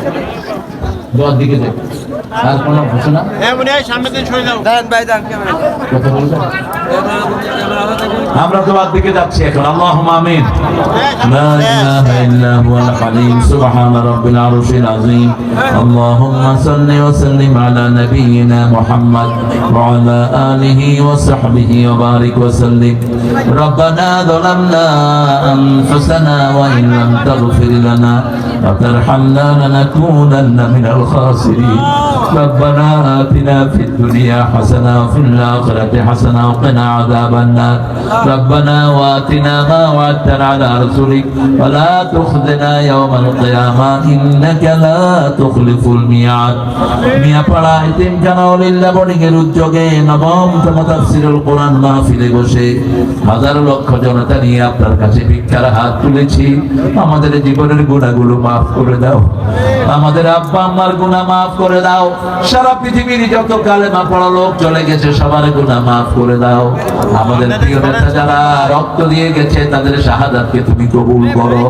দোয়ার দিকে যাব। আর কোন ঘোষণা? সামনে দিন সরে যাও। দাঁড়ান ভাই, দাঁড়ান ক্যামেরা। কথা বলবেন? আমরা দোয়ার দিকে যাচ্ছি এখন। আল্লাহুম্মা আমিন। লা ইলাহা ইল্লা হুয়াল হালিম সুবহান রাব্বিল আরশিল আযীম। আল্লাহুম্মা সাল্লি ওয়া সাল্লিম আলা নাবিয়িনা মুহাম্মদ ওয়া আলা আলিহি ওয়া সাহবিহি ওয়া বারিক ওয়া সাল্লিম। রব্বানা যালামনা আনফুসানা ওয়া ইন লাম তাগফির লানা ওয়া তারহামনা লানাকুনান্না মিনাল খাসিরিন। ربنا آتنا في الدنيا حسنة وفي الآخرة حسنة وقنا عذاب النار. ربنا وآتنا ما وعدتنا على رسلك ولا تخزنا يوم القيامة إنك لا تخلف الميعاد. মিয়া পাড়া ইতিম জানাউলিল্লাহ বোর্ডিংয়ের উদ্যোগে নবমতম তাফসীরুল কোরআন মাহফিলে বসে হাজার লক্ষ জনতা নিয়ে আপনার কাছে ভিক্ষার হাত তুলেছি। আমাদের জীবনের গুনাহগুলো মাফ করে দাও। আমাদের আব্বা আম্মার গুনাহ মাফ করে দাও। সারা পৃথিবীর যত কালেমা পড়া লোক চলে গেছে সবার গুনাহ মাফ করে দাও। আমাদের প্রিয় নেতা যারা রক্ত দিয়ে গেছে তাদের শাহাদাতকে তুমি কবুল করো।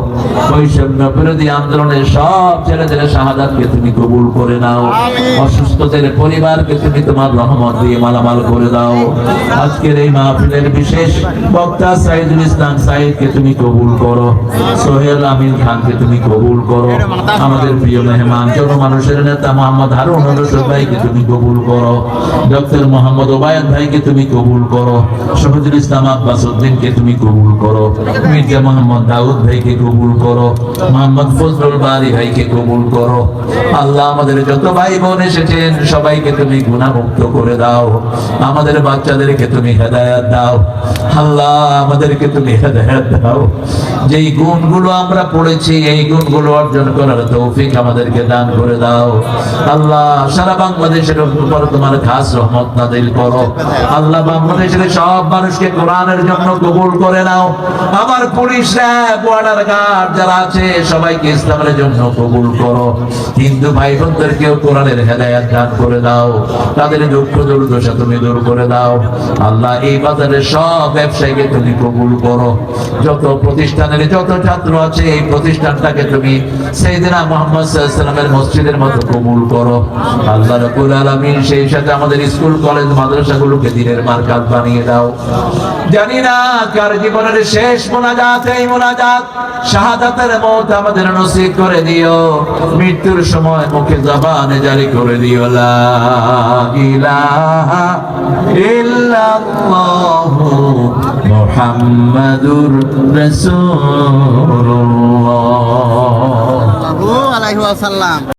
বৈষম্য বিরোধী আন্দোলনের সব ছেলেদের শাহাদাতকে তুমি কবুল করে নাও। অসুস্থদের পরিবারকে তুমি তোমার রহমত দিয়ে মালামাল করে দাও। আজকের এই মাহফিলের বিশেষ বক্তা সাইদুল ইসলাম সাইদকে তুমি কবুল করো। সোহেল আমিন খানকে তুমি কবুল করো। আমাদের প্রিয় মেহমান জনমানুষের নেতা মোহাম্মদ হারুন মামুনুর রশিদ ভাইকে তুমি কবুল করো, ডক্টর মোহাম্মদ ওবায়দ ভাইকে তুমি কবুল করো, শহীদুল ইসলাম আব্বাস উদ্দিনকে তুমি কবুল করো, মির্জা মোহাম্মদ দাউদ ভাইকে কবুল করো, মোহাম্মদ ফজলুল বারী ভাইকে কবুল করো। আল্লাহ আমাদের যত ভাই বোন এসেছেন সবাইকে তুমি গুনাহমুক্ত করে দাও, আমাদের বাচ্চাদেরকে তুমি হেদায়েত দাও। আল্লাহ আমাদেরকে তুমি হেদায়েত দাও, যেই গুণগুলো আমরা পড়েছি এই গুণগুলো অর্জন করার তৌফিক আমাদেরকে দান করে দাও। আল্লাহ সারা বাংলাদেশের উপর তোমার খাস রহমত নাযিল করো। আল্লাহ বাংলাদেশের সব মানুষকে কোরআনের জন্য কবুল করে নাও। আমার পুলিশরা, বর্ডার গার্ড যারা আছে সবাইকে ইসলামের জন্য কবুল করো। হিন্দু ভাই বোনদেরকেও কোরআনের হেদায়েত দান করে দাও, তাদের দুঃখ দুর্দশা তুমি দূর করে দাও। আল্লাহ এই বাজারের সব ব্যবসায়ীকে তুমি কবুল করো, যত প্রতিষ্ঠানের যত ছাত্র আছে এই প্রতিষ্ঠানটাকে তুমি সাইয়েদনা মুহাম্মদ সাল্লাল্লাহু আলাইহি ওয়াসাল্লামের মসজিদের মতো কবুল করো। আল্লাহ রাব্বুল আলামিন সেই সাথে আমাদের স্কুল কলেজ মাদ্রাসাগুলোকে দ্বীনের মার্কাজ বানিয়ে দাও। জানি না কার জীবনের শেষ মোনাজাত এই মোনাজাত, শাহাদাতের মওত আমাদের নসিব করে দিও, মৃত্যুর সময় মুখে জবানে জারি করে দিও লা ইলাহা ইল্লাল্লাহু মুহাম্মাদুর রাসূলুল্লাহ। আলাইহি ওয়াসাল্লাম।